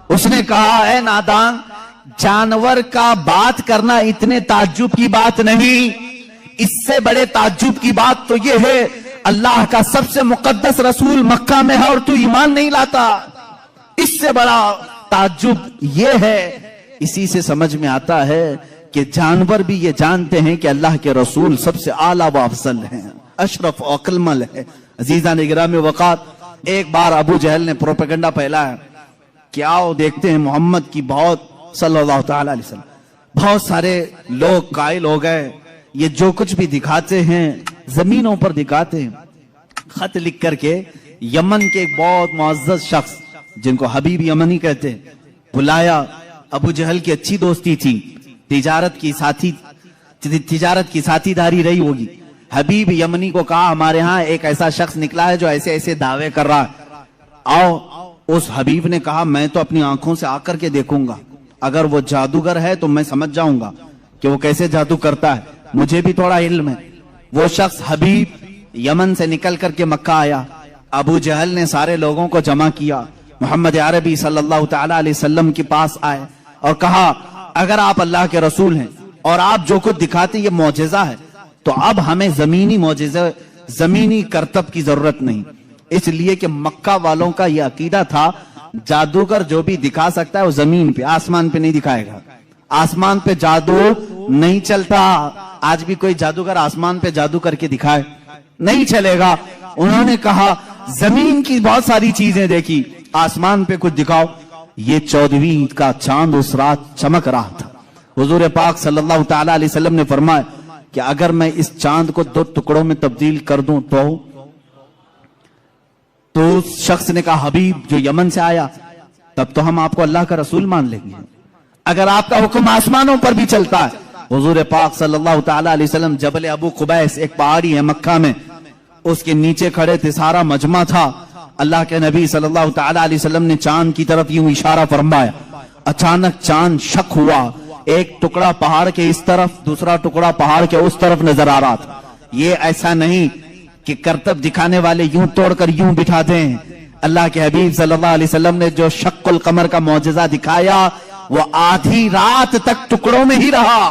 اس نے کہا اے نادان, جانور کا بات کرنا اتنے تعجب کی بات نہیں, اس سے بڑے تعجب کی بات تو یہ ہے اللہ کا سب سے مقدس رسول مکہ میں ہے اور تو ایمان نہیں لاتا. اس سے بڑا تعجب یہ ہے. اسی سے سمجھ میں آتا ہے کہ جانور بھی یہ جانتے ہیں کہ اللہ کے رسول سب سے اعلیٰ و افضل ہیں, اشرف و اکمل ہے. عزیزان گرامی وقات, ایک بار ابو جہل نے پروپیگنڈا پھیلایا کہ آؤ دیکھتے ہیں محمد کی بہت صلی اللہ تعالی علیہ وسلم. بہت سارے لوگ قائل ہو گئے, یہ جو کچھ بھی دکھاتے ہیں زمینوں پر دکھاتے ہیں. خط لکھ کر کے یمن کے ایک بہت معزز شخص جن کو حبیب یمنی کہتے ہیں بلایا. ابو جہل کی اچھی دوستی تھی, تجارت کی ساتھی داری رہی ہوگی. حبیب یمنی کو کہا ہمارے ہاں ایک ایسا شخص نکلا ہے جو ایسے ایسے دعوے کر رہا ہے, آؤ. اس حبیب نے کہا میں تو اپنی آنکھوں سے آ کر کے دیکھوں گا, اگر وہ جادوگر ہے تو میں سمجھ جاؤں گا کہ وہ کیسے جادو کرتا ہے, مجھے بھی تھوڑا علم ہے. وہ شخص حبیب یمن سے نکل کر کے مکہ آیا. ابو جہل نے سارے لوگوں کو جمع کیا, محمد عربی صلی اللہ تعالی علیہ وسلم کے پاس آئے اور کہا اگر آپ اللہ کے رسول ہیں اور آپ جو کچھ دکھاتے یہ معجزہ ہے تو اب ہمیں زمینی معجزہ, زمینی کرتب کی ضرورت نہیں. اس لیے کہ مکہ والوں کا یہ عقیدہ تھا جادوگر جو بھی دکھا سکتا ہے وہ زمین پہ, آسمان پہ نہیں دکھائے گا. آسمان پہ جادو نہیں چلتا. آج بھی کوئی جادوگر آسمان پہ جادو کر کے دکھائے نہیں چلے گا. انہوں نے کہا زمین کی بہت ساری چیزیں دیکھی, آسمان پہ کچھ دکھاؤ. یہ 14ویں عید کا چاند اس رات چمک رہا تھا. حضور پاک صلی اللہ تعالی علیہ وسلم نے فرمایا کہ اگر میں اس چاند کو 2 ٹکڑوں میں تبدیل کر دوں تو اس شخص نے کہا حبیب جو یمن سے آیا تب تو ہم آپ کو اللہ کا رسول مان لیں گے, اگر آپ کا حکم آسمانوں پر بھی چلتا ہے. حضور پاک صلی اللہ تعالی علیہ وسلم جبل ابو قبیس ایک پہاڑی ہے مکہ میں, اس کے نیچے کھڑے تھے, سارا مجمع تھا. اللہ کے نبی صلی اللہ تعالی علیہ وسلم نے چاند کی طرف یوں اشارہ فرمایا. اچانک چاند شک ہوا, ایک ٹکڑا پہاڑ کے اس طرف, دوسرا ٹکڑا پہاڑ کے اس طرف نظر آ رہا تھا. یہ ایسا نہیں کہ کرتب دکھانے والے یوں توڑ کر یوں بٹھا دیں. اللہ کے حبیب صلی اللہ علیہ وسلم نے جو شق القمر کا معجزہ دکھایا وہ آدھی رات تک ٹکڑوں میں ہی رہا.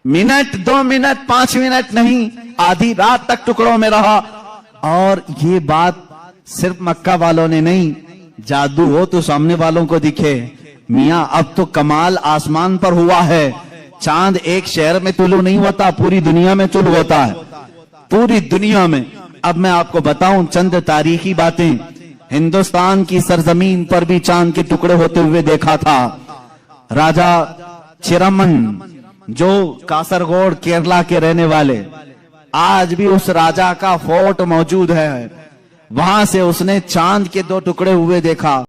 منٹ 2 منٹ 5 منٹ نہیں, آدھی رات تک ٹکڑوں میں رہا. اور یہ بات صرف مکہ والوں نے نہیں, جادو ہو تو سامنے والوں کو دکھے. میاں اب تو کمال آسمان پر ہوا ہے. چاند ایک شہر میں طلوع نہیں ہوتا, پوری دنیا میں طلوع ہوتا ہے, پوری دنیا میں. اب میں آپ کو بتاؤں چند تاریخی باتیں. ہندوستان کی سرزمین پر بھی چاند کے ٹکڑے ہوتے ہوئے دیکھا تھا. راجا چرمن جو کاسرگوڑ کیرلا کے رہنے والے, آج بھی اس راجا کا فورٹ موجود ہے, وہاں سے اس نے چاند کے 2 ٹکڑے ہوئے دیکھا.